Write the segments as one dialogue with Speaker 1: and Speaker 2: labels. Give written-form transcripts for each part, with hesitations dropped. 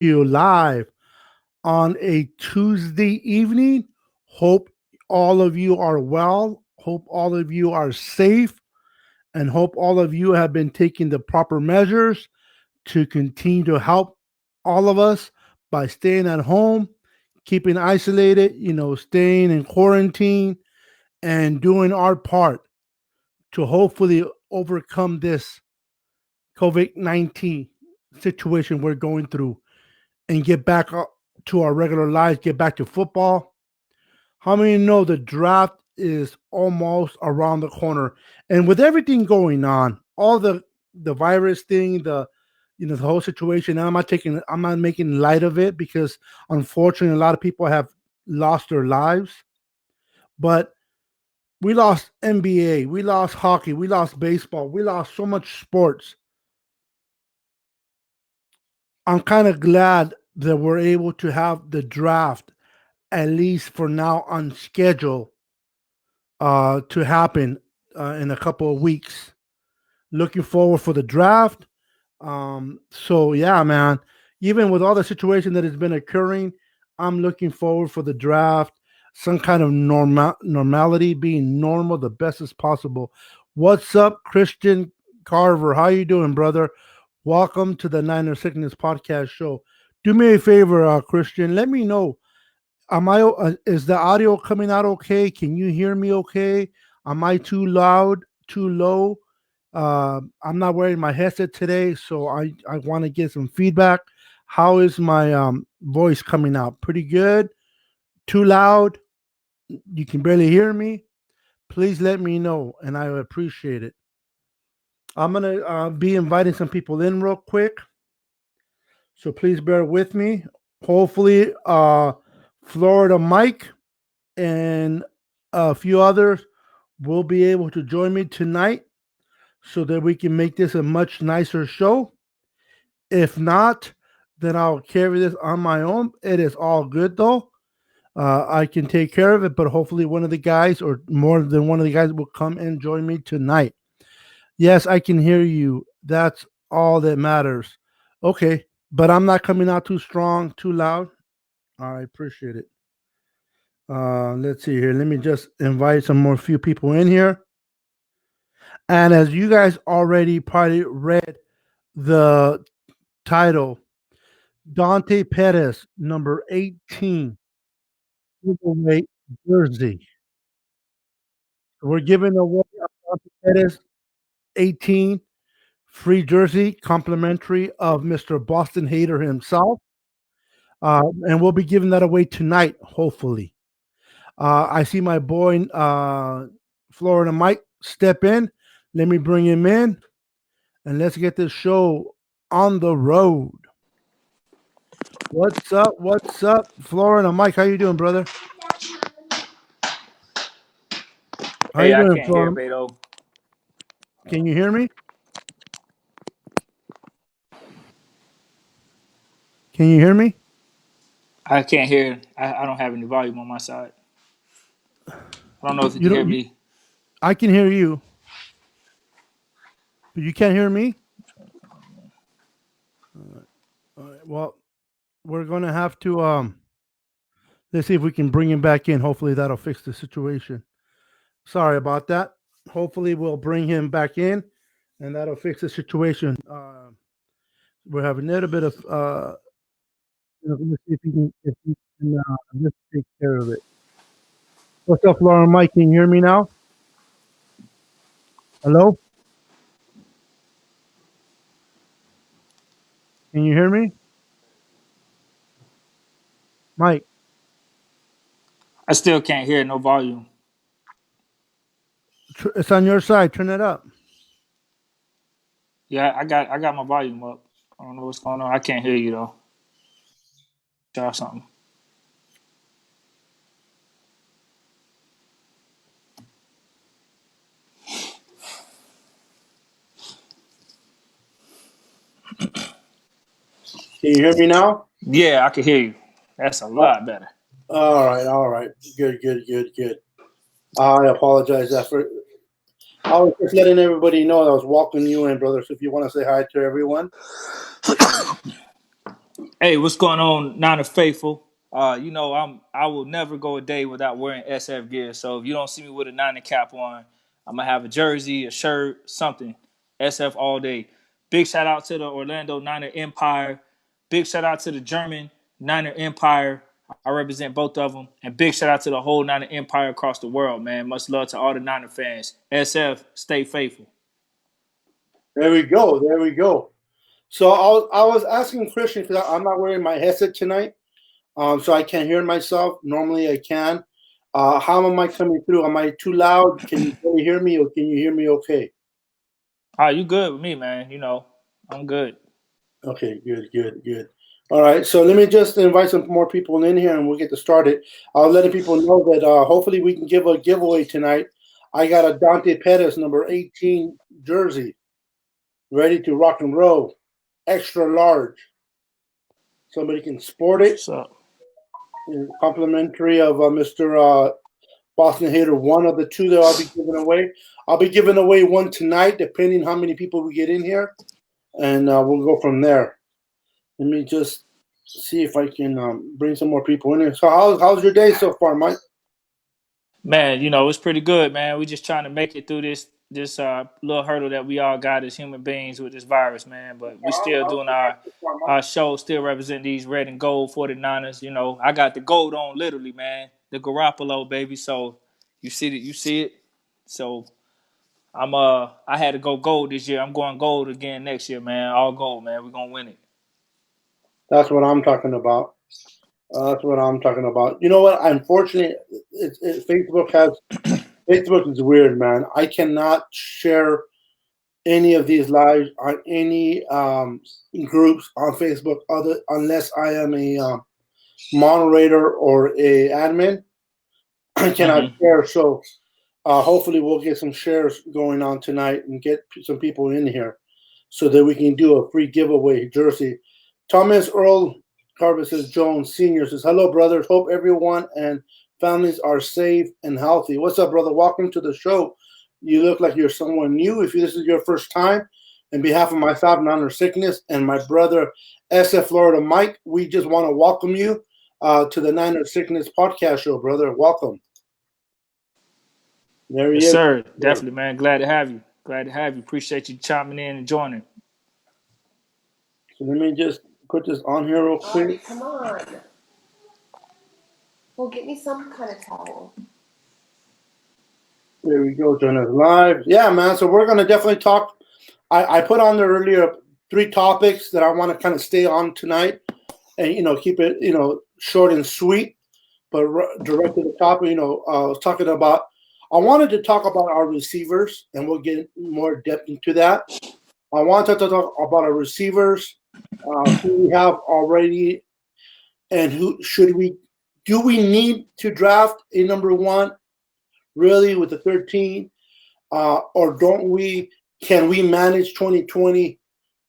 Speaker 1: you live on a Tuesday evening. Hope all of you are well. Hope all of you are safe and hope all of you have been taking the proper measures to continue to help all of us by staying at home, keeping isolated, staying in quarantine and doing our part to hopefully overcome this COVID-19 situation we're going through and get back to our regular lives, get back to football. How many know the draft is almost around the corner? And with everything going on, all the virus thing, the whole situation, and I'm not making light of it because unfortunately a lot of people have lost their lives. But we lost NBA, we lost hockey, we lost baseball, we lost so much sports. I'm kind of glad that we're able to have the draft at least for now on schedule to happen in a couple of weeks. Looking forward for the draft. So yeah, man. Even with all the situation that has been occurring, I'm looking forward for the draft. Some kind of normality, being normal, the best as possible. What's up, Christian Carver? How you doing, brother? Welcome to the Niner Sickness Podcast Show. Do me a favor, Christian. Let me know. Am I? Is the audio coming out okay? Can you hear me okay? Am I too loud? Too low? I'm not wearing my headset today, so I want to get some feedback. How is my voice coming out? Pretty good? Too loud? You can barely hear me? Please let me know, and I would appreciate it. I'm gonna be inviting some people in real quick, so please bear with me. Hopefully, Florida Mike and a few others will be able to join me tonight so that we can make this a much nicer show. If not, then I'll carry this on my own. It is all good though. I can take care of it, but hopefully one of the guys or more than one of the guys will come and join me tonight. Yes, I can hear you. That's all that matters. Okay, but I'm not coming out too strong, too loud. I appreciate it. Let's see here. Let me just invite some more few people in here. And as you guys already probably read the title, Dante Pettis, number 18, giveaway jersey. We're giving away a Dante Pettis 18 free jersey, complimentary of Mr. Boston Hater himself. And we'll be giving that away tonight, hopefully. I see my boy, Florida Mike, step in. Let me bring him in, and let's get this show on the road. What's up? What's up, Florida Mike? How you doing, brother? How
Speaker 2: Hey,
Speaker 1: you
Speaker 2: I
Speaker 1: doing,
Speaker 2: can't hear
Speaker 1: Florida?
Speaker 2: Beto.
Speaker 1: Can you hear me? Can you hear me?
Speaker 2: I can't hear. I don't have any volume on my side. I don't know if you
Speaker 1: You
Speaker 2: can hear
Speaker 1: don't.
Speaker 2: me.
Speaker 1: I can hear you, but you can't hear me. All right, well, we're gonna have to let's see if we can bring him back in. Hopefully that'll fix the situation. Sorry about that. Hopefully we'll bring him back in, and that'll fix the situation. We're having a little bit of let's see if he can let's take care of it. What's up, Laura Mike? Can you hear me now? Hello? Can you hear me? Mike,
Speaker 2: I still can't hear. No volume.
Speaker 1: it's on your side. Turn it up.
Speaker 2: Yeah, I got my volume up. I don't know what's going on. I can't hear you though. Try something.
Speaker 1: Can you hear me now?
Speaker 2: Yeah, I can hear you. That's a lot better.
Speaker 1: All right, all right. Good, good, good, good. I apologize for. I was just letting everybody know I was welcoming you in, brother. So if you want to say hi to everyone.
Speaker 2: Hey, what's going on, Niner Faithful? I will never go a day without wearing SF gear. So if you don't see me with a Niner cap on, I'm gonna have a jersey, a shirt, something. SF all day. Big shout out to the Orlando Niner Empire. Big shout out to the German Niner Empire. I represent both of them. And big shout out to the whole Niner Empire across the world, man. Much love to all the Niner fans. SF, stay faithful.
Speaker 1: There we go. There we go. So I was asking Christian because I'm not wearing my headset tonight, so I can't hear myself. Normally I can. How am I coming through? Am I too loud? Can you really hear me, or can you hear me okay?
Speaker 2: All right, you good with me, man. I'm good.
Speaker 1: Okay, good, good, good. All right, so let me just invite some more people in here, and we'll get to started. I'll let people know that hopefully we can give a giveaway tonight. I got a Dante Pettis number 18 jersey, ready to rock and roll, extra large. Somebody can sport it.
Speaker 2: What's up?
Speaker 1: Complimentary of Mr. Boston Hater, one of the two that I'll be giving away. I'll be giving away one tonight, depending how many people we get in here, and we'll go from there. Let me just see if I can bring some more people in here. So, how's your day so far, Mike?
Speaker 2: Man, it's pretty good, man. We just trying to make it through this little hurdle that we all got as human beings with this virus, man. But we still doing our show, still representing these red and gold 49ers. I got the gold on literally, man. The Garoppolo, baby. So you see it. So I had to go gold this year. I'm going gold again next year, man. All gold, man. We're gonna win it.
Speaker 1: That's what I'm talking about. That's what I'm talking about. You know what? Unfortunately, Facebook is weird, man. I cannot share any of these lives on any groups on Facebook other unless I am a moderator or a admin. I cannot
Speaker 2: Mm-hmm.
Speaker 1: share. So hopefully we'll get some shares going on tonight and get some people in here so that we can do a free giveaway jersey. Thomas Earl Carver says Jones Senior says, hello, brothers. Hope everyone and families are safe and healthy. What's up, brother? Welcome to the show. You look like you're someone new. If this is your first time, in behalf of myself, Niner Sickness, and my brother, SF Florida Mike, we just want to welcome you to the Niner Sickness podcast show, brother. Welcome. There he
Speaker 2: Yes,
Speaker 1: is.
Speaker 2: sir. Definitely, man. Glad to have you. Glad to have you. Appreciate you chiming in and joining.
Speaker 1: So let me just put this on here real quick.
Speaker 3: Oh, come on. Well, get me some kind of towel.
Speaker 1: There we go, join us live. Yeah, man. So we're gonna definitely talk. I put on there earlier 3 topics that I want to kind of stay on tonight, and keep it short and sweet, but direct to the topic. I was talking about. I wanted to talk about our receivers, and we'll get more depth into that. I wanted to talk about our receivers, who we have already, and who should we? Do we need to draft a number 1 really with the 13? Or don't we? Can we manage 2020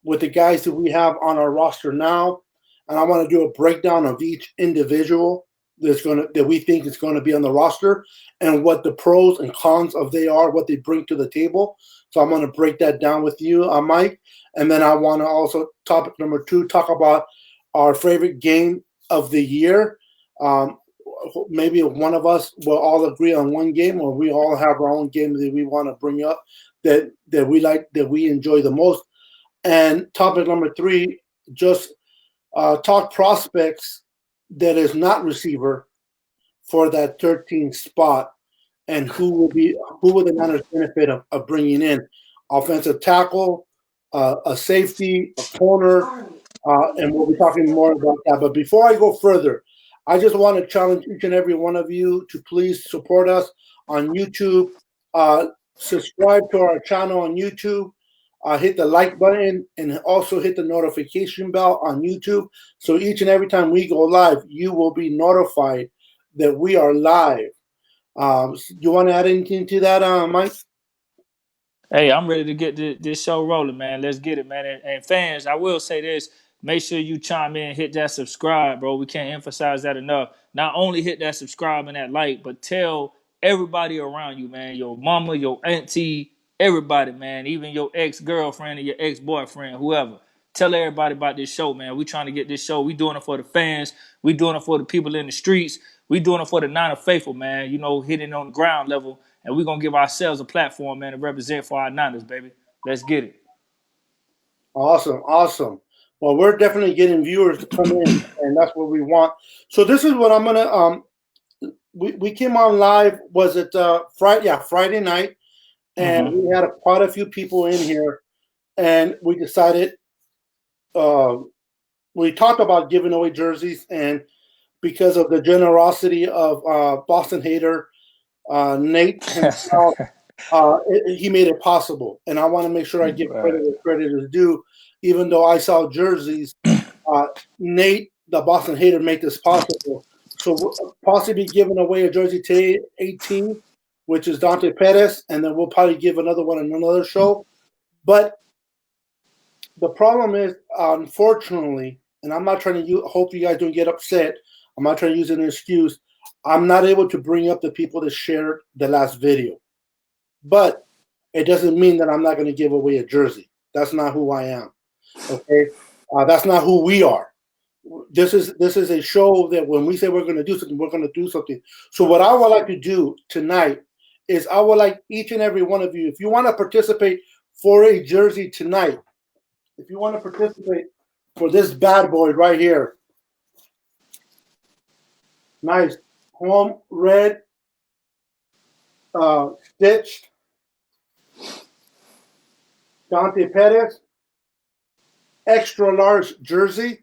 Speaker 1: with the guys that we have on our roster now? And I want to do a breakdown of each individual that we think is going to be on the roster, and what the pros and cons of they are, what they bring to the table. So I'm going to break that down with you, Mike. And then I want to also, topic number 2, talk about our favorite game of the year. Maybe one of us will all agree on one game, or we all have our own game that we want to bring up that we like, that we enjoy the most. And topic number 3, just talk prospects that is not receiver for that 13th spot, and who will the Niners benefit of bringing in offensive tackle, a safety, a corner, and we'll be talking more about that. But before I go further, I just want to challenge each and every one of you to please support us on YouTube. Subscribe to our channel on YouTube. Hit the like button, and also hit the notification bell on YouTube. So each and every time we go live, you will be notified that we are live. You want to add anything to that, Mike?
Speaker 2: Hey, I'm ready to get this show rolling, man. Let's get it, man. And fans, I will say this. Make sure you chime in, hit that subscribe, bro. We can't emphasize that enough. Not only hit that subscribe and that like, but tell everybody around you, man. Your mama, your auntie, everybody, man. Even your ex-girlfriend and your ex-boyfriend, whoever. Tell everybody about this show, man. We trying to get this show. We doing it for the fans. We doing it for the people in the streets. We doing it for the Niner faithful, man. You know, hitting on the ground level. And we're going to give ourselves a platform, man, to represent for our Niners, baby. Let's get it.
Speaker 1: Awesome, awesome. Well, we're definitely getting viewers to come in, and that's what we want. So this is what I'm gonna. We came on live. Was it Friday? Yeah, Friday night, and we had quite a few people in here, and we decided. We talked about giving away jerseys, and because of the generosity of Boston hater Nate himself. He made it possible, and I want to make sure I give credit where credit is due. Even though I saw jerseys, Nate, the Boston hater, made this possible. So we'll possibly giving away a jersey today, 18, which is Dante Pettis, and then we'll probably give another one on another show. But the problem is, unfortunately, and I'm not trying to hope you guys don't get upset. I'm not trying to use it as an excuse. I'm not able to bring up the people that shared the last video. But it doesn't mean that I'm not going to give away a jersey. That's not who I am. Okay, that's not who we are. This is a show that when we say we're going to do something, we're going to do something. So what I would like to do tonight is I would like each and every one of you, if you want to participate for a jersey tonight, if you want to participate for this bad boy right here, nice home red stitched Dante Pettis extra large jersey,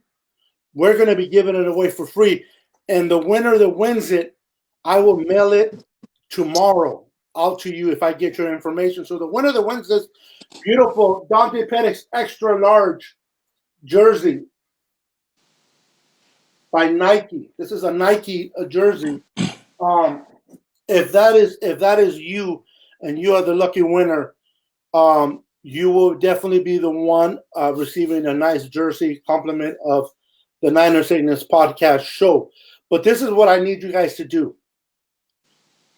Speaker 1: we're going to be giving it away for free. And the winner that wins it, I will mail it tomorrow out to you if I get your information. So the winner that wins this beautiful Dante Pettis extra large jersey by Nike. This is a Nike jersey. If that is you and you are the lucky winner, you will definitely be the one receiving a nice jersey compliment of the Niner Satanist podcast show. But this is what I need you guys to do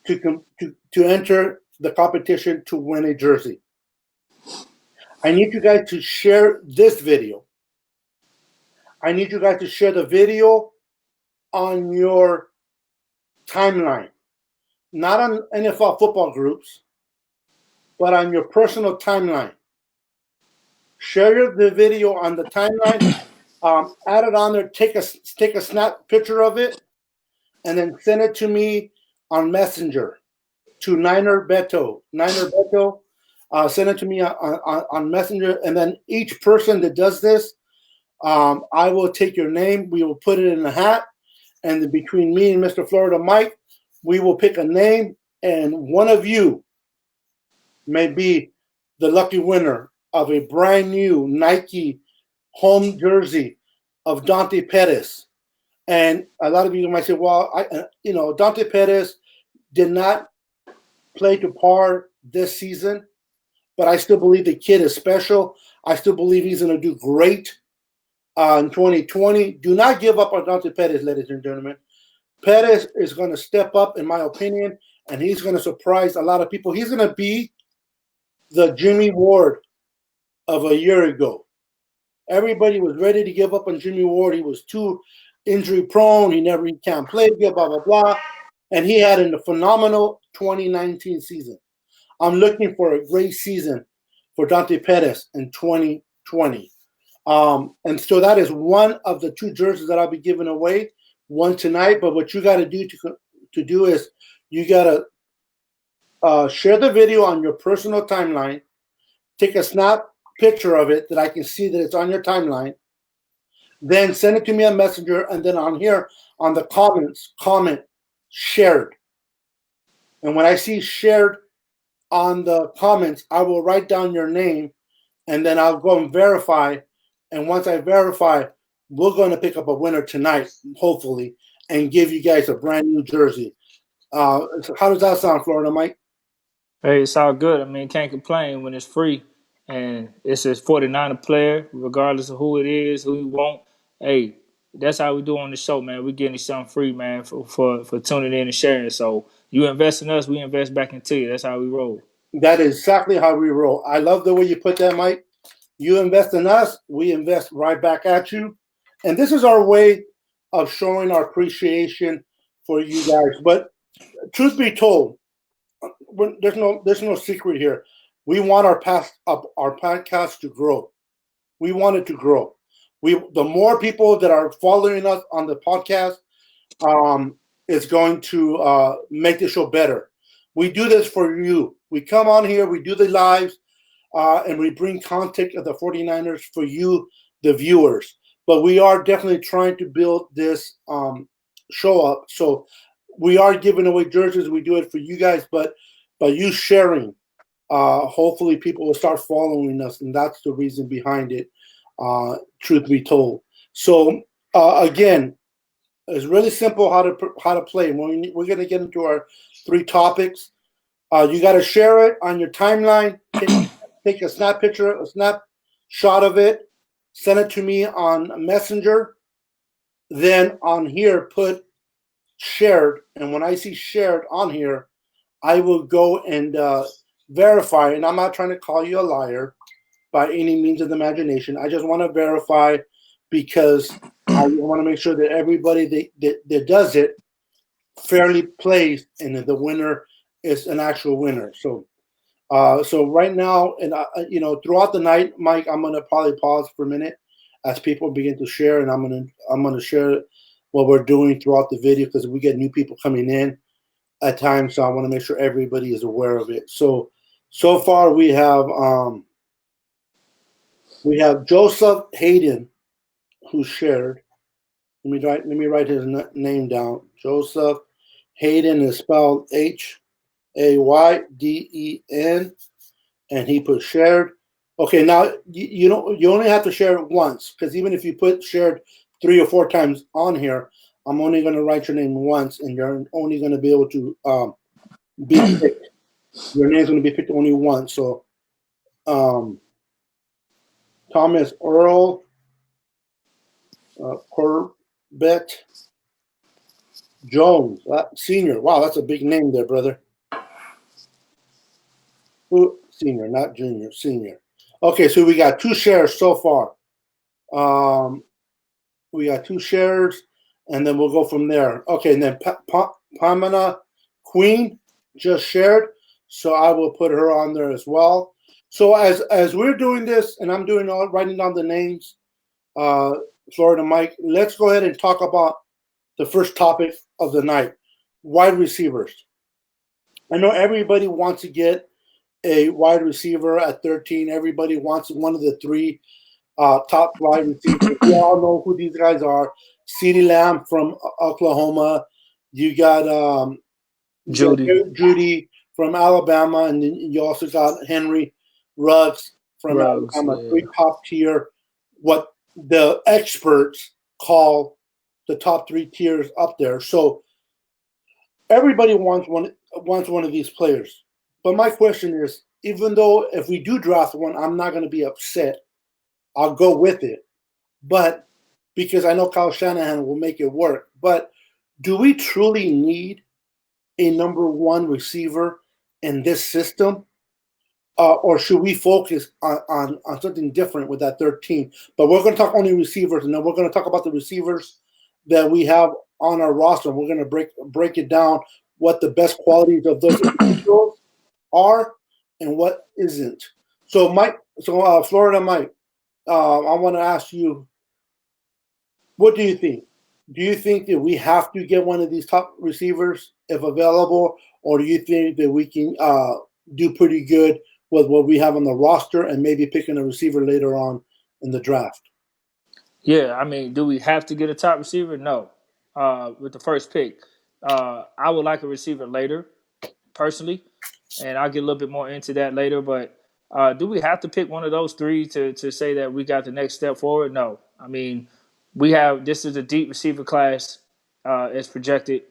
Speaker 1: to enter the competition to win a jersey. I need you guys to share this video. I need you guys to share the video on your timeline, not on NFL football groups, but on your personal timeline. Share the video on the timeline, add it on there, take a snap picture of it, and then send it to me on Messenger to Niner Beto. Send it to me on Messenger, and then each person that does this, I will take your name. We will put it in a hat, and then between me and Mr. Florida Mike, we will pick a name, and one of you may be the lucky winner of a brand new Nike home jersey of Dante Pettis. And a lot of you might say, well, Dante Pettis did not play to par this season, but I still believe the kid is special. I still believe he's going to do great in 2020. Do not give up on Dante Pettis, ladies and gentlemen. Pettis is going to step up, in my opinion, and he's going to surprise a lot of people. He's going to be the Jimmy Ward of a year ago. Everybody was ready to give up on Jimmy Ward. He was too injury prone. He can't play, blah, blah, blah. And he had a phenomenal 2019 season. I'm looking for a great season for Dante Pettis in 2020. And so that is one of the two jerseys that I'll be giving away, one tonight. But what you got to do to do is you got to share the video on your personal timeline, take a snap picture of it that I can see that it's on your timeline, then send it to me on Messenger, and then on here on the comments, comment shared. And when I see shared on the comments, I will write down your name, and then I'll go and verify. And once I verify, we're going to pick up a winner tonight, hopefully, and give you guys a brand new jersey. How does that sound, Florida Mike?
Speaker 2: Hey, it's all good. I mean, can't complain when it's free. And it's a 49er player, regardless of who it is, who you want. Hey, that's how we do on the show, man. We're getting you something free, man, for tuning in and sharing. So you invest in us, we invest back into you. That's how we roll.
Speaker 1: That is exactly how we roll. I love the way you put that, Mike. You invest in us, we invest right back at you. And this is our way of showing our appreciation for you guys. But truth be told, there's no secret here. We want our podcast to grow. We want it to grow. The more people that are following us on the podcast, um, is going to make the show better. We do this for you. We come on here, we do the lives, and we bring content of the 49ers for you, the viewers. But we are definitely trying to build this show up. So we are giving away jerseys. We do it for you guys, but by you sharing, hopefully people will start following us, and that's the reason behind it. Truth be told, so again, it's really simple how to play. We're going to get into our three topics. You got to share it on your timeline. Take a snapshot of it, send it to me on Messenger. Then on here, put shared, and when I see shared on here, I will go and verify. And I'm not trying to call you a liar by any means of the imagination. I just want to verify because I want to make sure that everybody that does it fairly plays, and that the winner is an actual winner. So right now, and throughout the night, Mike, I'm gonna probably pause for a minute as people begin to share, and I'm gonna share what we're doing throughout the video because we get new people coming in at times. So I want to make sure everybody is aware of it. So far we have Joseph Hayden who shared. Let me write his name down. Joseph Hayden is spelled Hayden, and he put shared. Okay, now you only have to share it once, because even if you put shared 3 or 4 times on here, I'm only going to write your name once, and you're only going to be able to be picked. Your name's going to be picked only once. So, Thomas Earl Corbett Jones, senior. Wow, that's a big name there, brother. Senior, not junior, senior. Okay, so we got 2 shares so far. We got 2 shares, and then we'll go from there. Okay, and then Pamela Queen just shared, so I will put her on there as well. So as we're doing this, and I'm writing down the names, Florida Mike, let's go ahead and talk about the first topic of the night: wide receivers. I know everybody wants to get a wide receiver at 13. Everybody wants one of the 3 top wide receivers. We all know who these guys are. CeeDee Lamb from Oklahoma. You got Judy from Alabama, and then you also got Henry Ruggs from Alabama. 3 top tier, what the experts call the top 3 tiers up there. So everybody wants one of these players. But my question is, even though if we do draft one, I'm not going to be upset. I'll go with it. But because I know Kyle Shanahan will make it work. But do we truly need a number 1 receiver in this system? Or should we focus on something different with that 13? But we're going to talk only receivers, and then we're going to talk about the receivers that we have on our roster. We're going to break it down, what the best qualities of those individuals are and what isn't. So Florida Mike, I want to ask you, what do you think? Do you think that we have to get one of these top receivers if available, or do you think that we can do pretty good with what we have on the roster and maybe picking a receiver later on in the draft?
Speaker 2: Yeah, I mean, do we have to get a top receiver? No. With the first pick, I would like a receiver later, personally, and I'll get a little bit more into that later. But do we have to pick one of those 3 to say that we got the next step forward? No. I mean, this is a deep receiver class as projected,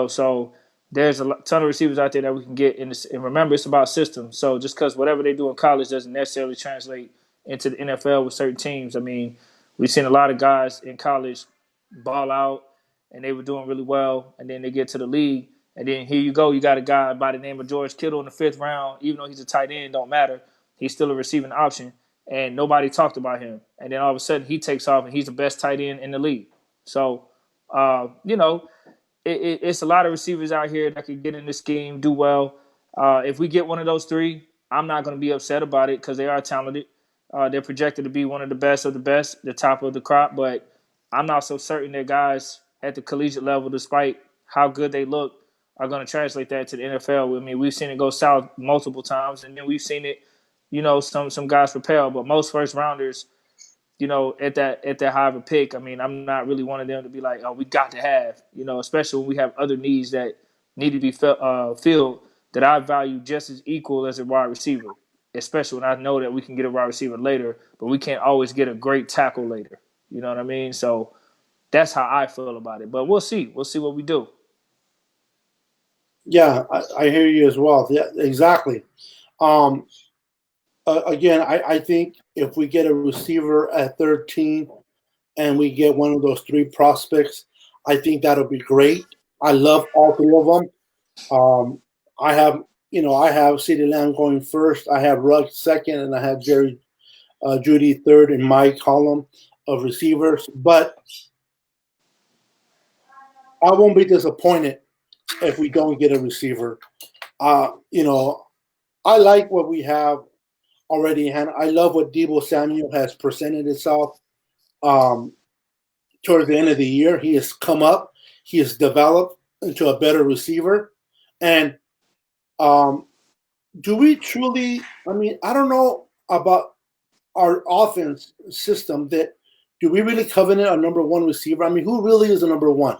Speaker 2: so there's a ton of receivers out there that we can get in this. And remember, it's about systems. So just because whatever they do in college doesn't necessarily translate into the NFL with certain teams. I mean, we've seen a lot of guys in college ball out, and they were doing really well, and then they get to the league, and then here you go, you got a guy by the name of George Kittle in the 5th round. Even though he's a tight end, don't matter. He's still a receiving option, and nobody talked about him. And then all of a sudden he takes off and he's the best tight end in the league. So, you know, it's a lot of receivers out here that could get in the scheme, do well. If we get one of those three, I'm not going to be upset about it because they are talented. They're projected to be one of the best of the best, the top of the crop. But I'm not so certain that guys at the collegiate level, despite how good they look, are going to translate that to the NFL. I mean, we've seen it go south multiple times, and then we've seen it, some guys propel. But most first rounders, at that high of a pick, I mean, I'm not really one of them to be like, oh, we got to have, especially when we have other needs that need to be filled that I value just as equal as a wide receiver, especially when I know that we can get a wide receiver later, but we can't always get a great tackle later. You know what I mean? So that's how I feel about it. But we'll see. We'll see what we do.
Speaker 1: Yeah, I hear you as well. Yeah, exactly. Um, Again, I think if we get a receiver at 13 and we get one of those three prospects, I think that'll be great. I love all three of them. I have, I have CeeDee Lamb going first. I have Ruggs second, and I have Jerry Judy third in my column of receivers. But I won't be disappointed if we don't get a receiver. I like what we have already. And I love what Debo Samuel has presented itself towards the end of the year. He has come up. He has developed into a better receiver. And um, do we truly? I mean, I don't know about our offense system. That do we really covenant a number one receiver? I mean, who really is a number one?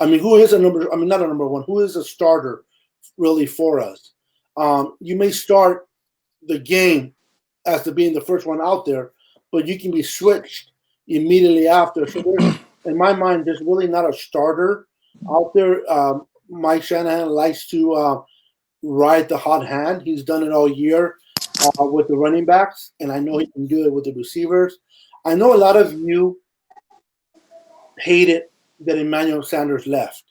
Speaker 1: I mean, who is a number? I mean, not a number one. Who is a starter really for us? You may start the game as to being the first one out there, but you can be switched immediately after. So in my mind, there's really not a starter out there. Mike Shanahan likes to ride the hot hand. He's done it all year with the running backs, and I know he can do it with the receivers. I know a lot of you hated that Emmanuel Sanders left.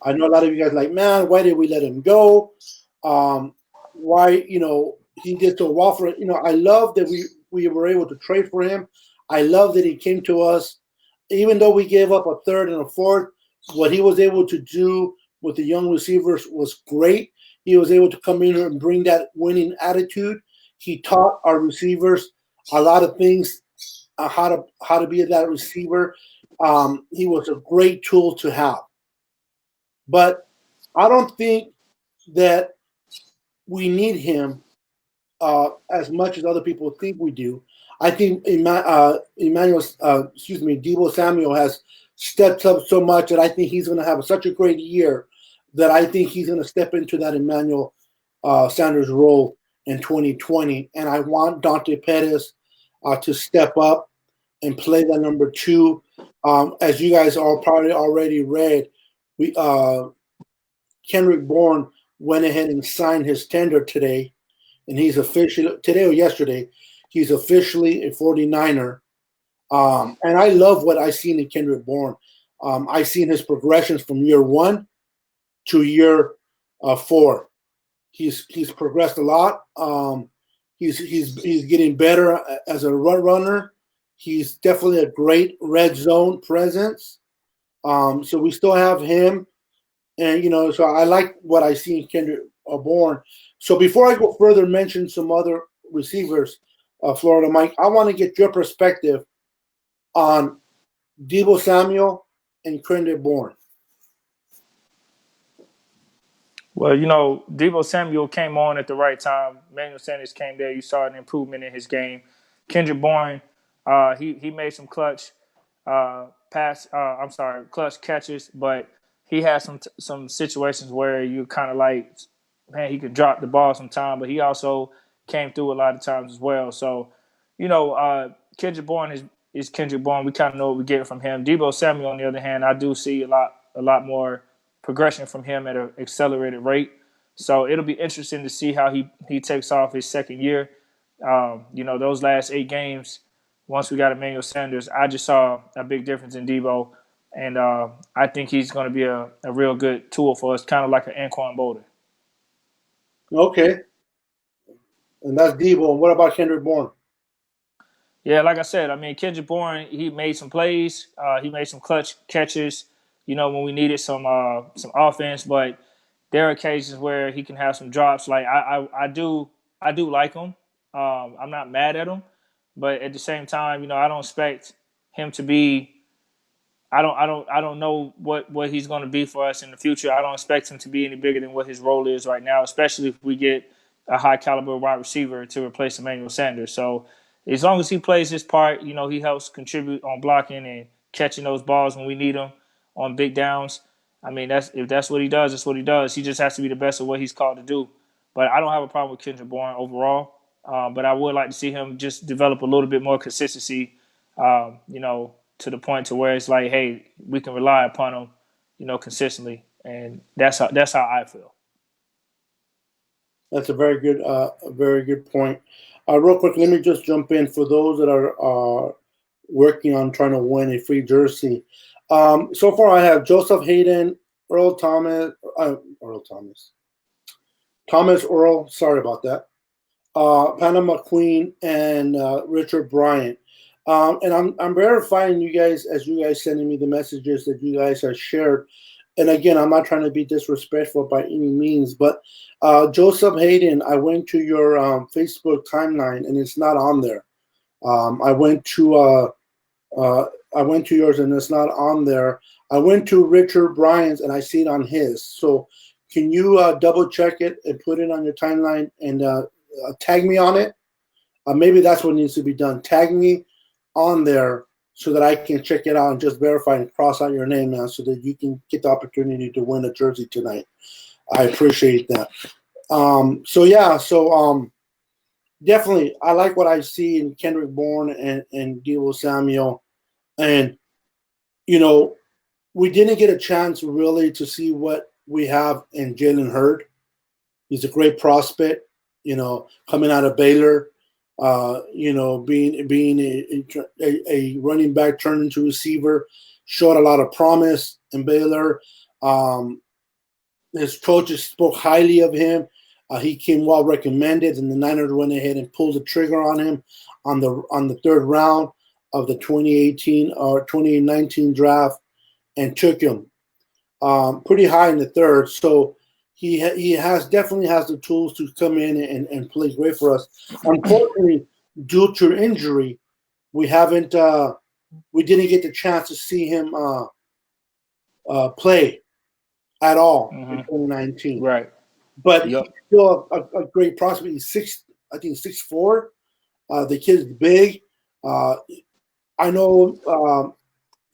Speaker 1: I know a lot of you guys like, man, why did we let him go? Why, he did so well for it. I love that we were able to trade for him. I love that he came to us, even though we gave up a third and a fourth. What he was able to do with the young receivers was great. He was able to come in here and bring that winning attitude. He taught our receivers a lot of things, how to be that receiver. He was a great tool to have. But I don't think that we need him as much as other people think we do. I think Debo Samuel has stepped up so much that I think he's going to have such a great year that I think he's going to step into that Emmanuel Sanders role in 2020. And I want Dante Pettis to step up and play that number two. As you guys all probably already read, we Kendrick Bourne went ahead and signed his tender today, and he's officially today or yesterday. He's officially a 49er, and I love what I seen in Kendrick Bourne. I seen his progressions from year one to year four. He's progressed a lot. He's getting better as a run runner. He's definitely a great red zone presence. So we still have him, and so I like what I see in Kendrick Bourne. So before I go further, mention some other receivers, Florida Mike. I want to get your perspective on Debo Samuel and Kendrick Bourne.
Speaker 2: Well, Debo Samuel came on at the right time. Manuel Sanders came there. You saw an improvement in his game. Kendrick Bourne, he made some clutch clutch catches, but he had some situations where you kind of like, man, he could drop the ball sometime, but he also came through a lot of times as well. So, Kendrick Bourne is Kendrick Bourne. We kind of know what we're getting from him. Debo Samuel, on the other hand, I do see a lot more progression from him at an accelerated rate. So it'll be interesting to see how he takes off his second year. Those last 8 games, once we got Emmanuel Sanders, I just saw a big difference in Debo. And I think he's going to be a real good tool for us, kind of like an Anquan Bolden.
Speaker 1: Okay. And that's Debo. And what about Kendrick Bourne?
Speaker 2: Yeah, like I said, I mean, Kendrick Bourne, he made some plays. He made some clutch catches, when we needed some offense. But there are occasions where he can have some drops. Like I do like him. I'm not mad at him, but at the same time, I don't expect him to be. I don't know what he's going to be for us in the future. I don't expect him to be any bigger than what his role is right now, especially if we get a high caliber wide receiver to replace Emmanuel Sanders. So as long as he plays his part, he helps contribute on blocking and catching those balls when we need them on big downs. I mean, if that's what he does, that's what he does. He just has to be the best at what he's called to do. But I don't have a problem with Kendrick Bourne overall. But I would like to see him just develop a little bit more consistency. To the point to where it's like, hey, we can rely upon him, consistently, and that's how I feel.
Speaker 1: That's a very good point. Real quick, let me just jump in for those that are working on trying to win a free jersey. So far, I have Joseph Hayden, Earl Thomas, Thomas Earl. Sorry about that. Panama Queen and Richard Bryant. And I'm verifying you guys as you guys sending me the messages that you guys have shared. And again, I'm not trying to be disrespectful by any means, but Joseph Hayden, I went to your Facebook timeline and it's not on there. I went to yours and it's not on there. I went to Richard Bryant's and I see it on his. So can you double check it and put it on your timeline and tag me on it? Maybe that's what needs to be done. Tag me on there so that I can check it out and just verify and cross out your name now so that you can get the opportunity to win a jersey tonight. I appreciate that. Definitely I like what I see in Kendrick Bourne and Deebo Samuel. And, we didn't get a chance really to see what we have in Jalen Hurd. He's a great prospect, coming out of Baylor. Being a running back turned into receiver, showed a lot of promise in Baylor. His coaches spoke highly of him. He came well recommended, and the Niners went ahead and pulled the trigger on him on the third round of the 2018 or 2019 draft and took him pretty high in the third. So he definitely has the tools to come in and play great for us. Unfortunately, due to injury, we didn't get the chance to see him play at all in 2019.
Speaker 2: Right.
Speaker 1: But
Speaker 2: Yep.
Speaker 1: he's still a great prospect. He's 6'4". The kid's big. I know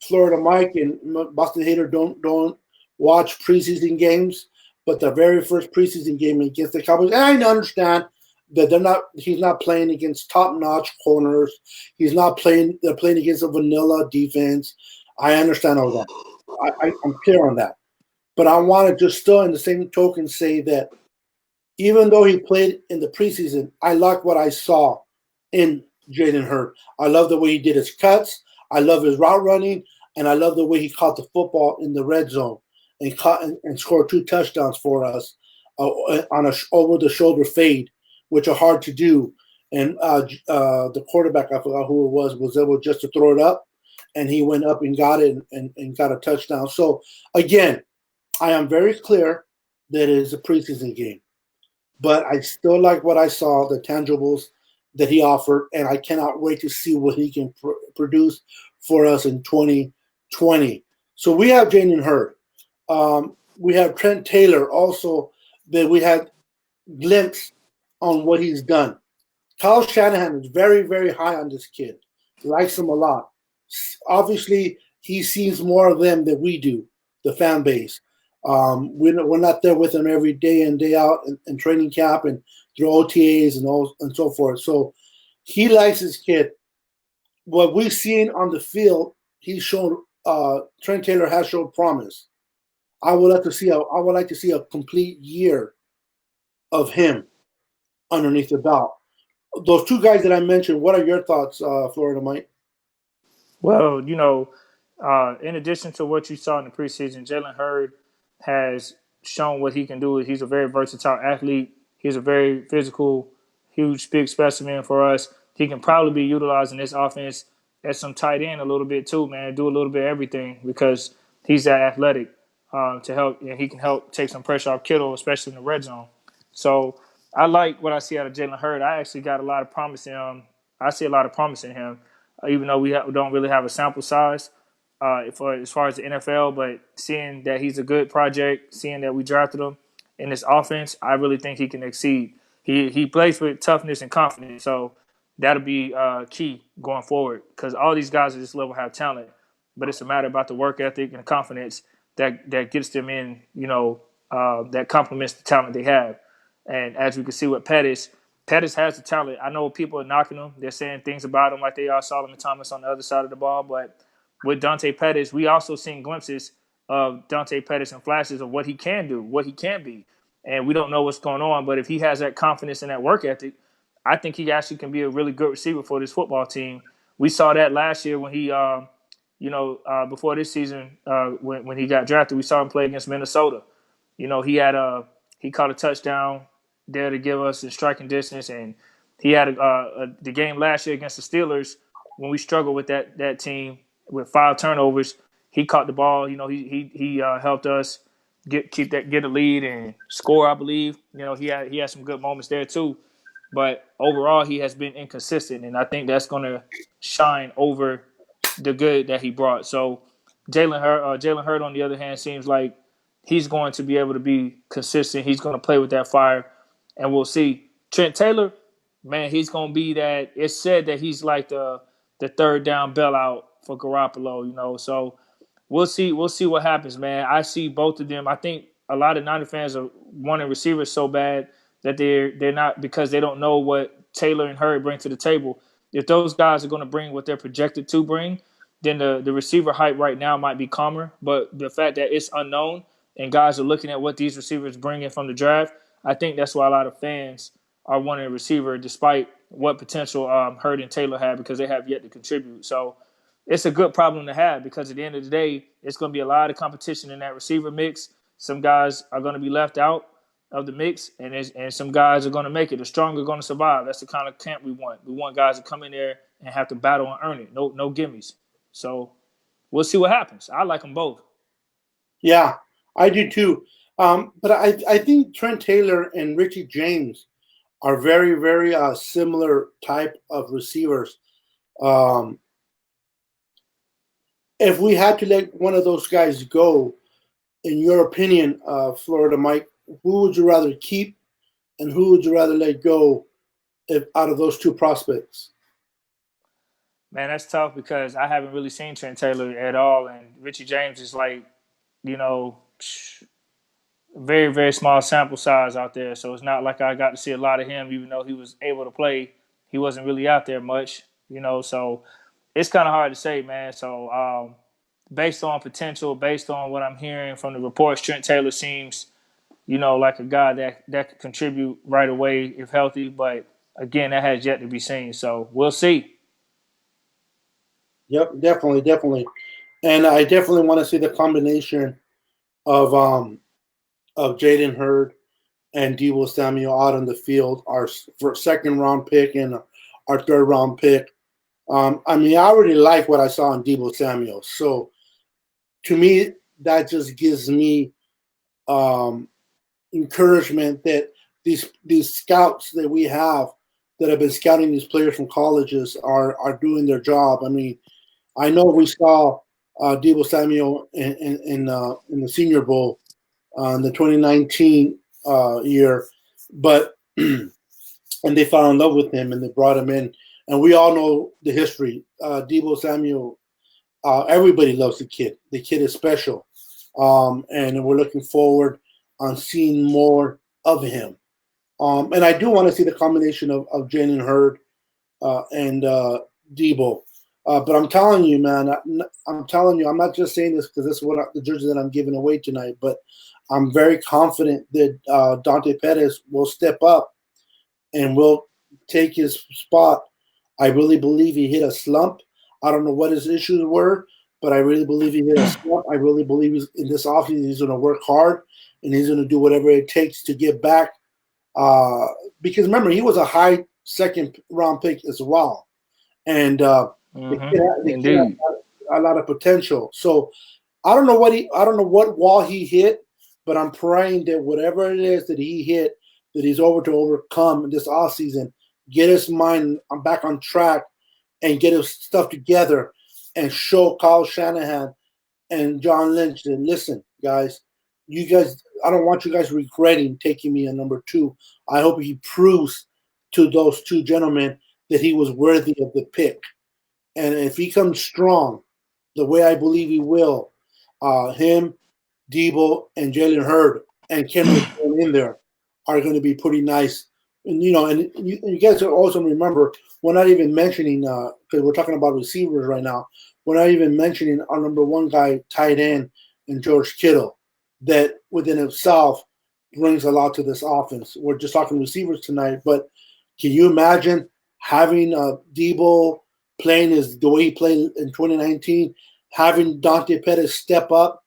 Speaker 1: Florida Mike and Boston Hater don't watch preseason games, but the very first preseason game against the Cowboys, and I understand that he's not playing against top-notch corners. They're playing against a vanilla defense. I understand all that. I'm clear on that. But I want to just still in the same token say that even though he played in the preseason, I like what I saw in Jalen Hurd. I love the way he did his cuts. I love his route running, and I love the way he caught the football in the red zone and scored 2 touchdowns for us on a over-the-shoulder fade, which are hard to do. And the quarterback, I forgot who it was able just to throw it up, and he went up and got it and got a touchdown. So, again, I am very clear that it is a preseason game. But I still like what I saw, the tangibles that he offered, and I cannot wait to see what he can produce for us in 2020. So we have Jalen Hurd. We have Trent Taylor also that we had glimpse on what he's done. Kyle Shanahan is very, very high on this kid. Likes him a lot. Obviously, he sees more of them than we do, the fan base. We're not there with him every day in, day out in training camp and through OTAs and so forth. So he likes his kid. What we've seen on the field, he's shown. Trent Taylor has shown promise. I would like to see a complete year of him underneath the belt. Those 2 guys that I mentioned. What are your thoughts, Florida Mike?
Speaker 2: Well, in addition to what you saw in the preseason, Jalen Hurd has shown what he can do. He's a very versatile athlete. He's a very physical, huge, big specimen for us. he can probably be utilized in this offense as some tight end a little bit too, man. Do a little bit of everything because he's that athletic to help, and he can help take some pressure off Kittle, especially in the red zone. So I like what I see out of Jalen Hurd. I actually got a lot of promise in him. I see a lot of promise in him, even though we don't really have a sample size for as far as the NFL. But seeing that he's a good project, seeing that we drafted him in this offense, I really think he can exceed. He plays with toughness and confidence, so that'll be key going forward because all these guys at this level have talent, but it's a matter about the work ethic and confidence that gets them in, that complements the talent they have. And as we can see with Pettis, Pettis has the talent. I know people are knocking him. They're saying things about him like they are Solomon Thomas on the other side of the ball. But with Dante Pettis, we also seen glimpses of Dante Pettis and flashes of what he can do, what he can be. And we don't know what's going on. But if he has that confidence and that work ethic, I think he actually can be a really good receiver for this football team. We saw that last year when he, before this season, when he got drafted, we saw him play against Minnesota. He caught a touchdown there to give us the striking distance, and he had the game last year against the Steelers when we struggled with that team with 5 turnovers. He caught the ball. He helped us get a lead and score. I believe. He had some good moments there too, but overall he has been inconsistent, and I think that's going to shine over the good that he brought. So Jalen Hurd, on the other hand, seems like he's going to be able to be consistent. He's going to play with that fire, and we'll see. Trent Taylor, man, he's going to be that. It's said that he's like the third down bailout for Garoppolo, So we'll see. We'll see what happens, man. I see both of them. I think a lot of Niner fans are wanting receivers so bad that they're not, because they don't know what Taylor and Hurd bring to the table. If those guys are going to bring what they're projected to bring, then the receiver hype right now might be calmer. But the fact that it's unknown and guys are looking at what these receivers bring in from the draft, I think that's why a lot of fans are wanting a receiver despite what potential Hurd and Taylor have, because they have yet to contribute. So it's a good problem to have, because at the end of the day, it's going to be a lot of competition in that receiver mix. Some guys are going to be left out of the mix, and some guys are going to make it. The strong are going to survive. That's the kind of camp we want. We want guys to come in there and have to battle and earn it. No gimmies. So we'll see what happens. I like them both.
Speaker 1: Yeah, I do too. But I think Trent Taylor and Richie James are very, very similar type of receivers. If we had to let one of those guys go, in your opinion, Florida Mike, who would you rather keep and who would you rather let go out of those two prospects?
Speaker 2: Man, that's tough because I haven't really seen Trent Taylor at all. And Richie James is like, very, very small sample size out there. So it's not like I got to see a lot of him, even though he was able to play. He wasn't really out there much, so it's kind of hard to say, man. So based on potential, based on what I'm hearing from the reports, Trent Taylor seems, like a guy that could contribute right away if healthy. But again, that has yet to be seen. So we'll see.
Speaker 1: Yep, definitely. And I definitely want to see the combination of Jaden Hurd and Deebo Samuel out on the field, our second round pick and our third round pick. I already like what I saw in Deebo Samuel. So to me, that just gives me encouragement that these scouts that we have that have been scouting these players from colleges are doing their job. I know we saw Deebo Samuel in the Senior Bowl in the 2019 year, but and they fell in love with him and they brought him in. And we all know the history. Deebo Samuel, everybody loves the kid. The kid is special, and we're looking forward on seeing more of him. And I do want to see the combination of Jalen Hurd and Deebo. But I'm telling you, man, I'm telling you, I'm not just saying this because this is the jersey that I'm giving away tonight, but I'm very confident that Dante Pettis will step up and will take his spot. I really believe he hit a slump. I don't know what his issues were, but I really believe he hit a slump. I really believe in this offseason he's going to work hard and he's going to do whatever it takes to get back. Because remember, he was a high second round pick as well, and the kid
Speaker 2: Indeed.
Speaker 1: has a lot of potential. So I don't know what wall he hit, but I'm praying that whatever it is that he hit, that he's over to overcome this off season, get his mind back on track, and get his stuff together, and show Kyle Shanahan and John Lynch that listen, guys, you guys, I don't want you guys regretting taking me at number two. I hope he proves to those two gentlemen that he was worthy of the pick. And if he comes strong, the way I believe he will, him, Debo, and Jalen Hurd and Kendrick in there are going to be pretty nice. And you guys also remember we're not even mentioning because we're talking about receivers right now. We're not even mentioning our number one guy, tight end, and George Kittle, that within himself brings a lot to this offense. We're just talking receivers tonight, but can you imagine having Debo playing the way he played in 2019, having Dante Pettis step up,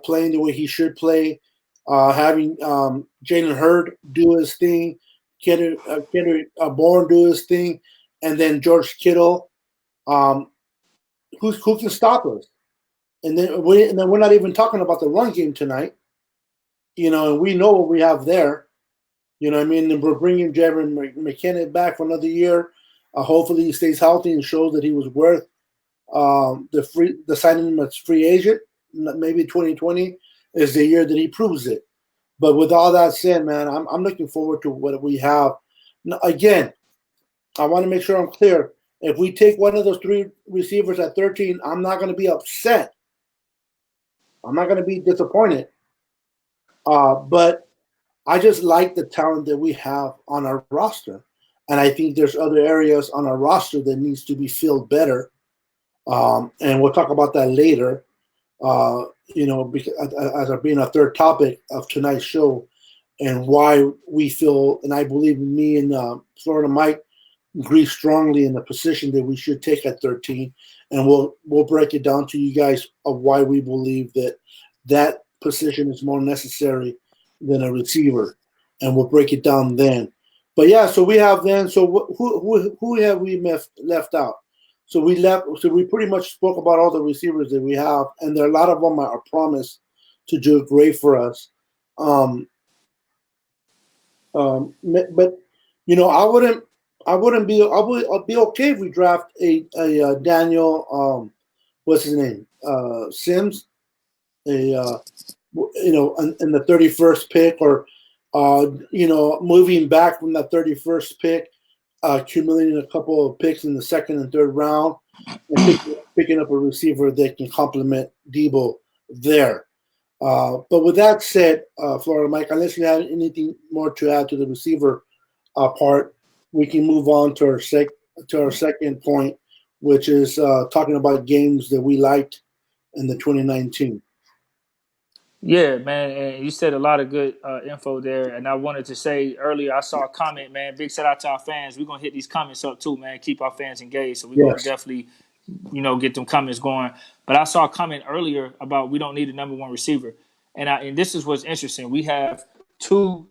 Speaker 1: playing the way he should play, having Jalen Hurd do his thing, Kendrick Bourne do his thing, and then George Kittle, who can stop us? And then we're not even talking about the run game tonight. And we know what we have there. You know what I mean? And we're bringing Javon McKinnon back for another year. Hopefully he stays healthy and shows that he was worth the signing him as free agent. Maybe 2020 is the year that he proves it. But with all that said, man, I'm looking forward to what we have. Now, again, I want to make sure I'm clear. If we take one of those three receivers at 13, I'm not going to be upset. I'm not going to be disappointed. But I just like the talent that we have on our roster. And I think there's other areas on our roster that needs to be filled better. And we'll talk about that later. Because, as being a third topic of tonight's show, and why we feel, and I believe me and Florida Mike agree strongly in the position that we should take at 13, and we'll break it down to you guys of why we believe that position is more necessary than a receiver, and we'll break it down then. But yeah, so we have then. So who have we left out? So we pretty much spoke about all the receivers that we have, and there are a lot of them are promised to do great for us. But I would be okay if we draft a Daniel, what's his name, Sims, in the 31st pick, or moving back from that 31st pick, accumulating a couple of picks in the second and third round, and picking up a receiver that can complement Debo there. But with that said, Florida Mike, unless you have anything more to add to the receiver part, we can move on to our second point, which is talking about games that we liked in the 2019.
Speaker 2: Yeah, man, and you said a lot of good info there. And I wanted to say earlier, I saw a comment, man. Big shout out to our fans. We're gonna hit these comments up too, man. Keep our fans engaged. So we're gonna
Speaker 1: Yes.
Speaker 2: definitely, get them comments going. But I saw a comment earlier about we don't need a number one receiver, and this is what's interesting. We have two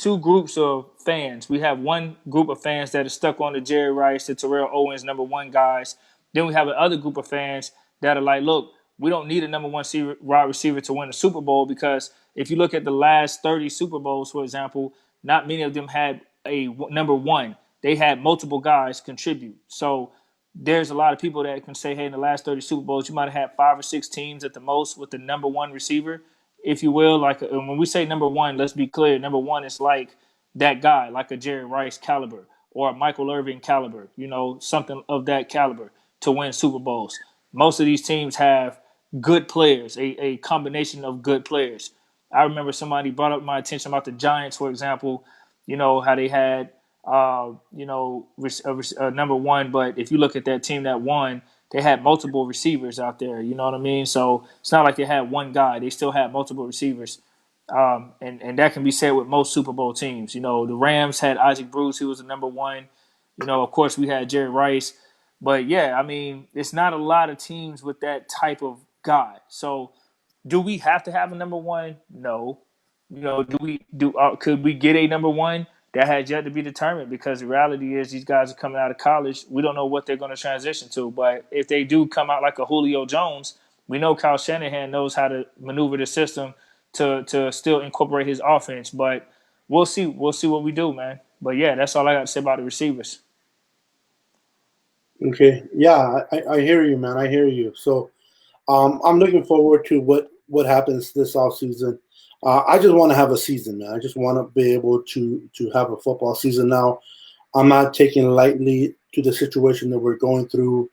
Speaker 2: groups of fans. We have one group of fans that are stuck on the Jerry Rice, the Terrell Owens number one guys. Then we have another group of fans that are like, look, we don't need a number one wide receiver to win a Super Bowl, because if you look at the last 30 Super Bowls, for example, not many of them had a number one. They had multiple guys contribute. So there's a lot of people that can say, hey, in the last 30 Super Bowls, you might have had 5 or 6 teams at the most with the number one receiver, if you will. Like, when we say number one, let's be clear. Number one is like that guy, like a Jerry Rice caliber or a Michael Irvin caliber, something of that caliber to win Super Bowls. Most of these teams have good players, a combination of good players. I remember somebody brought up my attention about the Giants, for example, how they had, number one. But if you look at that team that won, they had multiple receivers out there. You know what I mean? So it's not like they had one guy. They still had multiple receivers. And that can be said with most Super Bowl teams. The Rams had Isaac Bruce, who was the number one. Of course, we had Jerry Rice. But, yeah, I mean, it's not a lot of teams with that type of guy. So do we have to have a number one? No. Could we get a number one? that has yet to be determined because the reality is these guys are coming out of college. We don't know what they're going to transition to, but if they do come out like a Julio Jones, we know Kyle Shanahan knows how to maneuver the system to still incorporate his offense. But we'll see. We'll see what we do, man. But yeah, that's all I got to say about the receivers.
Speaker 1: Okay. Yeah, I hear you, man. I hear you. So I'm looking forward to what happens this offseason. I just want to have a season, man. I just want to be able to have a football season now. I'm not taking lightly to the situation that we're going through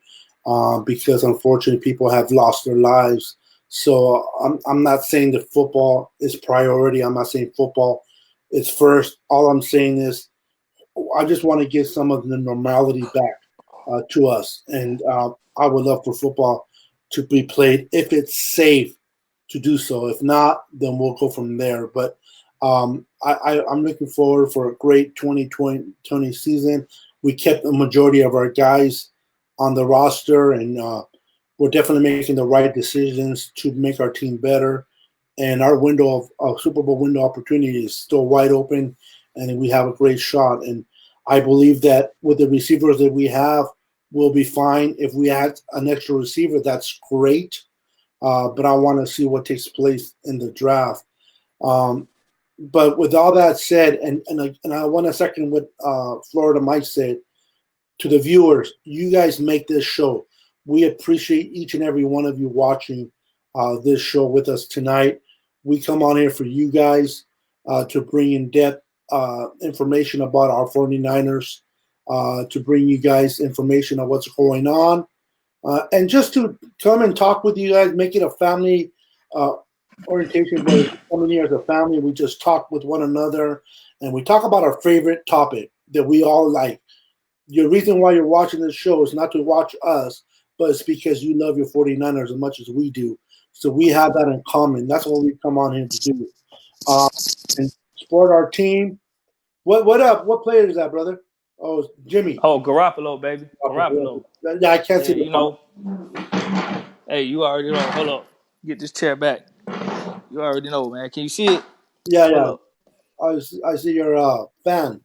Speaker 1: because unfortunately people have lost their lives. So I'm not saying that football is priority. I'm not saying football is first. All I'm saying is I just want to get some of the normality back to us, and I would love for football to be played if it's safe to do so. If not, then we'll go from there. But I'm looking forward for a great 2020 season. We kept the majority of our guys on the roster, and we're definitely making the right decisions to make our team better. And our window of Super Bowl window opportunity is still wide open, and we have a great shot. And I believe that with the receivers that we have, we'll be fine. If we add an extra receiver, that's great. But I want to see what takes place in the draft. Um, but with all that said, and I want to second what Florida Mike said to the viewers. You guys make this show. We appreciate each and every one of you watching this show with us tonight. We come on here for you guys to bring in depth information about our 49ers, to bring you guys information on what's going on, and just to come and talk with you guys, make it a family uh, orientation where we come in here as a family. We just talk with one another and we talk about our favorite topic that we all like. The reason why you're watching this show is not to watch us, but it's because you love your 49ers as much as we do. So we have that in common. That's what we come on here to do. Uh, and support our team. What up? What player is that, brother? Oh, it's Jimmy.
Speaker 2: Oh, Garoppolo, baby, Garoppolo.
Speaker 1: Yeah, I can't
Speaker 2: Yeah,
Speaker 1: see the
Speaker 2: you
Speaker 1: comment.
Speaker 2: know. Hey, you already know. Hold up. Get this chair back. You already know, man. Can you see it?
Speaker 1: Yeah,
Speaker 2: Hold
Speaker 1: yeah.
Speaker 2: up.
Speaker 1: I see your fan.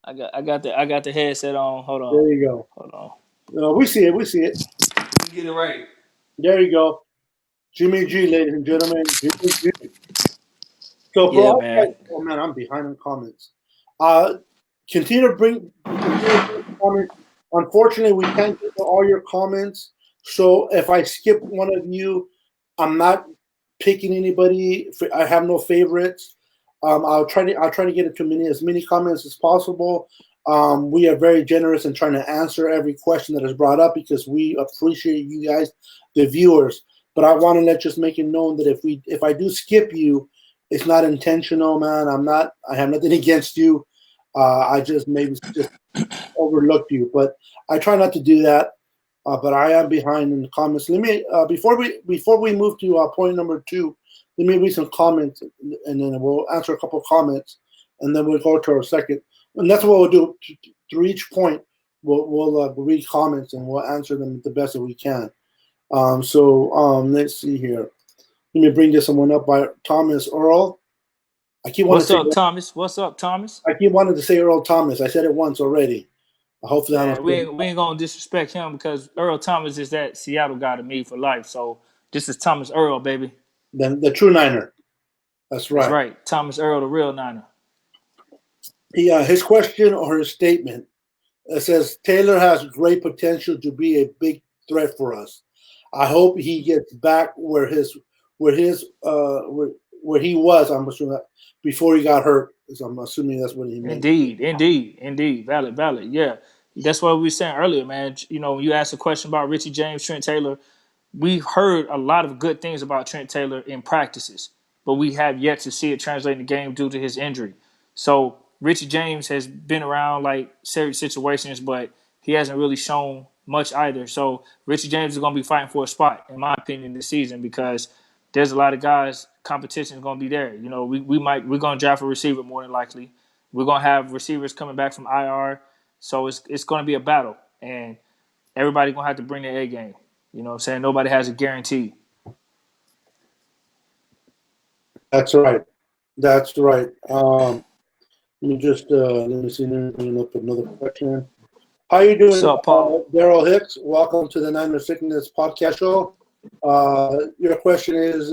Speaker 2: I got the headset on. Hold on.
Speaker 1: There you go.
Speaker 2: Hold on.
Speaker 1: We see it. We see it.
Speaker 2: Get it right.
Speaker 1: There you go. Jimmy G, ladies and gentlemen. Jimmy G. So for
Speaker 2: Yeah,
Speaker 1: all
Speaker 2: man.
Speaker 1: guys, oh man, I'm behind in comments. Uh, continue to bring comments. Unfortunately, we can't get to all your comments. So if I skip one of you, I'm not picking anybody. I have no favorites. I'll try to get into as many comments as possible. We are very generous in trying to answer every question that is brought up because we appreciate you guys, the viewers. But I want to just make it known that if I do skip you, it's not intentional, man. I have nothing against you. I just maybe just overlooked you, but I try not to do that. But I am behind in the comments. Let me before we move to point number two. Let me read some comments, and then we'll answer a couple of comments, and then we'll go to our second. And that's what we'll do through each point. We'll read comments and we'll answer them the best that we can. Let's see here. Let me bring this one up by Thomas Earl. I keep wanting to
Speaker 2: What's
Speaker 1: say
Speaker 2: up, Thomas? What's up, Thomas?
Speaker 1: I keep wanting to say Earl Thomas. I said it once already. Hopefully, I don't
Speaker 2: Man, we
Speaker 1: say
Speaker 2: ain't, we ain't gonna disrespect him because Earl Thomas is that Seattle guy to me for life. So this is Thomas Earl, baby.
Speaker 1: the true Niner. That's
Speaker 2: That's
Speaker 1: right.
Speaker 2: right. Thomas Earl, the real Niner.
Speaker 1: His question or his statement says Taylor has great potential to be a big threat for us. I hope he gets back where he was. I'm assuming before he got hurt. So I'm assuming that's what he meant.
Speaker 2: Indeed. Valid. Yeah. That's what we were saying earlier, man. You know, when you asked a question about Richie James, Trent Taylor, we've heard a lot of good things about Trent Taylor in practices, but we have yet to see it translate in the game due to his injury. So Richie James has been around like serious situations, but he hasn't really shown much either. So Richie James is going to be fighting for a spot, in my opinion, this season because there's a lot of guys. Competition is going to be there. You know, we're going to draft a receiver more than likely. We're going to have receivers coming back from IR, so it's going to be a battle, and everybody going to have to bring their A game. You know what I'm saying? Nobody has a guarantee.
Speaker 1: That's right. That's right. let me see. Let me bring up another question. How you doing,
Speaker 2: So, Paul.
Speaker 1: Daryl Hicks? Welcome to the Niner Sickness Podcast Show. Your question is: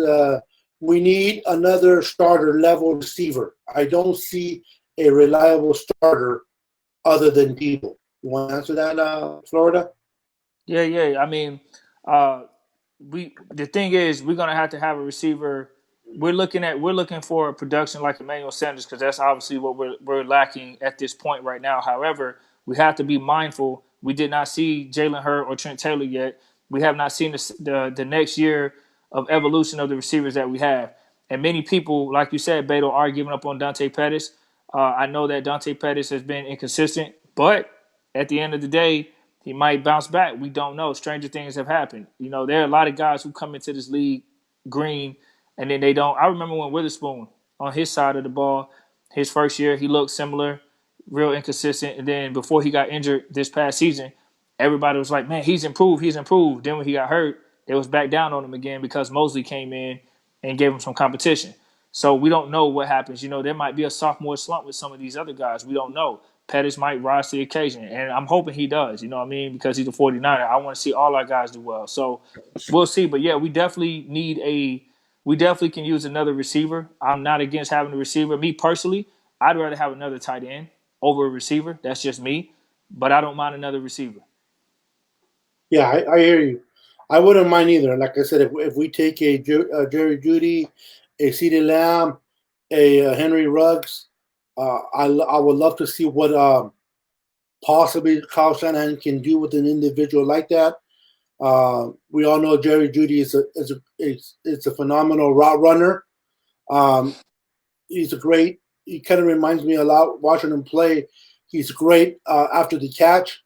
Speaker 1: we need another starter level receiver. I don't see a reliable starter other than Debo. You want to answer that, Florida?
Speaker 2: Yeah. I mean, uh, the thing is we're gonna have to have a receiver. We're looking for a production like Emmanuel Sanders because that's obviously what we're lacking at this point right now. However, we have to be mindful. We did not see Jalen Hurd or Trent Taylor yet. We have not seen the next year of evolution of the receivers that we have. And many people, like you said, Beto, are giving up on Dante Pettis. I know that Dante Pettis has been inconsistent, but at the end of the day, he might bounce back. We don't know. Stranger things have happened. You know, there are a lot of guys who come into this league green and then they don't. I remember when Witherspoon on his side of the ball, his first year, he looked similar, real inconsistent. And then before he got injured this past season, everybody was like, man, he's improved. He's improved. Then when he got hurt, they was back down on him again because Mosley came in and gave him some competition. So we don't know what happens. You know, there might be a sophomore slump with some of these other guys. We don't know. Pettis might rise to the occasion, and I'm hoping he does. You know what I mean? Because he's a 49er. I want to see all our guys do well. So we'll see. But yeah, we definitely can use another receiver. I'm not against having a receiver. Me personally, I'd rather have another tight end over a receiver. That's just me. But I don't mind another receiver.
Speaker 1: Yeah, I hear you. I wouldn't mind either. Like I said, if we take a Jerry Judy, a CeeDee Lamb, a Henry Ruggs, I would love to see what possibly Kyle Shanahan can do with an individual like that. We all know Jerry Judy is a phenomenal route runner. Um, he's a great. He kind of reminds me a lot watching him play. He's great after the catch.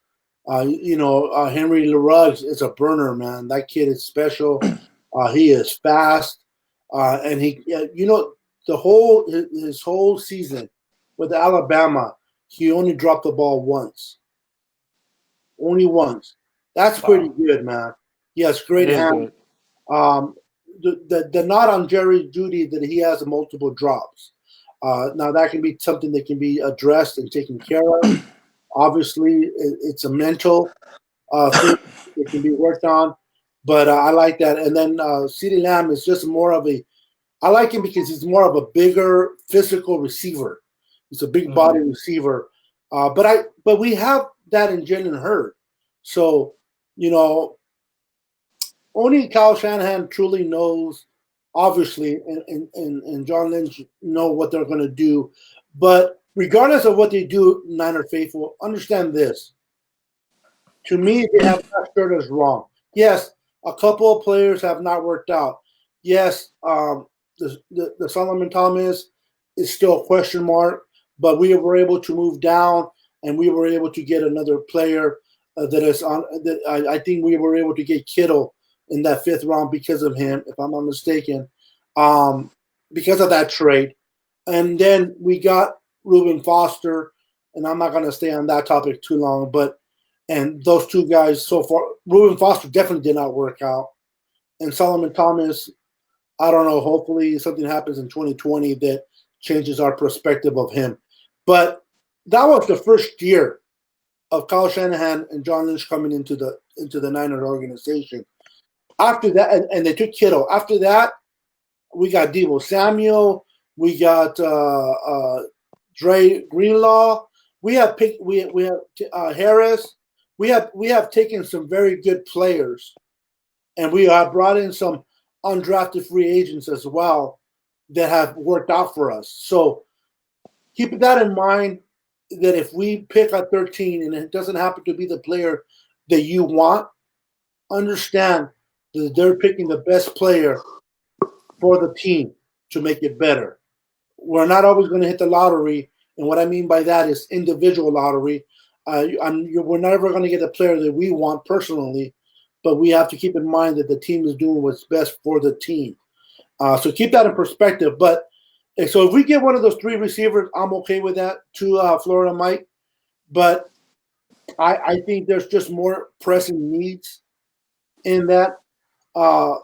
Speaker 1: Henry Ruggs is a burner, man. That kid is special. He is fast, and the his whole season with Alabama, he only dropped the ball only once. That's pretty
Speaker 2: Wow,
Speaker 1: good, man. He has great
Speaker 2: it is
Speaker 1: hands.
Speaker 2: good.
Speaker 1: Um, the not on Jerry Judy that he has multiple drops. Now that can be something that can be addressed and taken care of. Obviously, it's a mental thing that can be worked on, but I like that. And then CeeDee Lamb is just more of a. I like him because he's more of a bigger physical receiver. He's a big
Speaker 2: Mm-hmm.
Speaker 1: body receiver, but we have that in Jalen Hurd. So you know, only Kyle Shanahan truly knows, obviously, and John Lynch know what they're going to do. But regardless of what they do, Niner faithful, understand this. To me, they have not steered us wrong. Yes, a couple of players have not worked out. Yes, the Solomon Thomas is still a question mark, but we were able to move down and we were able to get another player that is on. That I think we were able to get Kittle in that fifth round because of him, if I'm not mistaken, um, because of that trade. And then we got Reuben Foster, and I'm not going to stay on that topic too long, but and those two guys so far, Reuben Foster definitely did not work out. And Solomon Thomas, I don't know. Hopefully, something happens in 2020 that changes our perspective of him. But that was the first year of Kyle Shanahan and John Lynch coming into the Niners organization. After that, and they took Kittle. After that, we got Debo Samuel. We got Dre Greenlaw. We have picked. We have Harris. We have taken some very good players, and we have brought in some undrafted free agents as well that have worked out for us. So keep that in mind. That if we pick at 13 and it doesn't happen to be the player that you want, understand that they're picking the best player for the team to make it better. We're not always going to hit the lottery, and what I mean by that is individual lottery. We're never going to get a player that we want personally, but we have to keep in mind that the team is doing what's best for the team. So keep that in perspective. But so if we get one of those three receivers, I'm okay with that too, Florida Mike. But I think there's just more pressing needs in that uh,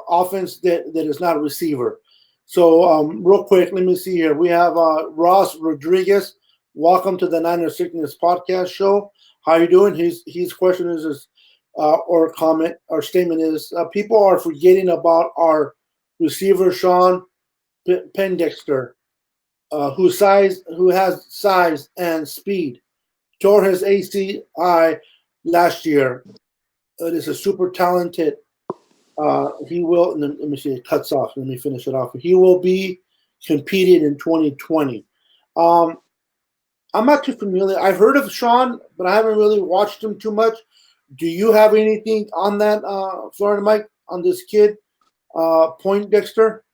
Speaker 1: offense that is not a receiver. So, real quick, let me see here. We have Ross Rodriguez. Welcome to the Niner Sickness Podcast Show. How you doing? His question is or comment or statement is: people are forgetting about our receiver Sean Pendexter, who has size and speed. Tore his ACI last year. It is a super talented. He will. Let me see. It cuts off. Let me finish it off. He will be competing in 2020. Um, I'm not too familiar. I've heard of Sean, but I haven't really watched him too much. Do you have anything on that, Florida Mike, on this kid, Point Dexter?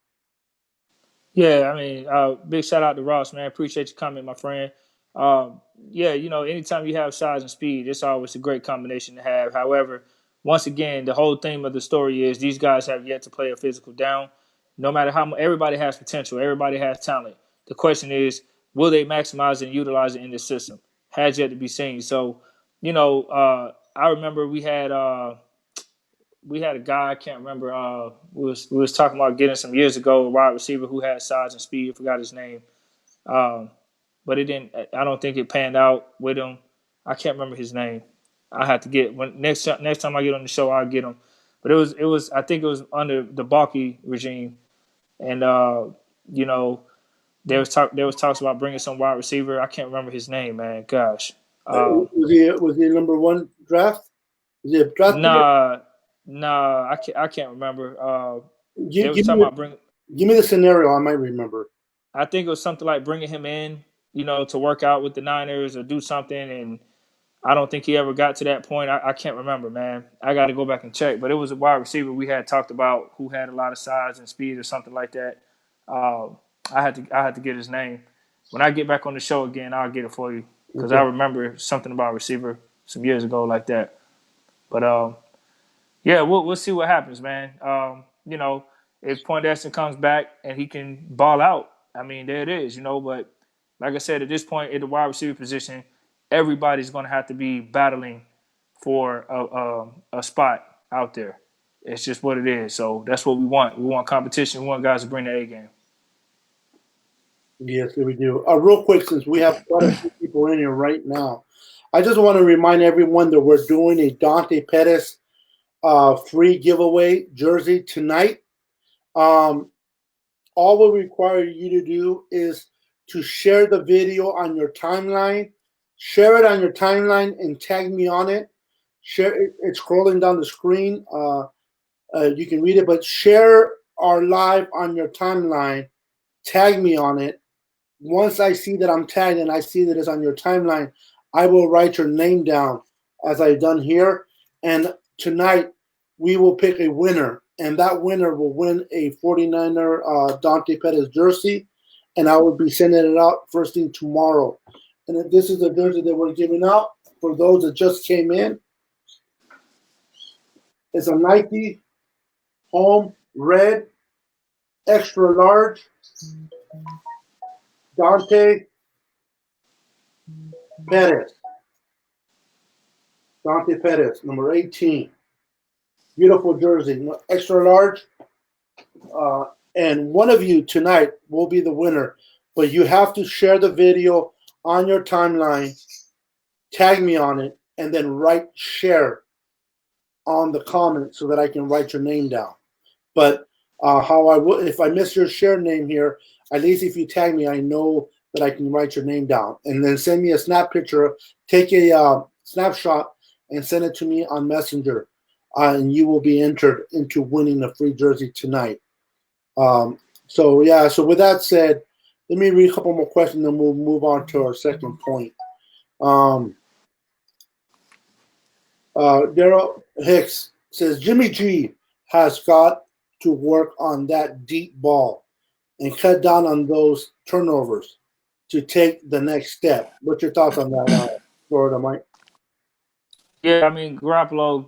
Speaker 2: Yeah, I mean, big shout out to Ross, man. Appreciate you coming, my friend. Yeah, anytime you have size and speed, it's always a great combination to have. However, once again, the whole theme of the story is these guys have yet to play a physical down. No matter how much, everybody has potential, everybody has talent. The question is, will they maximize and utilize it in this system? Has yet to be seen. So, I remember we had a guy I can't remember. We was talking about getting some years ago a wide receiver who had size and speed. I forgot his name, um, but it didn't. I don't think it panned out with him. I can't remember his name. I have to get when next time I get on the show, I'll get him. But it was I think it was under the Balky regime, and you know there was talks about bringing some wide receiver. I can't remember his name, man. Gosh, um,
Speaker 1: Was he number one draft? Was he a draft pick?
Speaker 2: nah, nah, I can't remember. They
Speaker 1: Give,
Speaker 2: was
Speaker 1: give
Speaker 2: talking
Speaker 1: me
Speaker 2: about bringing.
Speaker 1: give me the scenario. I might remember.
Speaker 2: I think it was something like bringing him in, to work out with the Niners or do something. And I don't think he ever got to that point. I can't remember, man. I got to go back and check. But it was a wide receiver we had talked about who had a lot of size and speed or something like that. Um, I had to get his name. When I get back on the show again, I'll get it for you because I
Speaker 1: Okay.
Speaker 2: remember something about a receiver some years ago like that. But yeah, we'll see what happens, man. If Poindexter comes back and he can ball out, I mean, there it is, But like I said, at this point, at the wide receiver position, everybody's going to have to be battling for a spot out there. It's just what it is. So that's what we want. We want competition. We want guys to bring the A game.
Speaker 1: Yes, we do. Real quick, since we have quite a few people in here right now, I just want to remind everyone that we're doing a Dante Pettis free giveaway jersey tonight. Um, all we require you to do is to share the video on your timeline, share it on your timeline, and tag me on it. Share it. It's scrolling down the screen. You can read it, but share our live on your timeline. Tag me on it. Once I see that I'm tagged and I see that it's on your timeline, I will write your name down as I've done here. And tonight we will pick a winner, and that winner will win a 49er Dante Pettis jersey, and I will be sending it out first thing tomorrow. And this is the jersey that we're giving out for those that just came in. It's a Nike Home Red Extra Large Dante Pettis. Dante Pettis, number 18. Beautiful jersey, extra large. Uh, and one of you tonight will be the winner. But you have to share the video on your timeline, tag me on it, and then write share on the comment so that I can write your name down. But how I will, if I miss your share name here, at least if you tag me, I know that I can write your name down. And then send me a snap picture, take a snapshot, and send it to me on Messenger. And you will be entered into winning a free jersey tonight. So with that said, let me read a couple more questions, and we'll move on to our second point. Daryl Hicks says Jimmy G has got to work on that deep ball and cut down on those turnovers to take the next step. What's your thoughts on that, Florida Mike?
Speaker 2: Yeah, I mean Garoppolo.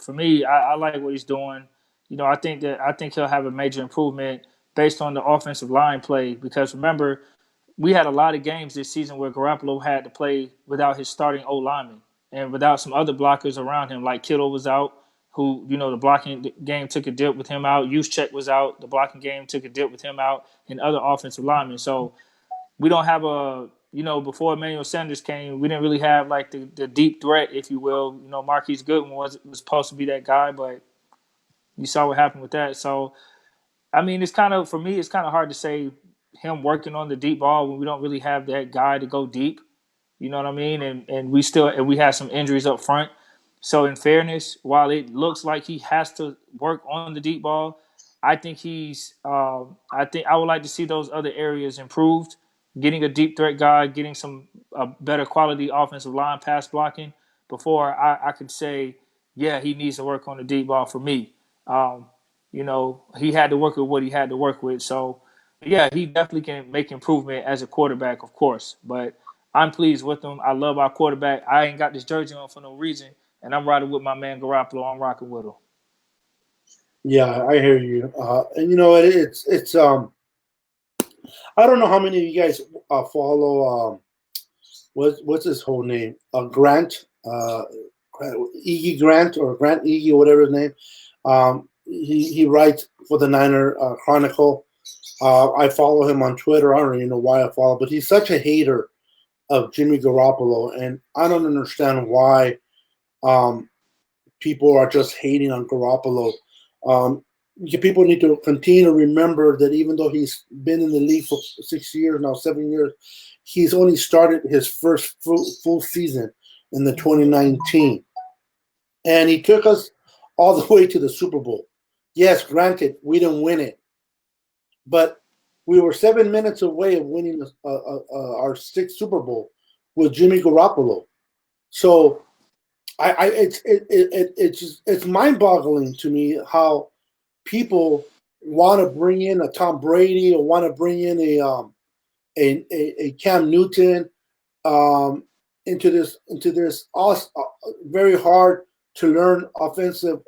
Speaker 2: For me, I like what he's doing. I think he'll have a major improvement based on the offensive line play because remember we had a lot of games this season where Garoppolo had to play without his starting O lineman and without some other blockers around him. Like Kittle was out, who, the blocking game took a dip with him out. Juszczyk was out. The blocking game took a dip with him out, and other offensive linemen. So we don't have before Emmanuel Sanders came, we didn't really have like the deep threat, if you will. Marquise Goodwin was supposed to be that guy, but you saw what happened with that. So, I mean, for me, it's kind of hard to say him working on the deep ball when we don't really have that guy to go deep. You know what I mean? And we had some injuries up front. So in fairness, while it looks like he has to work on the deep ball, I think I think I would like to see those other areas improved. Getting a deep threat guy, getting some better quality offensive line pass blocking before I could say, yeah, he needs to work on the deep ball for me. Um, he had to work with what he had to work with. So yeah, he definitely can make improvement as a quarterback, of course. But I'm pleased with him. I love our quarterback. I ain't got this jersey on for no reason, and I'm riding with my man Garoppolo. I'm rocking with him.
Speaker 1: Yeah, I hear you. And it's I don't know how many of you guys follow what's his whole name? Grant, Iggy Grant or Grant Iggy, whatever his name. He writes for the Niner Chronicle. I follow him on Twitter. I don't even know why I follow, but he's such a hater of Jimmy Garoppolo, and I don't understand why um, people are just hating on Garoppolo. Um, People need to continue to remember that even though he's been in the league for 6 years now, 7 years, he's only started his first full season in the 2019, and he took us all the way to the Super Bowl. Yes, granted, we didn't win it, but we were 7 minutes away of winning our sixth Super Bowl with Jimmy Garoppolo. So it's mind boggling to me how people want to bring in a Tom Brady or want to bring in a Cam Newton into this very hard to learn offensive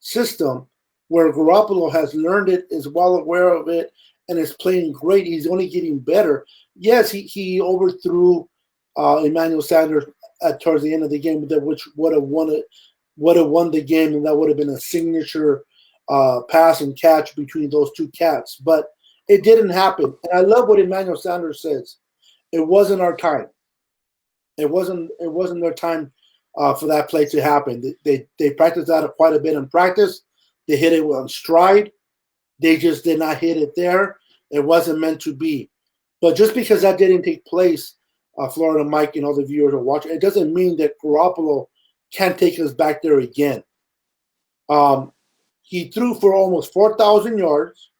Speaker 1: system where Garoppolo has learned it, is well aware of it, and is playing great. He's only getting better. Yes, he overthrew Emmanuel Sanders towards the end of the game, which would have won the game, and that would have been a signature pass and catch between those two cats. But it didn't happen. And I love what Emmanuel Sanders says. It wasn't our time. It wasn't their time for that play to happen. They practiced that quite a bit in practice. They hit it on stride. They just did not hit it there. It wasn't meant to be. But just because that didn't take place, Florida Mike and all the viewers are watching, it doesn't mean that Garoppolo can't take us back there again. He threw for almost 4,000 yards,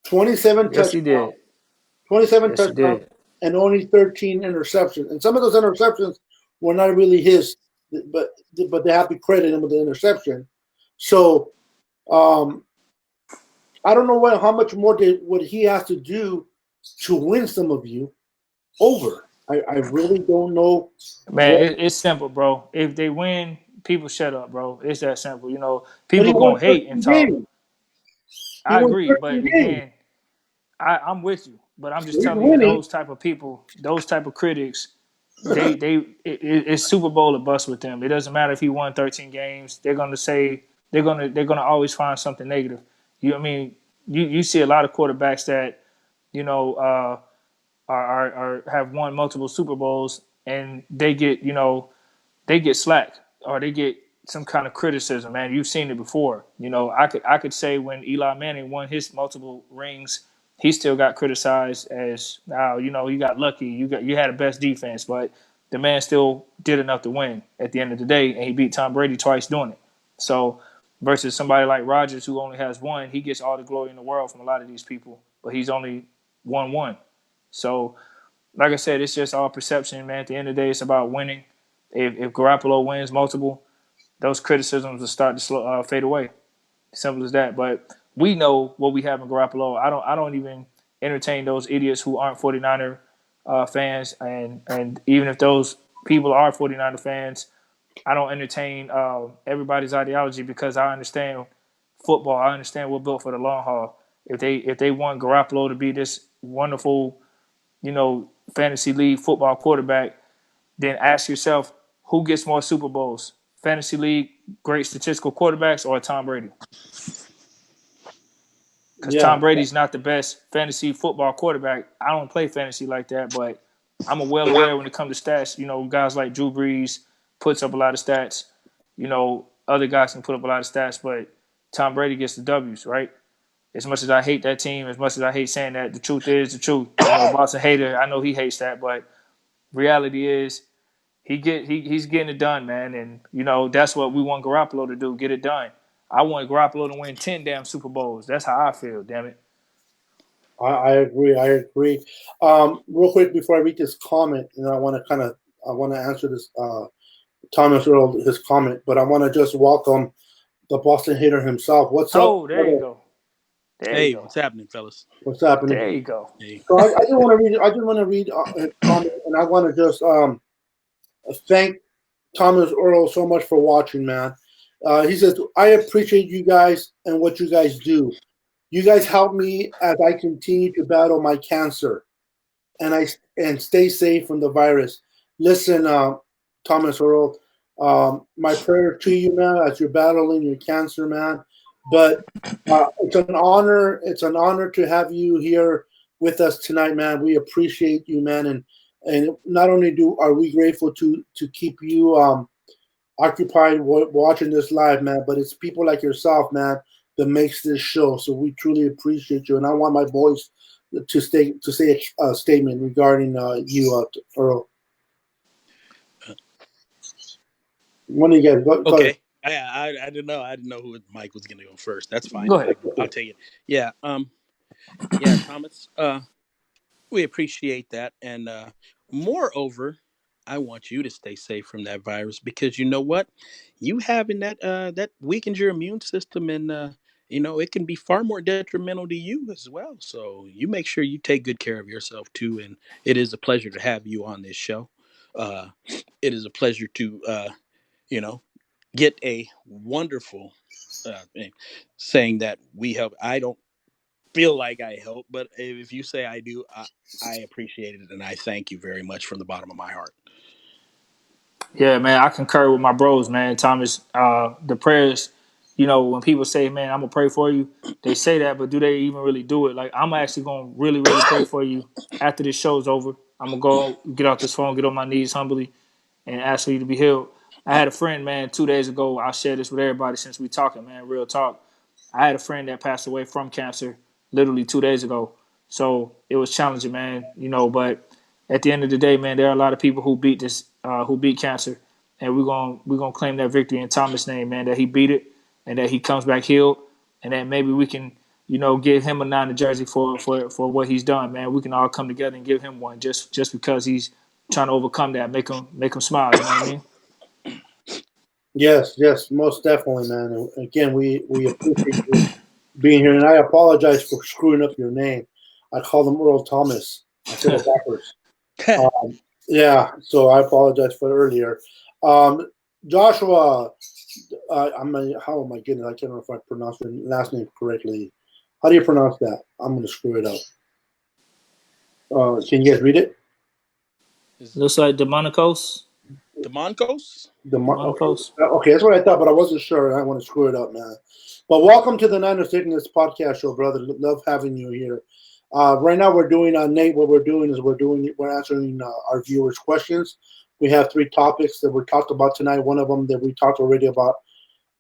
Speaker 1: 27
Speaker 2: Yes, he
Speaker 1: touchdowns,
Speaker 2: did.
Speaker 1: 27
Speaker 2: Yes, he
Speaker 1: touchdowns,
Speaker 2: did.
Speaker 1: and only 13 interceptions. And some of those interceptions were not really his, but they have to credit him with the interception. So um, I don't know how much more what he has to do to win some of you over. I really don't know
Speaker 2: Man,
Speaker 1: what.
Speaker 2: it's simple, bro. If they win, people shut up, bro. It's that simple.
Speaker 1: But he
Speaker 2: People
Speaker 1: won
Speaker 2: gonna hate and
Speaker 1: 13
Speaker 2: talk.
Speaker 1: games. He
Speaker 2: I
Speaker 1: won
Speaker 2: agree, but
Speaker 1: 13 games.
Speaker 2: again, I'm with you. But I'm just
Speaker 1: He's
Speaker 2: telling you,
Speaker 1: winning.
Speaker 2: those type of people, those type of critics, it's Super Bowl or bust with them. It doesn't matter if he won 13 games. They're gonna say they're gonna always find something negative. I mean, you see a lot of quarterbacks that you know are have won multiple Super Bowls and they get slack or they get some kind of criticism. Man, you've seen it before. I could say when Eli Manning won his multiple rings, he still got criticized as now. You got lucky. You had the best defense, but the man still did enough to win at the end of the day, and he beat Tom Brady twice doing it. So versus somebody like Rodgers who only has one, he gets all the glory in the world from a lot of these people, but he's only won one. So like I said, it's just all perception, man. At the end of the day, it's about winning. If Garoppolo wins multiple, those criticisms will start to fade away. Simple as that. But we know what we have in Garoppolo. I don't even entertain those idiots who aren't 49er fans, and even if those people are 49er fans, I don't entertain everybody's ideology because I understand football. I understand we're built for the long haul. If they want Garoppolo to be this wonderful, fantasy league football quarterback, then ask yourself who gets more Super Bowls, fantasy league great statistical quarterbacks or Tom Brady? Because
Speaker 1: Yeah.
Speaker 2: Tom Brady's not the best fantasy football quarterback. I don't play fantasy like that, but I'm well aware when it comes to stats. You know, guys like Drew Brees puts up a lot of stats. You know, other guys can put up a lot of stats, but Tom Brady gets the W's, right? As much as I hate that team, as much as I hate saying that, the truth is the truth. You know, Boston hater, I know he hates that, but reality is he's getting it done, man. And you know, that's what we want Garoppolo to do, get it done. I want Garoppolo to win 10 damn Super Bowls. That's how I feel, damn it.
Speaker 1: I agree. I agree. Real quick before I read this comment, and I want to answer this Thomas Earl his comment, but I want to just welcome the Boston hater himself. What's up?
Speaker 2: Oh, there you go. There you
Speaker 4: Hey,
Speaker 2: go.
Speaker 4: what's happening, fellas?
Speaker 1: What's happening?
Speaker 2: There you go.
Speaker 4: Hey.
Speaker 1: So I just want to read. I just want to read his comment, and I want to just thank Thomas Earl so much for watching, man. He says, "I appreciate you guys and what you guys do. You guys help me as I continue to battle my cancer, and stay safe from the virus. Listen, Thomas Earl, my prayer to you, man, as you're battling your cancer, man. But it's an honor. It's an honor to have you here with us tonight, man. We appreciate you, man, and not only do are we grateful to keep you occupied watching this live, man, but it's people like yourself, man, that makes this show. So we truly appreciate you, and I want my boys to say a statement regarding you, Earl. One of you guys, go ahead.
Speaker 4: Okay. I didn't know. I didn't know who Mike was going to go first. That's fine.
Speaker 2: Go ahead.
Speaker 4: I'll take it. Yeah. Yeah, Thomas. We appreciate that, and moreover, I want you to stay safe from that virus because you know what, you having that weakens your immune system, and it can be far more detrimental to you as well. So you make sure you take good care of yourself too. And it is a pleasure to have you on this show. Uh, it is a pleasure to you know get a wonderful thing saying that we help. I don't feel like I help, but if you say I do, I appreciate it and I thank you very much from the bottom of my heart.
Speaker 2: Yeah, man, I concur with my bros, man. Thomas, the prayers, you know, when people say, man, I'm going to pray for you, they say that, but do they even really do it? Like, I'm actually going to really, really pray for you after this show's over. I'm going to go get off this phone, get on my knees humbly, and ask for you to be healed. I had a friend, man, 2 days ago. I'll share this with everybody since we talking, man, real talk. I had a friend that passed away from cancer literally 2 days ago. So it was challenging, man, you know, but at the end of the day, man, there are a lot of people who beat cancer. And we're gonna claim that victory in Thomas' name, man, that he beat it and that he comes back healed and that maybe we can, you know, give him a Niner jersey for what he's done, man. We can all come together and give him one just because he's trying to overcome that, make him smile, you know what I mean?
Speaker 1: Yes, yes, most definitely, man. And again, we appreciate you being here, and I apologize for screwing up your name. I called him Earl Thomas. I said it backwards. Yeah, so I apologize for earlier. Joshua, how am I getting? I can't remember if I pronounced your last name correctly. How do you pronounce that? I'm going to screw it up. Can you guys read it?
Speaker 4: Is
Speaker 2: Looks like Demonicos.
Speaker 4: Demoncos?
Speaker 1: Okay,
Speaker 2: Demonicos.
Speaker 1: okay, that's what I thought, but I wasn't sure. I don't want to screw it up, man. But welcome to the Niners Sickness podcast show, brother. Love having you here. Right now, we're doing Nate. What we're doing is we're answering our viewers' questions. We have three topics that we talked about tonight. One of them that we talked already about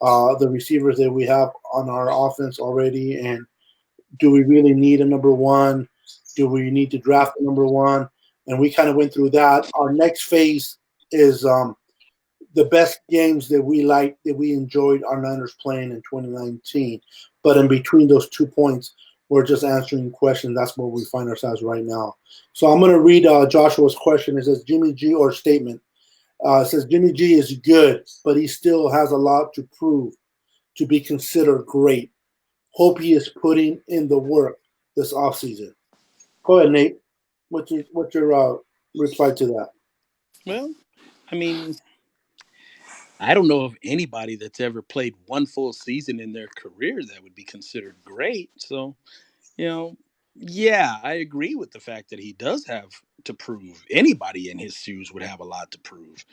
Speaker 1: the receivers that we have on our offense already, and do we really need a number one? Do we need to draft a number one? And we kind of went through that. Our next phase is the best games that we enjoyed our Niners playing in 2019. But in between those 2 points, we're just answering questions. That's where we find ourselves right now. So I'm going to read Joshua's question. It says Jimmy G or statement. It says Jimmy G is good, but he still has a lot to prove to be considered great. Hope he is putting in the work this offseason. Go ahead, Nate. What's your reply to that?
Speaker 4: Well, I mean, I don't know of anybody that's ever played one full season in their career that would be considered great. So, you know, yeah, I agree with the fact that he does have to prove. Anybody in his shoes would have a lot to prove.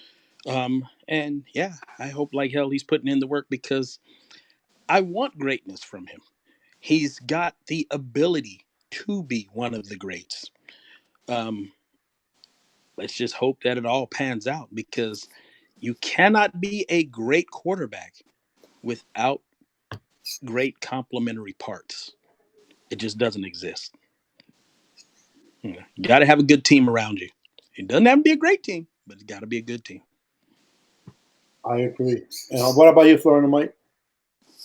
Speaker 4: And yeah, I hope like hell he's putting in the work because I want greatness from him. He's got the ability to be one of the greats. Um, let's just hope that it all pans out because you cannot be a great quarterback without great complementary parts. It just doesn't exist. You got to have a good team around you. It doesn't have to be a great team, but it's got to be a good team.
Speaker 1: I agree. What about you, Florida Mike?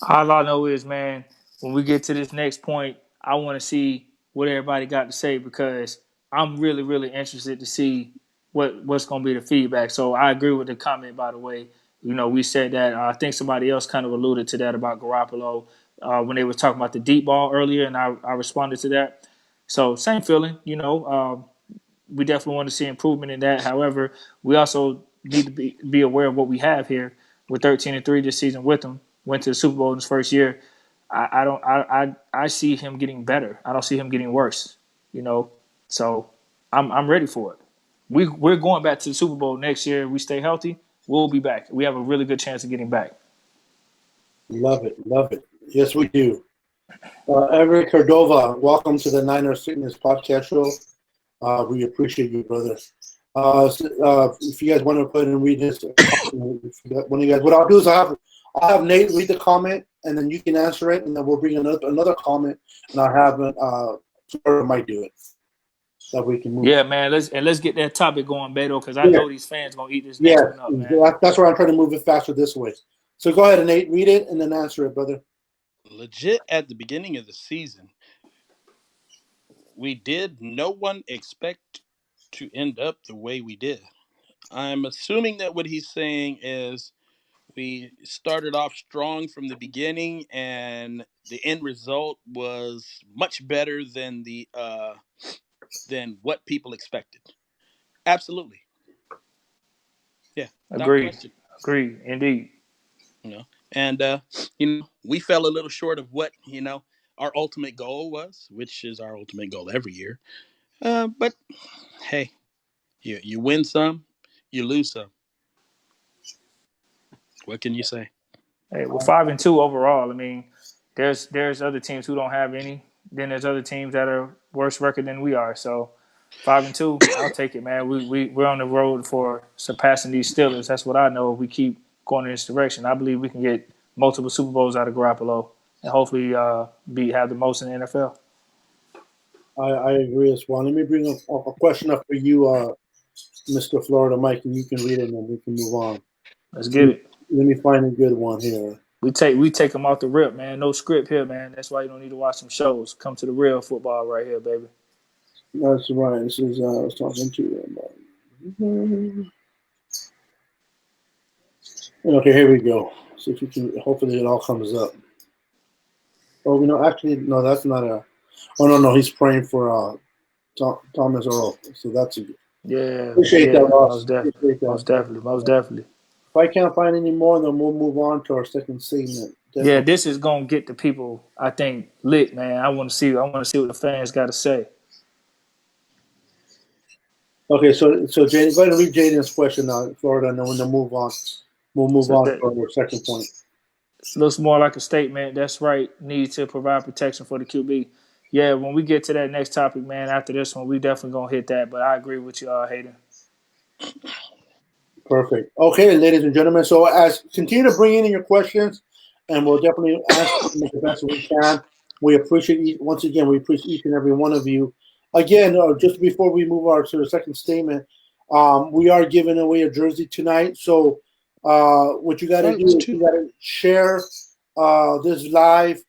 Speaker 2: All I know is, man, when we get to this next point, I want to see what everybody got to say because I'm really, really interested to see what's going to be the feedback. So I agree with the comment, by the way. You know, we said that. I think somebody else kind of alluded to that about Garoppolo when they were talking about the deep ball earlier, and I responded to that. So same feeling, you know. We definitely want to see improvement in that. However, we also need to be aware of what we have here. We're 13-3 this season with him. Went to the Super Bowl in his first year. I see him getting better. I don't see him getting worse. You know, so I'm ready for it. We're going back to the Super Bowl next year. We stay healthy. We'll be back. We have a really good chance of getting back.
Speaker 1: Love it. Love it. Yes, we do. Eric Cordova, welcome to the Niners Fitness Podcast Show. We appreciate you, brother. If you guys want to go ahead and read this, one of you guys, what I'll do is I'll have Nate read the comment, and then you can answer it, and then we'll bring another comment, and I'll have Florida might do it, so we can move.
Speaker 2: Yeah, man. Let's get that topic going, Beto, because I know these fans gonna eat this next one up, man.
Speaker 1: That's why I'm trying to move it faster this way. So go ahead, Nate, read it, and then answer it, brother.
Speaker 4: Legit at the beginning of the season, no one expect to end up the way we did. I'm assuming that what he's saying is we started off strong from the beginning and the end result was much better than than what people expected. Absolutely. Yeah, without question.
Speaker 2: Agreed, indeed.
Speaker 4: You know, and we fell a little short of what, our ultimate goal was, which is our ultimate goal every year. But hey, you win some, you lose some. What can you say?
Speaker 2: Hey, we're 5-2 overall. I mean, there's other teams who don't have any. Then there's other teams that are worse record than we are. So 5-2, I'll take it, man. We're on the road for surpassing these Steelers. That's what I know. If we keep going in this direction, I believe we can get multiple Super Bowls out of Garoppolo and hopefully have the most in the NFL.
Speaker 1: I agree as well. Let me bring a question up for you, Mr. Florida Mike, and you can read it, and then we can move on.
Speaker 2: Let's get it.
Speaker 1: Let me find a good one here.
Speaker 2: We take them off the rip, man. No script here, man. That's why you don't need to watch some shows. Come to the real football right here, baby.
Speaker 1: That's right. This is I was talking to you about. Okay, here we go. See if you can. Hopefully, it all comes up. Oh, actually, no, that's not a. Oh no, he's praying for Thomas Earl. So that's a.
Speaker 2: Yeah,
Speaker 1: appreciate that, Ross.
Speaker 2: Most definitely.
Speaker 1: If I can't find any more, then we'll move on to our second segment. Definitely.
Speaker 2: Yeah, this is gonna get the people, I think, lit, man. I want to see what the fans got to say.
Speaker 1: Okay, so Jaden, go ahead and read Jaden's question now, Florida, and then we'll move on. We'll move on to our second point.
Speaker 2: It looks more like a statement. That's right. Need to provide protection for the QB. Yeah, when we get to that next topic, man, after this one, we definitely gonna hit that. But I agree with you, Hayden.
Speaker 1: Perfect. Okay, ladies and gentlemen. So continue to bring in your questions, and we'll definitely answer them the best we can. We appreciate we appreciate each and every one of you. Again, just before we move on to the second statement, we are giving away a jersey tonight. So what you got to do is you got to share this live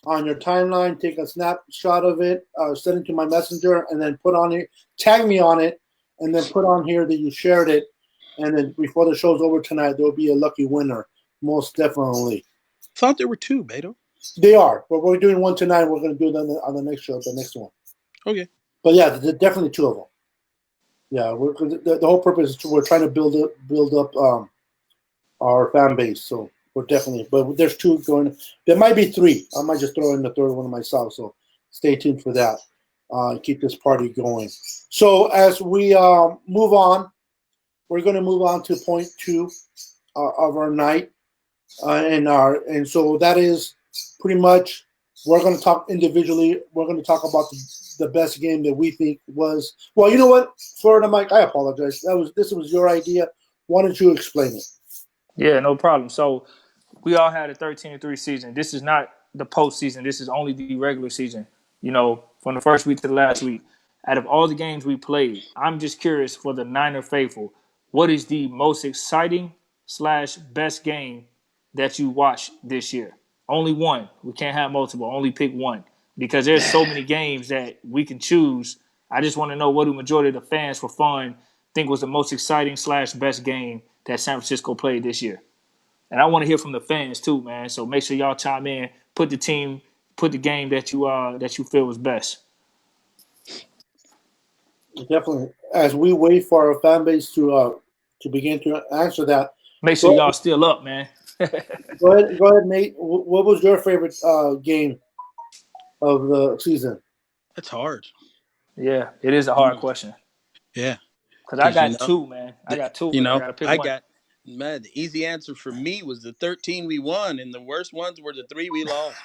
Speaker 1: on your timeline, take a snapshot of it, send it to my messenger, and then put on it, tag me on it, and then put on here that you shared it. And then before the show's over tonight, there'll be a lucky winner, most definitely.
Speaker 4: Thought there were two, Beto.
Speaker 1: They are, but we're doing one tonight. We're going to do it on the next show, the next one.
Speaker 4: Okay.
Speaker 1: But yeah, definitely two of them. Yeah, the whole purpose is we're trying to build up our fan base. So we're definitely, but there's two going. There might be three. I might just throw in the third one myself. So stay tuned for that. Keep this party going. So as we move on, we're going to move on to point two of our night, and so that is pretty much we're going to talk individually. We're going to talk about the best game that we think was. Well, you know what, Florida Mike, I apologize. This was your idea. Why don't you explain it?
Speaker 2: Yeah, no problem. So we all had a 13-3 season. This is not the postseason. This is only the regular season. You know, from the first week to the last week. Out of all the games we played, I'm just curious for the Niner faithful, what is the most exciting slash best game that you watched this year? Only one. We can't have multiple. Only pick one because there's so many games that we can choose. I just want to know what the majority of the fans for fun think was the most exciting slash best game that San Francisco played this year. And I want to hear from the fans too, man. So make sure y'all chime in. Put the game that you feel was best.
Speaker 1: Definitely. As we wait for our fan base to begin to answer that,
Speaker 2: Make sure
Speaker 1: go,
Speaker 2: y'all still up, man.
Speaker 1: go ahead, Nate. What was your favorite game of the season?
Speaker 4: That's hard.
Speaker 2: Yeah, it is a hard question
Speaker 4: Yeah,
Speaker 2: because I
Speaker 4: because
Speaker 2: got two, man. I got two, but I got to pick
Speaker 4: I
Speaker 2: one.
Speaker 4: got man. The easy answer for me was the 13 we won, and the worst ones were the 3 we lost.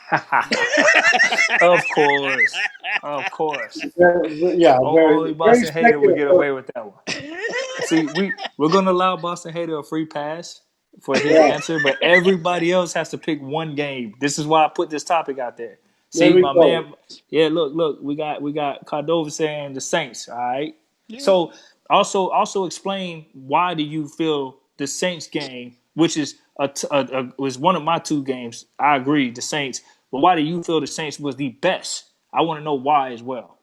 Speaker 2: Of course, of course.
Speaker 1: Yeah,
Speaker 2: Only
Speaker 1: very
Speaker 2: Boston hater would get
Speaker 1: speculative.
Speaker 2: away with that one. See, we're gonna allow Boston hater a free pass for his
Speaker 1: Yeah,
Speaker 2: answer, but everybody else has to pick one game. This is why I put this topic out there.
Speaker 1: there
Speaker 2: See,
Speaker 1: we
Speaker 2: my
Speaker 1: go.
Speaker 2: man, yeah, look, we got Cordova saying the Saints. All right.
Speaker 4: Yeah.
Speaker 2: So also explain why do you feel the Saints game, which is was one of my two games. I agree, the Saints. But why do you feel the Saints was the best? I want to know why as well.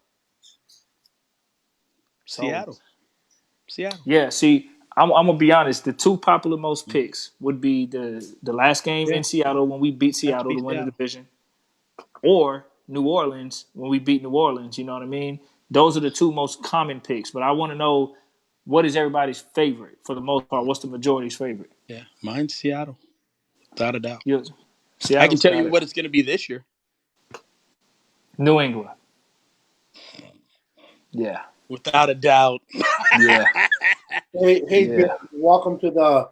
Speaker 2: So
Speaker 4: Seattle. Seattle.
Speaker 2: yeah, see, I'm gonna be honest. The two popular most picks would be the last game
Speaker 4: Yeah,
Speaker 2: in Seattle when we beat
Speaker 4: have to
Speaker 2: Seattle
Speaker 4: be
Speaker 2: to win the
Speaker 4: Seattle.
Speaker 2: division, or New Orleans when we beat New Orleans. You know what I mean? Those are the two most common picks. But I want to know what is everybody's favorite for the most part. What's the majority's favorite?
Speaker 4: Yeah, mine's Seattle, without a doubt.
Speaker 2: You,
Speaker 4: I
Speaker 2: Seattle
Speaker 4: can tell
Speaker 2: got
Speaker 4: you
Speaker 2: it.
Speaker 4: what it's going to be this year.
Speaker 2: New England. Yeah,
Speaker 4: Without a doubt.
Speaker 2: yeah,
Speaker 1: Hey, Jim,
Speaker 2: yeah.
Speaker 1: welcome to the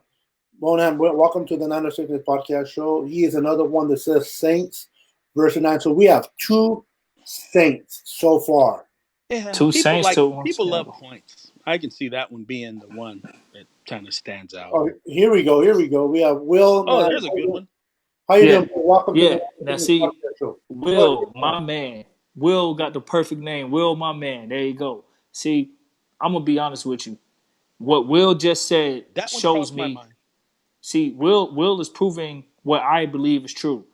Speaker 1: Monahan. Welcome to the Niner Sickness Podcast Show. He is another one that says Saints versus Nine. So we have two Saints so far.
Speaker 4: Yeah,
Speaker 2: Two Saints to one
Speaker 4: people love
Speaker 2: Seattle.
Speaker 4: points. I can see that one being the one that kind of stands out.
Speaker 1: Oh, here we go. Here we go. We have Will.
Speaker 4: Oh, there's a good one.
Speaker 1: How you
Speaker 2: Yeah,
Speaker 1: doing? Welcome to the
Speaker 2: yeah.
Speaker 1: Niner
Speaker 2: Now
Speaker 1: Sickness
Speaker 2: see,
Speaker 1: Podcast Show. Go ahead.
Speaker 2: Will, my man. Will got the perfect name. Will, my man. There you go. See, I'm gonna be honest with you. What Will just said
Speaker 4: That one
Speaker 2: shows
Speaker 4: crossed my
Speaker 2: me.
Speaker 4: mind.
Speaker 2: See, Will is proving what I believe is true.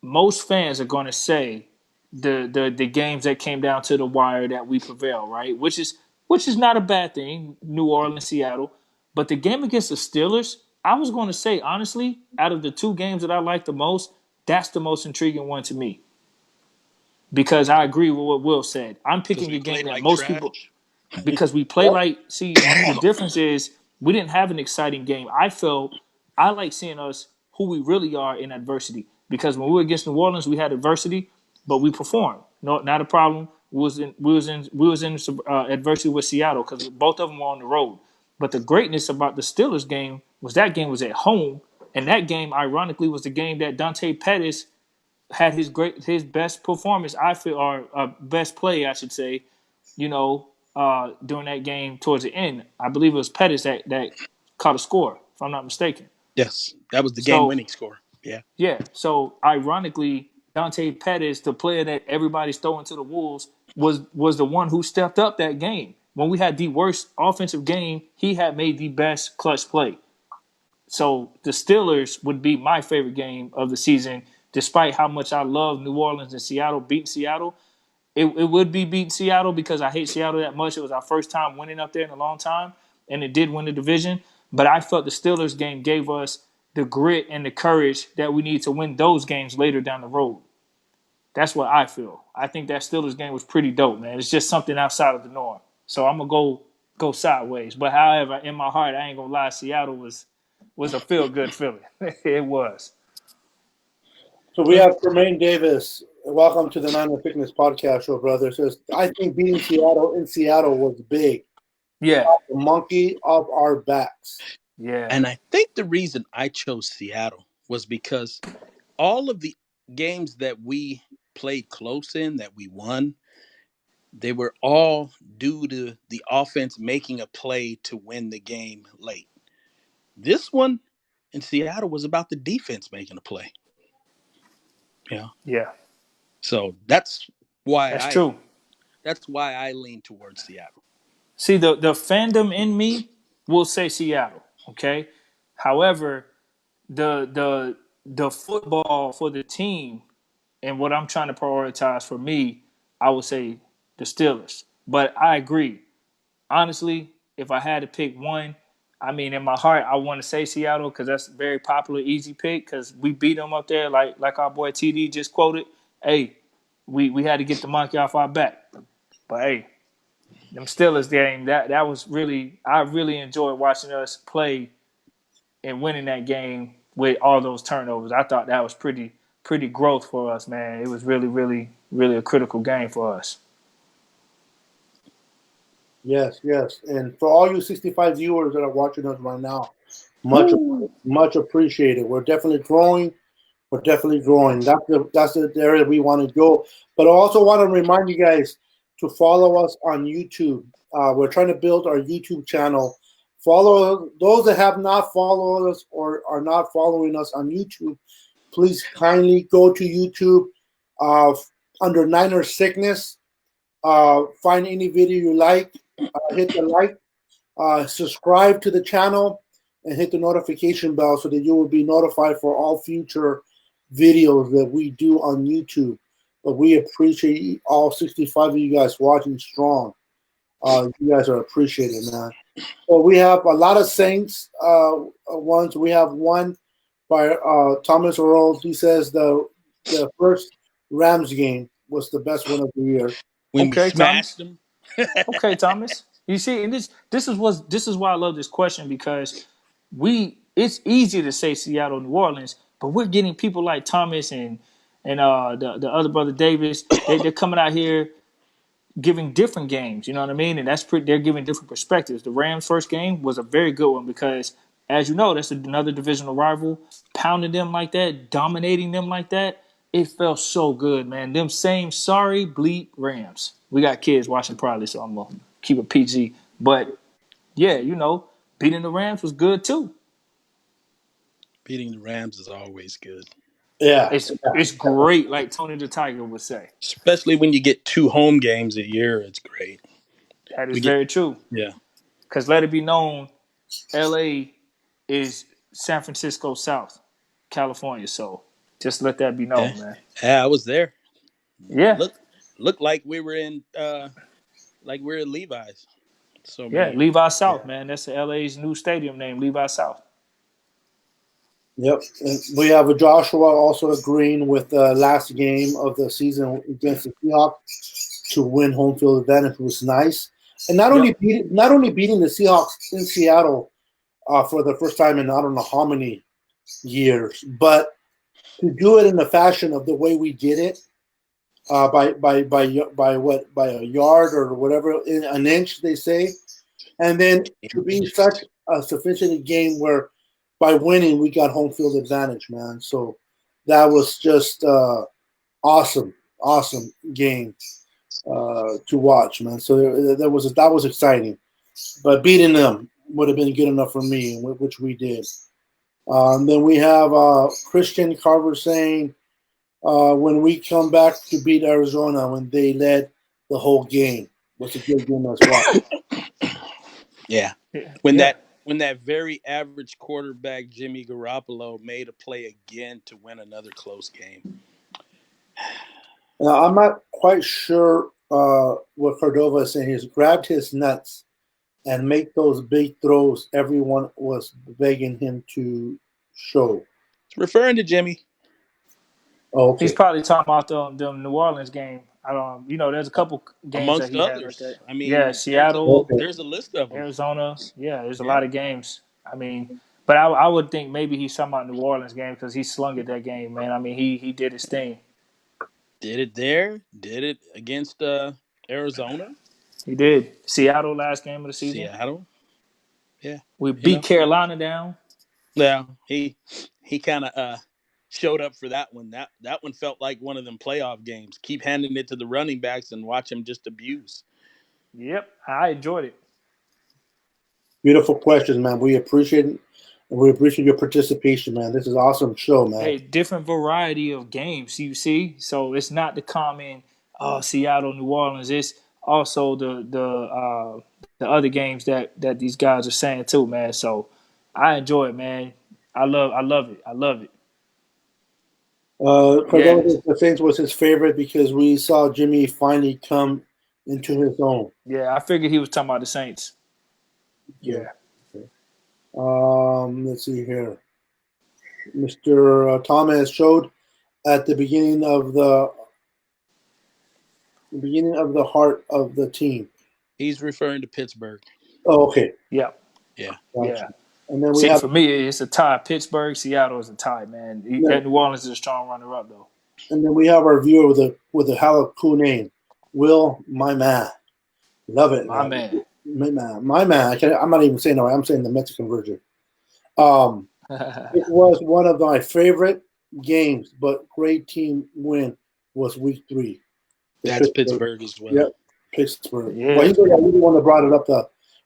Speaker 2: Most fans are gonna say the games that came down to the wire that we prevail, right? Which is not a bad thing. New Orleans, Seattle, but the game against the Steelers, I was going to say honestly, out of the two games that I like the most, that's the most intriguing one to me because I agree with what Will said. I'm
Speaker 4: Because
Speaker 2: picking
Speaker 4: we
Speaker 2: a game
Speaker 4: played
Speaker 2: that
Speaker 4: like
Speaker 2: most people
Speaker 4: trash.
Speaker 2: because we play like the difference is we didn't have an exciting game. I felt I like seeing us who we really are in adversity because when we were against New Orleans, we had adversity, but we performed. No, not a problem. We was in adversity with Seattle because both of them were on the road. But the greatness about the Steelers game was that game was at home, and that game, ironically, was the game that Dante Pettis had his best performance. I feel or best play, I should say, during that game towards the end. I believe it was Pettis that caught a score, if I'm not mistaken.
Speaker 4: Yes, that was the
Speaker 2: So
Speaker 4: game-winning score. Yeah.
Speaker 2: yeah, so ironically, Dante Pettis, the player that everybody's throwing to the wolves, was the one who stepped up that game. When we had the worst offensive game, he had made the best clutch play. So the Steelers would be my favorite game of the season, despite how much I love New Orleans and Seattle beating Seattle. It would be beating Seattle because I hate Seattle that much. It was our first time winning up there in a long time, and it did win the division. But I felt the Steelers game gave us the grit and the courage that we need to win those games later down the road. That's what I feel. I think that Steelers game was pretty dope, man. It's just something outside of the norm. So I'm gonna go sideways. But however, in my heart, I ain't gonna lie, Seattle was a feel good feeling. It was.
Speaker 1: So we have Tremaine Davis. Welcome to the Niner Fitness Podcast Show, brother. Says I think beating Seattle in Seattle was big.
Speaker 2: Yeah,
Speaker 1: the monkey off our backs.
Speaker 2: yeah,
Speaker 4: And I think the reason I chose Seattle was because all of the games that we played close in that we won, they were all due to the offense making a play to win the game late. This one in Seattle was about the defense making a play. Yeah.
Speaker 2: yeah.
Speaker 4: So why
Speaker 2: That's
Speaker 4: I
Speaker 2: true.
Speaker 4: that's why I lean towards Seattle.
Speaker 2: See, the fandom in me will say Seattle. Okay. However, the football for the team and what I'm trying to prioritize for me, I would say the Steelers. But I agree. Honestly, if I had to pick one, I mean, in my heart, I want to say Seattle because that's a very popular, easy pick because we beat them up there, like our boy TD just quoted. Hey, we had to get the monkey off our back. But hey, them Steelers game, that was really, I really enjoyed watching us play and winning that game with all those turnovers. I thought that was pretty growth for us, man. It was really, really, really a critical game for us.
Speaker 1: Yes, yes. And for all you 65 viewers that are watching us right now, much
Speaker 2: Woo.
Speaker 1: much appreciated. We're definitely growing. We're definitely growing. That's the area we want to go. But I also want to remind you guys to follow us on YouTube. We're trying to build our YouTube channel. Follow those that have not followed us or are not following us on YouTube. Please kindly go to YouTube uh, under Niner Sickness. Find any video you like. Hit the like. Subscribe to the channel and hit the notification bell so that you will be notified for all future videos that we do on YouTube. But we appreciate all 65 of you guys watching strong. You guys are appreciated, man. So we have a lot of Saints ones. We have one by Thomas Earl. He says the first Rams game was the best one of the year.
Speaker 4: When we
Speaker 2: Okay,
Speaker 4: smashed
Speaker 2: Thomas.
Speaker 4: them.
Speaker 2: Okay, Thomas. You see, and this is why I love this question because it's easy to say Seattle, New Orleans, but we're getting people like Thomas and the other brother Davis. They're coming out here giving different games. You know what I mean? And they're giving different perspectives. The Rams' first game was a very good one because, as you know, that's another divisional rival. Pounding them like that, dominating them like that, it felt so good, man. Them same sorry bleep Rams. We got kids watching probably, so I'm gonna keep it PG. But yeah, beating the Rams was good too.
Speaker 4: Beating the Rams is always good.
Speaker 1: Yeah,
Speaker 2: It's great, like Tony the Tiger would say.
Speaker 4: Especially when you get 2 home games a year, it's great.
Speaker 2: That is
Speaker 4: We get
Speaker 2: very true.
Speaker 4: yeah.
Speaker 2: Because let it be known, LA is San Francisco South, California. So just let that be
Speaker 4: Yeah.
Speaker 2: known, man.
Speaker 4: Yeah, I was there.
Speaker 2: Yeah,
Speaker 4: Looked like we were in like we're at Levi's so many
Speaker 2: yeah.
Speaker 4: years.
Speaker 2: Levi South, man. That's the LA's new stadium name, Levi South.
Speaker 1: yep. And we have a Joshua also agreeing with the last game of the season against the Seahawks to win home field advantage was nice. And
Speaker 2: Yep.
Speaker 1: not only beating the Seahawks in Seattle for the first time in I don't know how many years, but to do it in the fashion of the way we did it, by a yard or whatever, an inch they say, and then to be such a sufficient game where by winning we got home field advantage, man. So that was just awesome, awesome game to watch, man. So that was exciting, but beating them would have been good enough for me, which we did. Then we have Christian Carver saying, when we come back to beat Arizona when they led the whole game. Was a good game as well.
Speaker 4: Yeah.
Speaker 2: Yeah.
Speaker 4: When
Speaker 2: Yeah.
Speaker 4: that very average quarterback Jimmy Garoppolo made a play again to win another close game.
Speaker 1: Now, I'm not quite sure what Cordova is saying. He's grabbed his nuts and make those big throws everyone was begging him to show.
Speaker 4: It's referring to Jimmy.
Speaker 2: He's
Speaker 1: Okay.
Speaker 2: probably talking about the New Orleans game. I don't. There's a couple games that
Speaker 4: Amongst
Speaker 2: he had like that.
Speaker 4: others. I
Speaker 2: Yeah,
Speaker 4: mean,
Speaker 2: Seattle,
Speaker 1: Okay.
Speaker 4: there's a list of them.
Speaker 2: Arizona. Yeah, there's a
Speaker 4: Yeah.
Speaker 2: lot of games. I mean, but I would think maybe he's talking about New Orleans game because he slung at that game, man. I mean, he did his thing.
Speaker 4: Did it there, did it against Arizona.
Speaker 2: He did. Seattle last game of the season.
Speaker 4: Seattle. Yeah.
Speaker 2: We beat Carolina down.
Speaker 4: Yeah. He kind of showed up for that one. That one felt like one of them playoff games. Keep handing it to the running backs and watch him just abuse.
Speaker 2: Yep, I enjoyed it.
Speaker 1: Beautiful questions, man. We appreciate it. And we appreciate your participation, man. This is an awesome show, man.
Speaker 2: Hey, different variety of games, you see. So it's not the common Seattle, New Orleans. It's also the other games that these guys are saying too, man. So I enjoy it, man. I love it. I love it. Yes.
Speaker 1: Cordova, the Saints was his favorite because we saw Jimmy finally come into his own.
Speaker 2: Yeah, I figured he was talking about the Saints. Yeah.
Speaker 1: Let's see here. Mr. Thomas showed at the beginning of the heart of the team.
Speaker 4: He's referring to Pittsburgh.
Speaker 1: Oh, okay.
Speaker 2: Yeah.
Speaker 4: Yeah.
Speaker 1: Gotcha.
Speaker 2: Yeah.
Speaker 1: And then we
Speaker 2: See,
Speaker 1: have
Speaker 2: for me, it's a tie. Pittsburgh, Seattle is a tie, man. That New Orleans is a strong runner-up, though.
Speaker 1: And then we have our viewer with a hella cool name, Will, my man. Love it,
Speaker 2: My man.
Speaker 1: My man. I'm not even saying that. I'm saying the Mexican version. It was one of my favorite games, but great team win was week 3.
Speaker 4: That's Pittsburgh as well.
Speaker 1: Yep, Pittsburgh.
Speaker 2: Yeah.
Speaker 1: Well, he's the one that brought it up,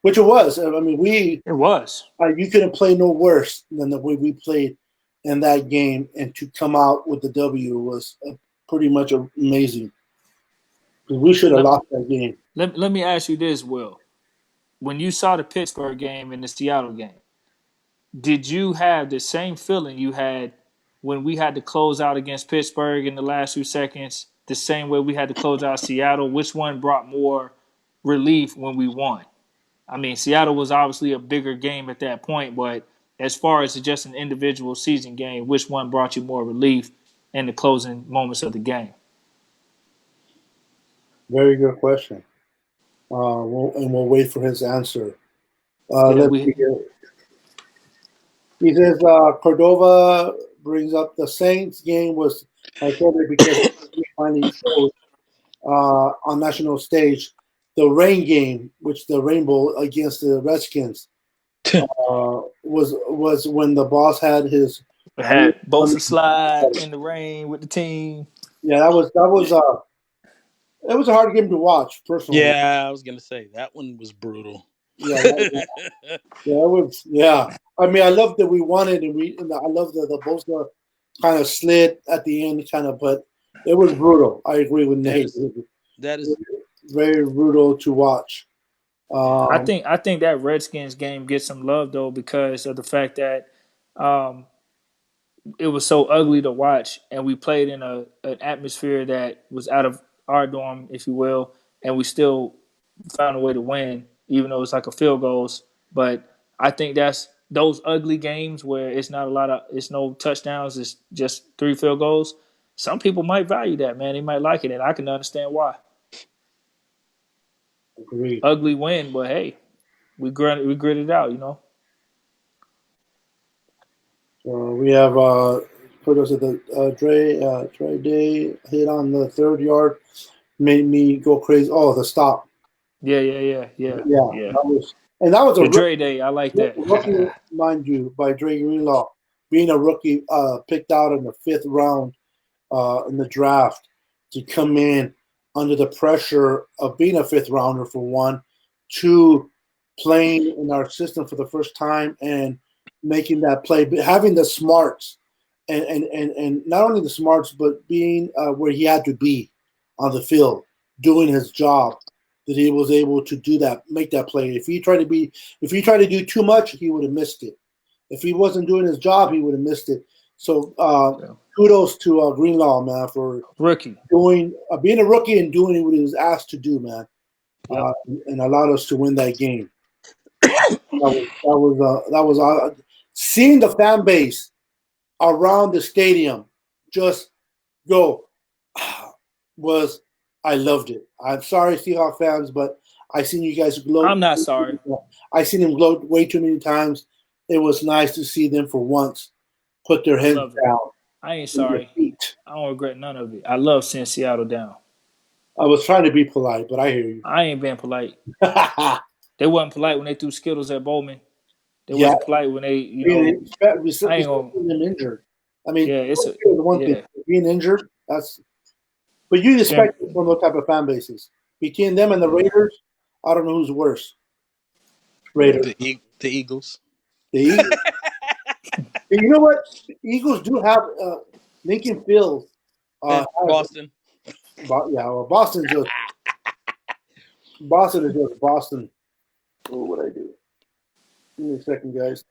Speaker 1: which it was. I mean,
Speaker 2: it was.
Speaker 1: You couldn't play no worse than the way we played in that game, and to come out with the W was pretty much amazing. We should have lost that game.
Speaker 2: Let me ask you this, Will. When you saw the Pittsburgh game and the Seattle game, did you have the same feeling you had when we had to close out against Pittsburgh in the last few seconds, the same way we had to close out Seattle? Which one brought more relief when we won? I mean, Seattle was obviously a bigger game at that point, but as far as just an individual season game, which one brought you more relief in the closing moments of the game?
Speaker 1: Very good question. We'll wait for his answer. He says Cordova brings up the Saints game was my favorite because he finally showed on national stage the rain game, which the Rainbow against the Redskins was when the boss had his
Speaker 2: had Bosa slide in the rain with the team.
Speaker 1: Yeah, that was it was a hard game to watch personally.
Speaker 4: Yeah, I was gonna say that one was brutal.
Speaker 1: Yeah, it was. Yeah, I mean, I love that we won it, and I love that the Bosa kind of slid at the end, but it was brutal. I agree with Nate.
Speaker 4: That is
Speaker 1: very brutal to watch.
Speaker 2: I think that Redskins game gets some love though because of the fact that it was so ugly to watch, and we played in an atmosphere that was out of our dorm, if you will, and we still found a way to win, even though it's like a field goals. But I think that's those ugly games where it's no touchdowns, it's just 3 field goals. Some people might value that, man. They might like it, and I can understand why.
Speaker 1: Agreed.
Speaker 2: Ugly win, but hey, we gritted it out, you know.
Speaker 1: We have put us at the Dre Day hit on the 3rd yard, made me go crazy. Oh, the stop.
Speaker 2: Yeah.
Speaker 1: That was a
Speaker 2: Dre Day. I like that.
Speaker 1: Rookie, mind you, by Dre Greenlaw, being a rookie picked out in the 5th round in the draft to come in under the pressure of being a 5th rounder for one, 2 playing in our system for the first time and making that play, but having the smarts and not only the smarts, but being where he had to be on the field, doing his job, that he was able to do that, make that play. If he tried to do too much, he would have missed it. If he wasn't doing his job, he would have missed it. So kudos to Greenlaw, man, for being a rookie and doing what he was asked to do, man, and allowed us to win that game. That was seeing the fan base around the stadium just go I loved it. I'm sorry, Seahawks fans, but I seen you guys gloat.
Speaker 2: I'm not sorry.
Speaker 1: I seen them gloat way too many times. It was nice to see them for once put their heads down.
Speaker 2: I ain't sorry. I don't regret none of it. I love seeing Seattle down.
Speaker 1: I was trying to be polite, but I hear you.
Speaker 2: I ain't being polite. They wasn't polite when they threw Skittles at Bowman. They
Speaker 1: Yeah,
Speaker 2: wasn't polite when they, you know.
Speaker 1: being
Speaker 2: I ain't gonna.
Speaker 1: them injured. I mean,
Speaker 2: Yeah, it's a.
Speaker 1: the one thing
Speaker 2: Yeah,
Speaker 1: being injured. But you
Speaker 2: them.
Speaker 1: expect it from those type of fan bases. Between them and the
Speaker 2: Yeah.
Speaker 1: Raiders, I don't know who's worse. Raiders.
Speaker 4: The Eagles.
Speaker 1: The Eagles. You know what? The Eagles do have Lincoln Fields. Has,
Speaker 4: Boston.
Speaker 1: well, Boston is just Boston. What would I do? Give me a second, guys.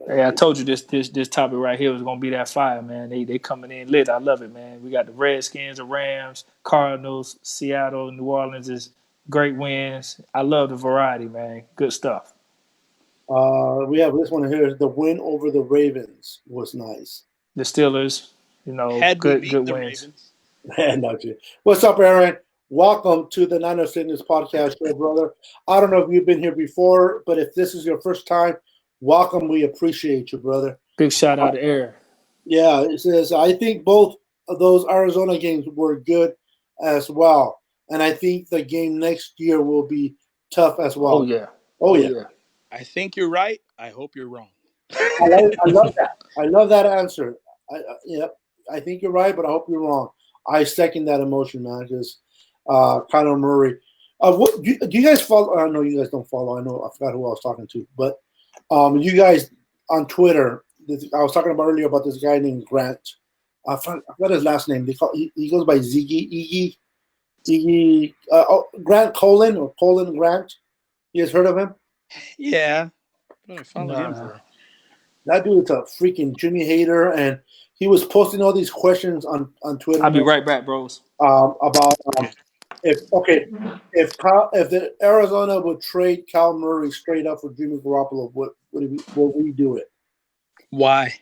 Speaker 2: Hey, I told you this topic right here was gonna be that fire, man. They coming in lit. I love it, man. We got the Redskins, the Rams, Cardinals, Seattle, New Orleans is great wins. I love the variety, man. Good stuff.
Speaker 1: We have this one here. The win over the Ravens was nice.
Speaker 2: The Steelers, you know,
Speaker 4: Had we beat
Speaker 2: good
Speaker 4: the
Speaker 2: wins.
Speaker 4: Ravens.
Speaker 1: Not you. What's up, Aaron? Welcome to the Niners Fitness Podcast show, brother. I don't know if you've been here before, but if this is your first time, welcome. We appreciate you, brother.
Speaker 2: Big shout out to Aaron.
Speaker 1: Yeah, it says, I think both of those Arizona games were good as well. And I think the game next year will be tough as well.
Speaker 2: Oh yeah.
Speaker 1: Oh, yeah.
Speaker 4: I think you're right. I hope you're wrong.
Speaker 1: I love that. I love that answer. I think you're right, but I hope you're wrong. I second that emotion, man. Just Kyler Murray. What do you guys follow? I know you guys don't follow. I know I forgot who I was talking to, but you guys on Twitter. I was talking about earlier about this guy named Grant. I forgot his last name. He goes by Ziggy Grant Colin or Colin Grant. You guys heard of him?
Speaker 4: Yeah. What do I follow him for?
Speaker 1: That dude's a freaking Jimmy hater, and he was posting all these questions on Twitter.
Speaker 2: I'll be right back, bros.
Speaker 1: About if the Arizona would trade Cal Murray straight up for Jimmy Garoppolo, would we do it?
Speaker 4: Why?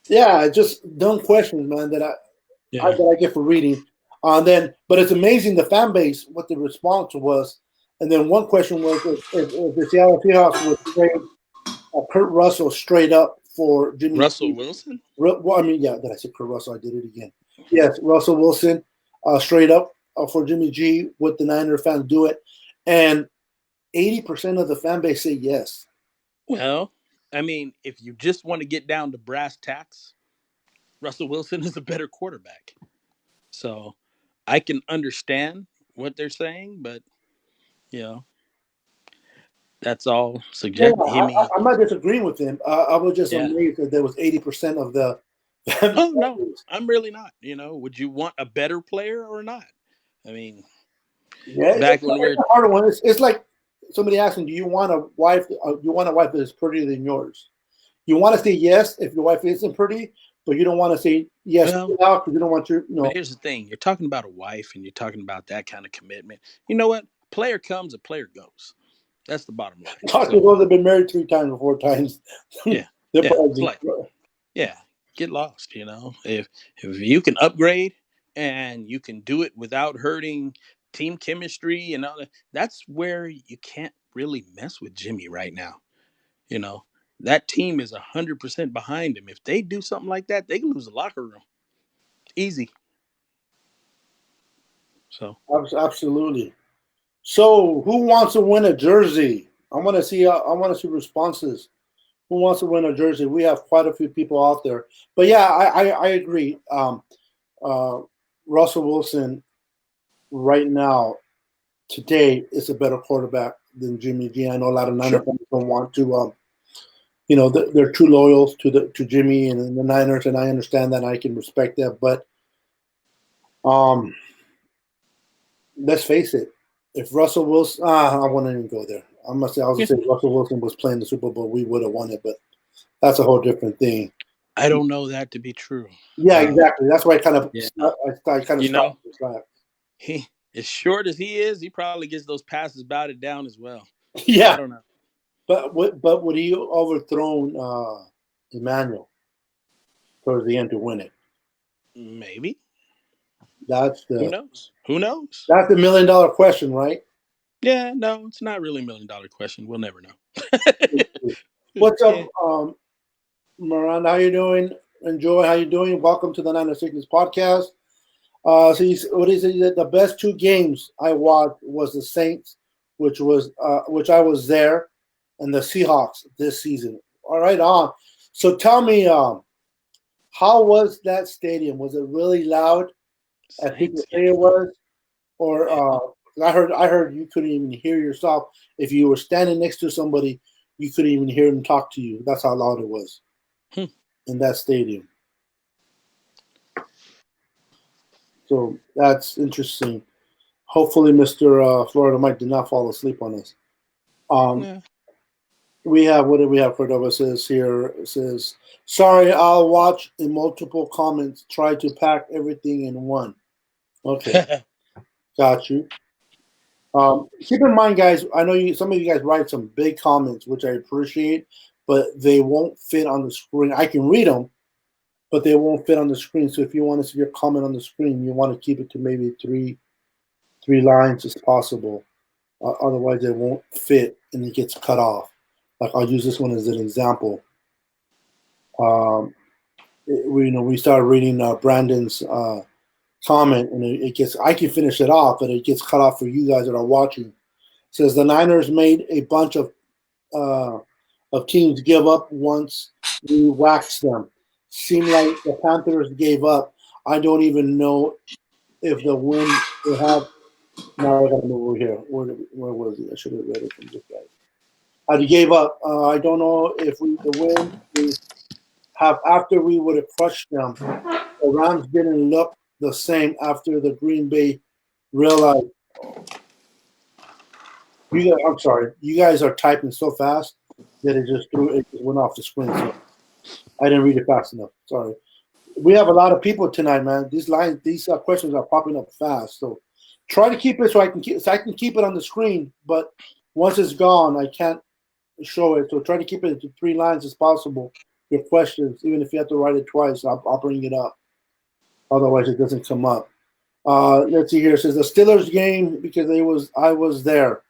Speaker 1: Yeah, just dumb questions, man. That I get for reading. But it's amazing the fan base what the response was. And then one question was if the Seattle Seahawks would trade Kurt Russell straight up for Jimmy
Speaker 4: Russell Wilson?
Speaker 1: Well, I mean, yeah, did I say Kurt Russell? I did it again. Yes, Russell Wilson straight up for Jimmy G. Would the Niner fans do it? And 80% of the fan base say yes.
Speaker 4: Well, I mean, if you just want to get down to brass tacks, Russell Wilson is a better quarterback. So I can understand what they're saying, but, that's all subjective.
Speaker 1: Yeah, I'm not disagreeing with him. I was just amazed that there was 80% of the.
Speaker 4: Oh, no, I'm really not. Would you want a better player or not? I mean, back when we're
Speaker 1: a hard one. It's like somebody asking, "Do you want a wife? Do you want a wife that is prettier than yours?" You want to say yes if your wife isn't pretty, but you don't want to say yes because you don't want your.
Speaker 4: But here's the thing: you're talking about a wife, and you're talking about that kind of commitment. You know what? A player comes, a player goes. That's the bottom line.
Speaker 1: Talk to those that have been married 3 times or 4 times.
Speaker 4: Yeah, get lost. If you can upgrade and you can do it without hurting team chemistry and all that, that's where you can't really mess with Jimmy right now. That team is 100% behind him. If they do something like that, they can lose the locker room. Easy. So
Speaker 1: absolutely. So who wants to win a jersey? I want to see responses. Who wants to win a jersey? We have quite a few people out there. But yeah, I agree. Russell Wilson right now, today, is a better quarterback than Jimmy G. I know a lot of Niners fans don't want to. They're too loyal to Jimmy and the Niners, and I understand that. And I can respect that. But let's face it. If Russell Wilson, I wouldn't even go there. I was going to say Russell Wilson was playing the Super Bowl, we would have won it, but that's a whole different thing.
Speaker 4: I don't know that to be true.
Speaker 1: Yeah, exactly. That's why I kind of stopped.
Speaker 4: He, as short as he is, he probably gets those passes batted down as well.
Speaker 1: Yeah,
Speaker 4: I don't know.
Speaker 1: But would he overthrown Emmanuel towards the end to win it?
Speaker 4: Maybe.
Speaker 1: Who
Speaker 4: knows?
Speaker 1: That's the $1 million question, right?
Speaker 4: Yeah, no, it's not really $1 million question. We'll never know.
Speaker 1: What's up, Miranda? How you doing? Enjoy. How you doing? Welcome to the Niner Sickness Podcast. What is it? The best two games I watched was the Saints, which I was there, and the Seahawks this season. All right, on. So tell me, how was that stadium? Was it really loud, as people
Speaker 4: Saints
Speaker 1: say
Speaker 4: game.
Speaker 1: it was, or I heard you couldn't even hear yourself if you were standing next to somebody, you couldn't even hear them talk to you. That's how loud it was
Speaker 4: Hmm.
Speaker 1: in that stadium. So that's interesting. Hopefully, Mr. Florida Mike did not fall asleep on us. Um,
Speaker 4: Yeah.
Speaker 1: we have what do we have? Cordova says here. It says, "Sorry, I'll watch in multiple comments. Try to pack everything in one." Okay, got you. Keep in mind, guys. I know you. Some of you guys write some big comments, which I appreciate, but they won't fit on the screen. I can read them, but they won't fit on the screen. So if you want to see your comment on the screen, you want to keep it to maybe three lines as possible. Otherwise, it won't fit and it gets cut off. Like I'll use this one as an example. We started reading Brandon's comment, and it gets. I can finish it off, but it gets cut off for you guys that are watching. It says the Niners made a bunch uh, of teams give up once we waxed them. Seemed like the Panthers gave up. I don't even know if the win they have. Now I got to move over here. Where was it? I should have read it from this guy. I gave up. I don't know if the win we have after we would have crushed them. The Rams didn't look the same after the Green Bay realized. I'm sorry. You guys are typing so fast that it just went off the screen. So I didn't read it fast enough. Sorry. We have a lot of people tonight, man. These questions are popping up fast. So try to keep it so I can keep it on the screen. But once it's gone, I can't show it. So try to keep it to three lines as possible. Your questions, even if you have to write it twice, I'll bring it up. Otherwise, it doesn't come up. Let's see here. It says the Steelers game because I was there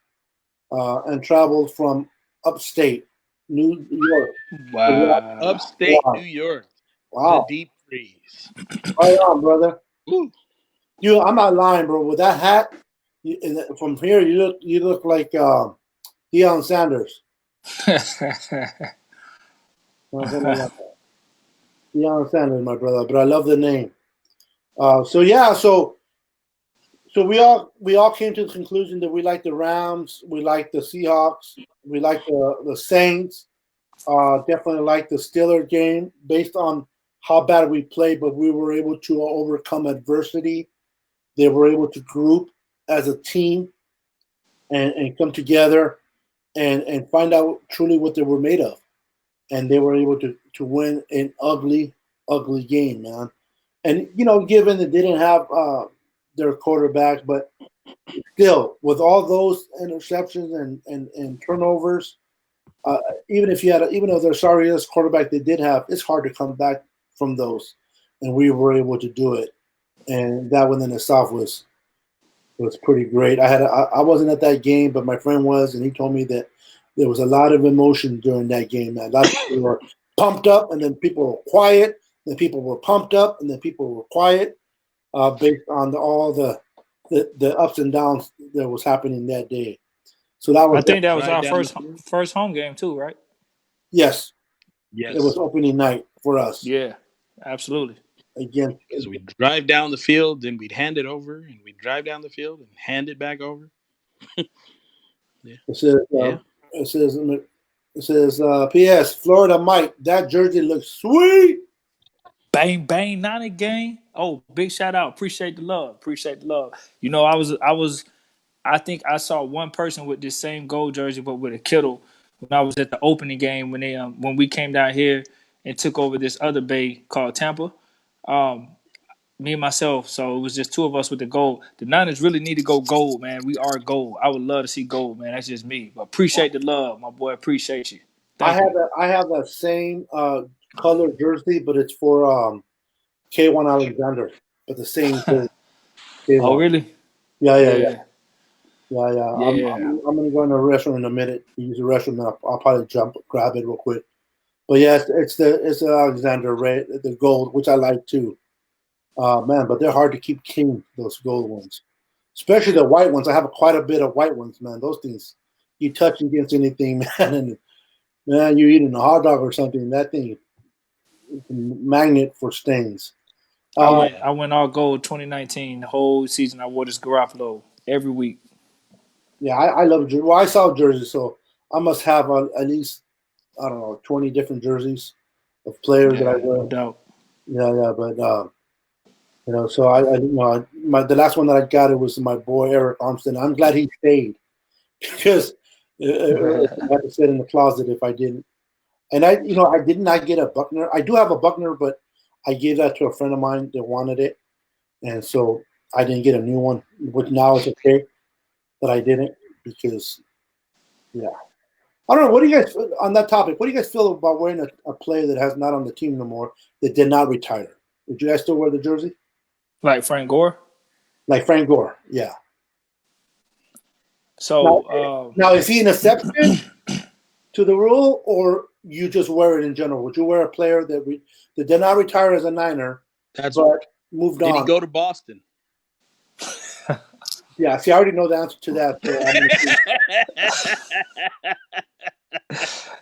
Speaker 1: and traveled from upstate New York.
Speaker 2: Wow.
Speaker 4: Upstate New
Speaker 1: Wow,
Speaker 4: York, the
Speaker 1: wow,
Speaker 4: deep freeze.
Speaker 1: right on, brother.
Speaker 4: Ooh.
Speaker 1: I'm not lying, bro. With that hat, from here you look like Deion Sanders. Something like that. Deion Sanders, my brother. But I love the name. So yeah, so we all came to the conclusion that we like the Rams, we like the Seahawks, we like the Saints. Definitely like the Steelers game based on how bad we played, but we were able to overcome adversity. They were able to group as a team and come together and find out truly what they were made of. And they were able to win an ugly, ugly game, man. And, given that they didn't have their quarterback, but still, with all those interceptions and turnovers, uh, even though they're sorry as quarterback they did have, it's hard to come back from those. And we were able to do it. And that one in itself was pretty great. I wasn't at that game, but my friend was, and he told me that there was a lot of emotion during that game. A lot of people were pumped up, and then people were quiet. Then people were pumped up, and then people were quiet, based on all the ups and downs that was happening that day. So that
Speaker 2: I
Speaker 1: was
Speaker 2: think that was
Speaker 4: Drive
Speaker 2: our
Speaker 4: down the
Speaker 2: first
Speaker 4: field.
Speaker 2: first home game too, right?
Speaker 1: yes, it was
Speaker 4: Yes.
Speaker 1: opening night for us
Speaker 2: Yeah, absolutely.
Speaker 1: again.
Speaker 4: Because we'd drive down the field, then we'd hand it over, and we'd drive down the field and hand it back over. Yeah.
Speaker 1: It says
Speaker 4: Yeah.
Speaker 1: it says it says P.S. Florida Mike, that jersey looks sweet.
Speaker 2: Bang bang, not a game. Oh, big shout out. Appreciate the love. Appreciate the love. I think I saw one person with this same gold jersey, but with a Kittle when I was at the opening game when we came down here and took over this other bay called Tampa. Um, Me and myself, so it was just two of us with the gold. The Niners really need to go gold, man. We are gold. I would love to see gold, man. That's just me. But appreciate the love, my boy. Appreciate you. Thank you.
Speaker 1: I have that same color jersey, but it's for K1 Alexander, but the same jersey,
Speaker 2: Oh,
Speaker 1: K1.
Speaker 2: really?
Speaker 1: Yeah, yeah, yeah,
Speaker 2: Yeah,
Speaker 1: yeah.
Speaker 2: yeah.
Speaker 1: I'm gonna go in the restroom in a minute. Use the restroom, and I'll probably grab it real quick. But yeah, it's the Alexander red, the gold, which I like too. Man, but they're hard to keep clean, those gold ones. Especially the white ones. I have quite a bit of white ones, man. Those things, you touch against anything, man, and man, you're eating a hot dog or something. That thing is a magnet for stains.
Speaker 2: I
Speaker 1: Uh,
Speaker 2: went
Speaker 4: Yeah,
Speaker 2: I went all gold 2019. The whole season I wore this Garoppolo every week.
Speaker 1: yeah, I love jerseys. Well, I sell jerseys, so I must have at least, I don't know, 20 different jerseys of players that I
Speaker 2: Yeah, no
Speaker 1: wear.
Speaker 2: doubt.
Speaker 1: Yeah, yeah, but so the last one that I got, it was my boy Eric Armstead. I'm glad he stayed because I had to sit in the closet if I didn't. And I did not get a Buckner. I do have a Buckner, but I gave that to a friend of mine that wanted it, and so I didn't get a new one. Which now it's okay that I didn't because yeah. I don't know. What do you guys on that topic? What do you guys feel about wearing a player that has not on the team no more that did not retire? Would you guys still wear the jersey
Speaker 2: Like Frank Gore.
Speaker 1: like Frank Gore? Yeah. Now,
Speaker 2: So
Speaker 1: now is he an exception to the rule, or you just wear it in general? Would you wear a player that did not retire as a Niner
Speaker 4: that's.
Speaker 1: but moved
Speaker 4: Did he
Speaker 1: on?
Speaker 4: go to Boston?
Speaker 1: Yeah. See, I already know the answer to that. So I'm going to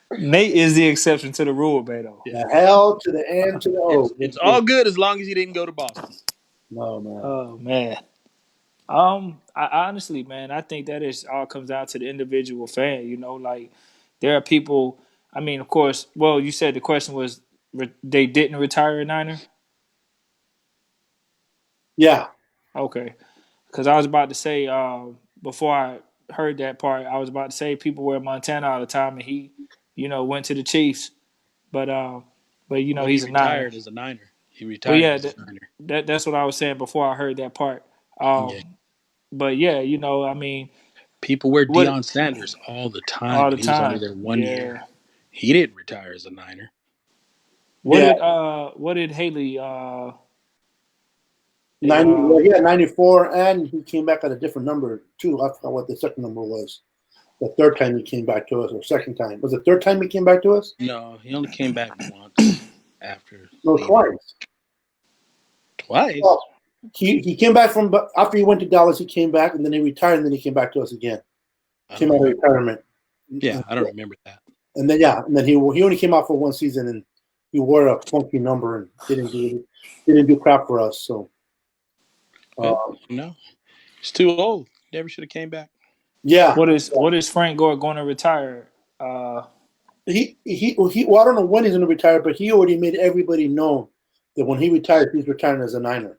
Speaker 1: say
Speaker 2: Nate is the exception to the rule, Beto.
Speaker 4: Yeah,
Speaker 1: the hell to the N to the O.
Speaker 4: it's all good as long as he didn't go to Boston.
Speaker 1: No man.
Speaker 2: Oh man. I honestly, man, I think that is all comes down to the individual fan. You know, like there are people. I mean, of course. Well, you said the question was they didn't retire a Niner.
Speaker 1: Yeah.
Speaker 2: Okay, because I was about to say before I heard that part, I was about to say people wear Montana all the time, and he, went to the Chiefs, but uh, but
Speaker 4: But he
Speaker 2: he's a Niner.
Speaker 4: retired as a Niner. He
Speaker 2: Well,
Speaker 4: retired
Speaker 2: yeah,
Speaker 4: as a Niner.
Speaker 2: that's what I was saying before I heard that part.
Speaker 4: Yeah.
Speaker 2: But yeah, I mean,
Speaker 4: People wear
Speaker 2: what
Speaker 4: Deion Sanders all the time,
Speaker 2: all the
Speaker 4: and he was only
Speaker 2: time.
Speaker 4: there 1 year.
Speaker 2: Yeah.
Speaker 4: He didn't retire as a Niner.
Speaker 1: Yeah.
Speaker 2: What did Haley
Speaker 1: 90. Well, he had 94, and he came back at a different number too. I forgot what the second number was. The third time he came back to us, or second time. Was it third time he came back to us?
Speaker 4: No, he only came back once after
Speaker 1: No,
Speaker 4: leaving.
Speaker 1: twice.
Speaker 4: Twice?
Speaker 1: Well, he came back from after he went to Dallas. He came back, and then he retired, and then he came back to us again.
Speaker 4: I
Speaker 1: Came
Speaker 4: don't
Speaker 1: out of
Speaker 4: remember.
Speaker 1: retirement.
Speaker 4: Yeah, I don't remember that.
Speaker 1: And then he only came out for one season, and he wore a funky number and didn't do crap for us. So
Speaker 4: Well,
Speaker 1: uh,
Speaker 4: no, he's too old. Never should have came back.
Speaker 1: yeah,
Speaker 2: what is Frank Gore going to retire?
Speaker 1: well, I don't know when he's going to retire, but he already made everybody know that when he retires, he's retiring as a Niner.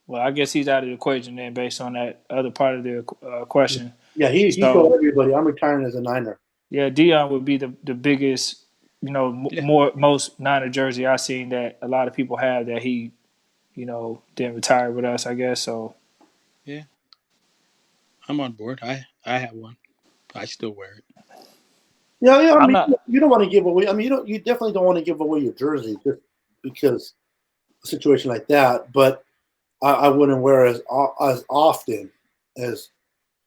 Speaker 2: Well, I guess he's out of the equation then, based on that other part of the question.
Speaker 1: Yeah, he told
Speaker 2: So
Speaker 1: everybody, I'm retiring as a Niner.
Speaker 2: yeah, Dion would be the biggest,
Speaker 4: Yeah,
Speaker 2: most Niner jersey I've seen that a lot of people have that he, didn't retire with us. I guess so.
Speaker 4: yeah, I'm on board. I have one. I still wear it.
Speaker 1: Yeah, yeah. I
Speaker 2: I'm
Speaker 1: mean,
Speaker 2: not.
Speaker 1: you don't want to give away. I mean, you definitely don't want to give away your jersey just because a situation like that. But I wouldn't wear it as often as.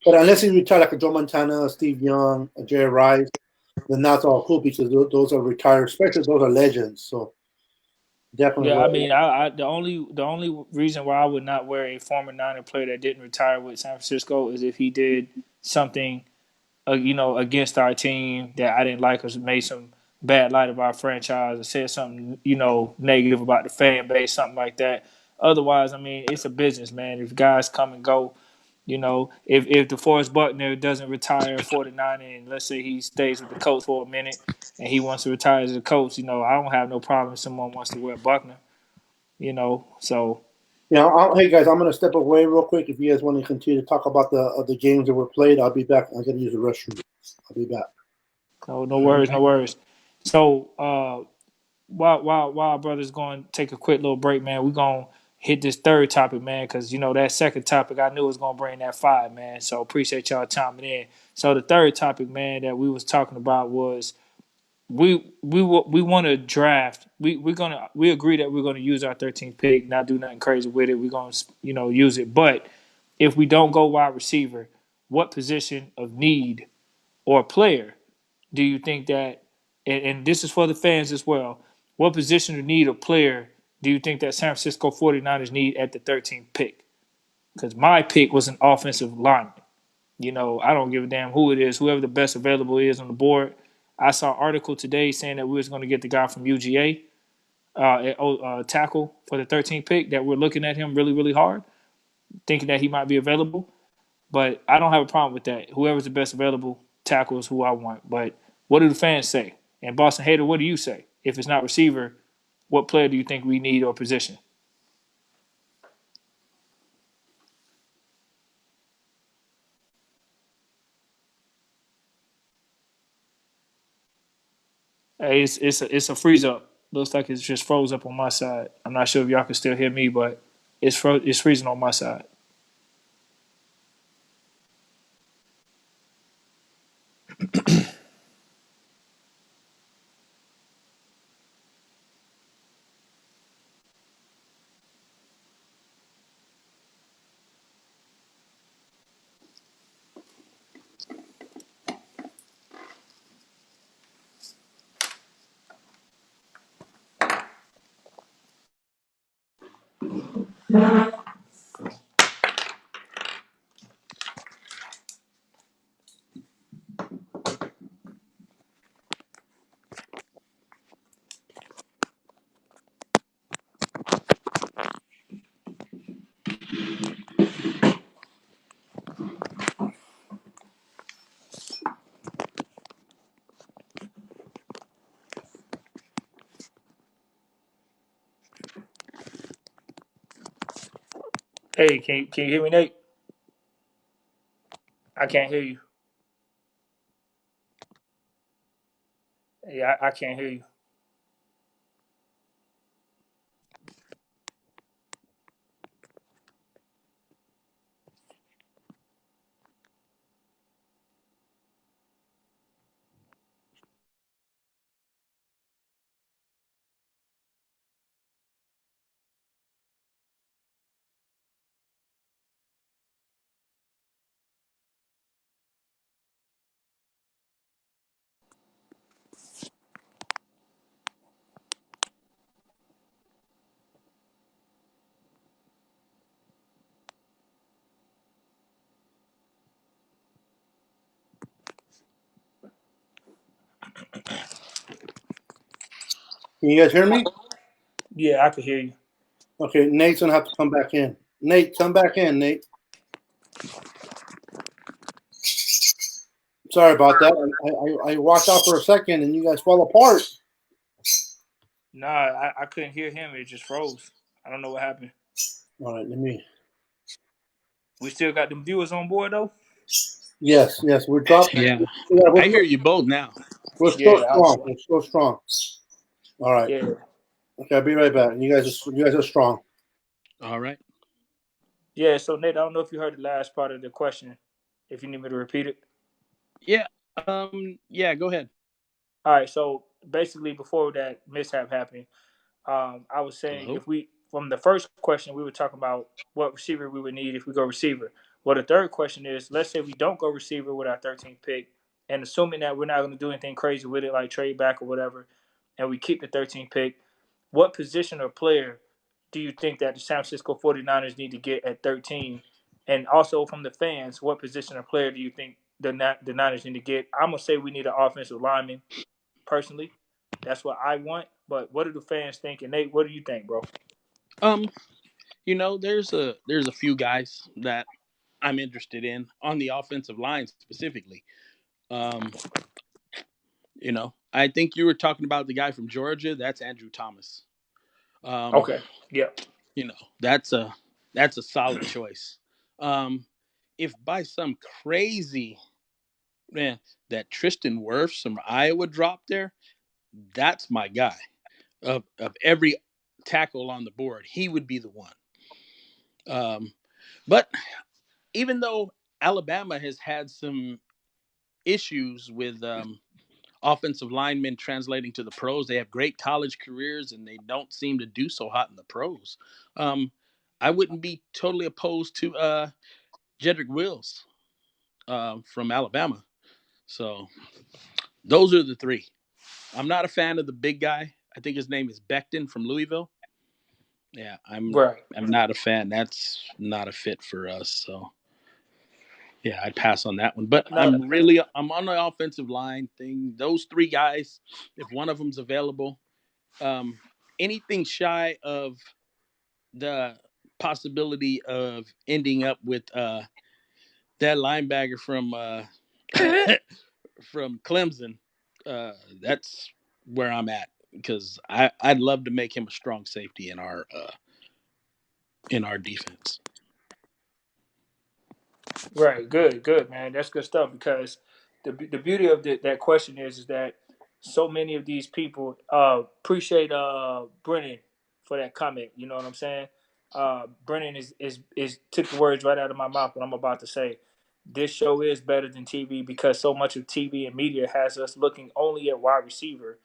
Speaker 1: But unless you retire like a Joe Montana, Steve Young, a Jerry Rice, then that's all cool because those are retired, especially those are legends. So definitely
Speaker 2: Yeah,
Speaker 1: wear
Speaker 2: I
Speaker 1: it.
Speaker 2: mean, the only reason why I would not wear a former Niner player that didn't retire with San Francisco is if he did something against our team that I didn't like, or made some bad light of our franchise, or said something, negative about the fan base, something like that. Otherwise, I mean, it's a business, man. If guys come and go, if DeForest Buckner doesn't retire for the Niner, and let's say he stays with the coach for a minute and he wants to retire as a coach, I don't have no problem if someone wants to wear Buckner, so.
Speaker 1: Yeah, hey guys, I'm gonna step away real quick. If you guys want to continue to talk about the games that were played, I'll be back. I'm gonna use the restroom. I'll be back.
Speaker 2: No
Speaker 4: All
Speaker 2: worries, no
Speaker 4: right.
Speaker 2: worries. So while our brother's going to take a quick little break, man, we're gonna hit this third topic, man, because that second topic I knew was gonna bring that five, man. So appreciate y'all chiming in. So the third topic, man, that we was talking about was we want to draft. We agree that we're gonna use our 13th pick, not do nothing crazy with it. We're gonna use it, but if we don't go wide receiver, what position of need or player do you think that, and this is for the fans as well, what position of need a player do you think that San Francisco 49ers need at the 13th pick? Because my pick was an offensive lineman. You know, I don't give a damn who it is, whoever the best available is on the board. I saw an article today saying that we was going to get the guy from UGA, tackle for the 13th pick, that we're looking at him really, really hard, thinking that he might be available. But I don't have a problem with that. Whoever's the best available tackle is who I want. But what do the fans say? And Boston Hater, what do you say? If it's not receiver, what player do you think we need or position? Hey, it's a freeze up. Looks like it's just froze up on my side. I'm not sure if y'all can still hear me, but it's freezing on my side. Hey, can you hear me, Nate? I can't hear you. Yeah, I can't hear you.
Speaker 1: Can you guys hear me?
Speaker 2: Yeah, I can hear you.
Speaker 1: Okay, Nate's gonna have to come back in. Nate, come back in, Nate. Sorry about that. I walked out for a second and you guys fell apart.
Speaker 2: Nah, I couldn't hear him. It just froze. I don't know what happened.
Speaker 1: All right, let me.
Speaker 2: We still got them viewers on board though.
Speaker 1: Yes, we're dropping.
Speaker 4: Yeah,
Speaker 1: Yeah,
Speaker 4: I hear you both now.
Speaker 1: we're still
Speaker 2: Yeah,
Speaker 1: strong. We're still strong. All right.
Speaker 2: yeah,
Speaker 1: Okay, I'll be right back. You guys are strong.
Speaker 4: All right.
Speaker 2: yeah. So Nate, I don't know if you heard the last part of the question. If you need me to repeat it.
Speaker 4: Yeah. Yeah. Go ahead.
Speaker 2: All right. So basically, before that mishap happened, I was saying
Speaker 4: Hello.
Speaker 2: if we from the first question we were talking about what receiver we would need if we go receiver. Well, the third question is let's say we don't go receiver with our 13th pick, and assuming that we're not going to do anything crazy with it like trade back or whatever, and we keep the 13th pick, what position or player do you think that the San Francisco 49ers need to get at 13? And also from the fans, what position or player do you think the Niners need to get? I'm gonna say we need an offensive lineman personally. That's what I want. But what do the fans think? And Nate, what do you think, bro?
Speaker 4: Um, there's a few guys that I'm interested in on the offensive line specifically. Um, I think you were talking about the guy from Georgia. That's Andrew Thomas. Um,
Speaker 2: Okay. Yeah.
Speaker 4: that's a solid choice. Um, if by some crazy man that Tristan Wirfs from Iowa dropped there, that's my guy. Of every tackle on the board, he would be the one. But even though Alabama has had some issues with offensive linemen translating to the pros, they have great college careers and they don't seem to do so hot in the pros. Um, I wouldn't be totally opposed to Jedrick Wills from Alabama. So those are the three. I'm not a fan of the big guy. I think his name is Becton from Louisville. Yeah, I'm
Speaker 2: Right.
Speaker 4: I'm not a fan. That's not a fit for us. So yeah, I'd pass on that one. But
Speaker 2: No.
Speaker 4: I'm on the offensive line thing. Those three guys, if one of them's available, um, anything shy of the possibility of ending up with that linebacker from from Clemson, uh, that's where I'm at because I'd love to make him a strong safety in our defense.
Speaker 2: Right. Good. Good, man. That's good stuff because the beauty of that question is that so many of these people appreciate Brennan for that comment. You know what I'm saying? Brennan is took the words right out of my mouth. What I'm about to say. This show is better than TV because so much of TV and media has us looking only at wide receiver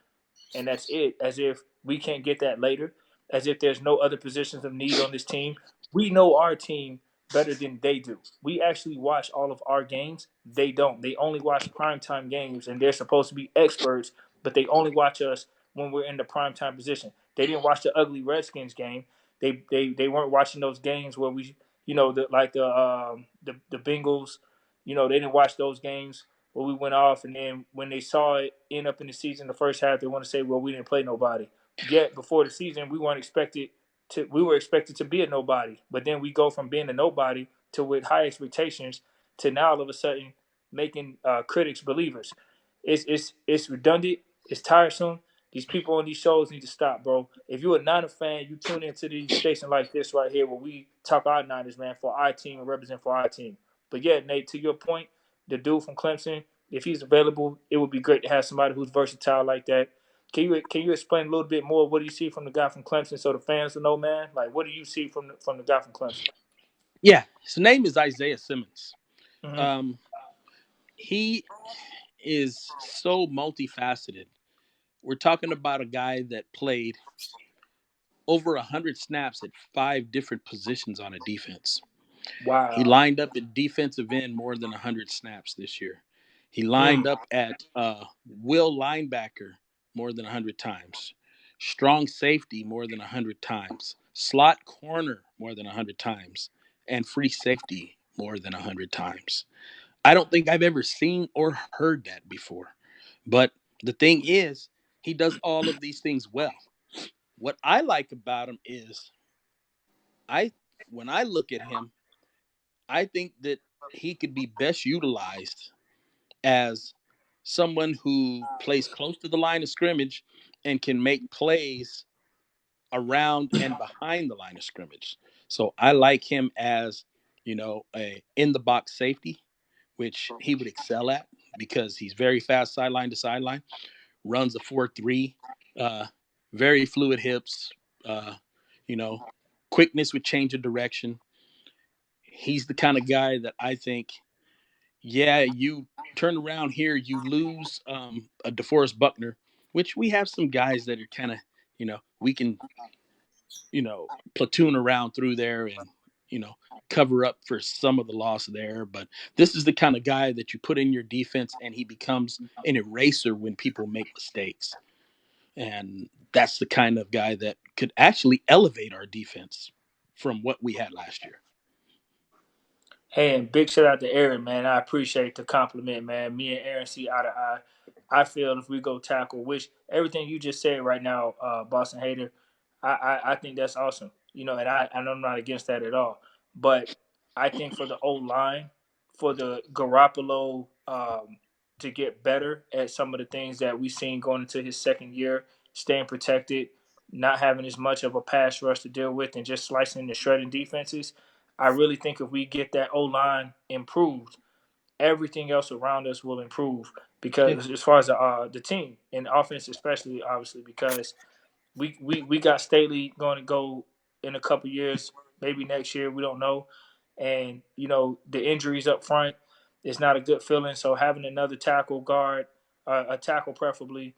Speaker 2: and that's it. As if we can't get that later. As if there's no other positions of need on this team. We know our team better than they do. We actually watch all of our games. They don't. They only watch primetime games, and they're supposed to be experts, but they only watch us when we're in the primetime position. They didn't watch the ugly Redskins game. They weren't watching those games where we, the Bengals. They didn't watch those games where we went off, and then when they saw it end up in the season, the first half, they want to say, "Well, we didn't play nobody." Yet before the season, we were expected to be a nobody, but then we go from being a nobody to with high expectations to now all of a sudden making critics believers. It's redundant. It's tiresome. These people on these shows need to stop, bro. If you're a Niner fan, you tune into these stations like this right here where we talk our Niners, man, for our team and represent for our team. But yeah, Nate, to your point, the dude from Clemson, if he's available, it would be great to have somebody who's versatile like that. Can you explain a little bit more? What do you see from the guy from Clemson, so the fans will know, man? Like, what do you see from the guy from Clemson?
Speaker 4: Yeah, his name is Isaiah Simmons.
Speaker 2: Hmm.
Speaker 4: Um, he is so multifaceted. We're talking about a guy that played over 100 snaps at 5 different positions on a defense. He
Speaker 2: Wow.
Speaker 4: lined up at defensive end more than 100 snaps this year. He
Speaker 2: Mm.
Speaker 4: lined up at will linebacker more than 100 times, strong safety more than 100 times, slot corner more than 100 times, and free safety more than 100 times. I don't think I've ever seen or heard that before. But the thing is, he does all of these things well. What I like about him is I when I look at him, I think that he could be best utilized as someone who plays close to the line of scrimmage and can make plays around and behind the line of scrimmage. So I like him as, a in the box safety, which he would excel at because he's very fast sideline to sideline, runs a 4.3, uh, very fluid hips, uh, you know, quickness with change of direction. He's the kind of guy that I think, yeah, you turn around here, you lose a DeForest Buckner, which we have some guys that are kind of, we can, platoon around through there and, you know, cover up for some of the loss there. But this is the kind of guy that you put in your defense and he becomes an eraser when people make mistakes. And that's the kind of guy that could actually elevate our defense from what we had last year.
Speaker 2: Hey, and big shout out to Aaron, man. I appreciate the compliment, man. Me and Aaron see eye to eye. I feel if we go tackle, which everything you just said right now, Boston Hater, I think that's awesome. And I'm not against that at all. But I think for the old line, for the Garoppolo to get better at some of the things that we've seen going into his second year, staying protected, not having as much of a pass rush to deal with, and just slicing and shredding defenses. I really think if we get that O line improved, everything else around us will improve.
Speaker 4: Yeah.
Speaker 2: Because as far as the team and the offense, especially obviously, because we got Staley going to go in a couple years, maybe next year, we don't know. And the injuries up front is not a good feeling. So having another tackle guard, a tackle preferably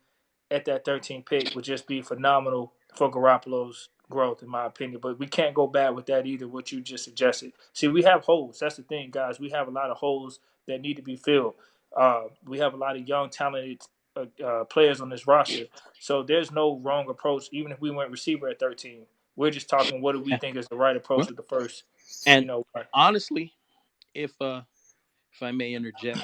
Speaker 2: at that 13th pick would just be phenomenal for Garoppolo's growth, in my opinion. But we can't go bad with that either, what you just suggested. See, we have holes. That's the thing, guys. We have a lot of holes that need to be filled. We have a lot of young, talented players on this roster. So there's no wrong approach, even if we went receiver at 13. We're just talking what do we
Speaker 4: Yeah.
Speaker 2: think is the right approach
Speaker 4: Well,
Speaker 2: with the first,
Speaker 4: and
Speaker 2: right.
Speaker 4: honestly, if I may interject,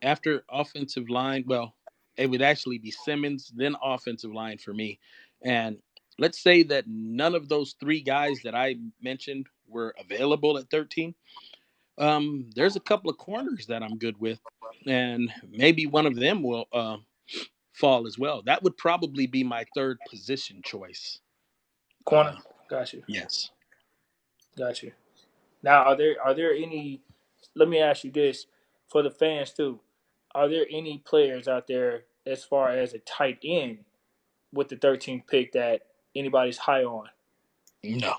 Speaker 4: after offensive line, well, it would actually be Simmons, then offensive line for me. And let's say that none of those three guys that I mentioned were available at 13. There's a couple of corners that I'm good with, and maybe one of them will fall as well. That would probably be my third position choice.
Speaker 2: Corner. Got you.
Speaker 4: Yes.
Speaker 2: Got you. Now, are there any? Let me ask you this for the fans too. Are there any players out there as far as a tight end with the 13th pick that anybody's high on?
Speaker 4: No.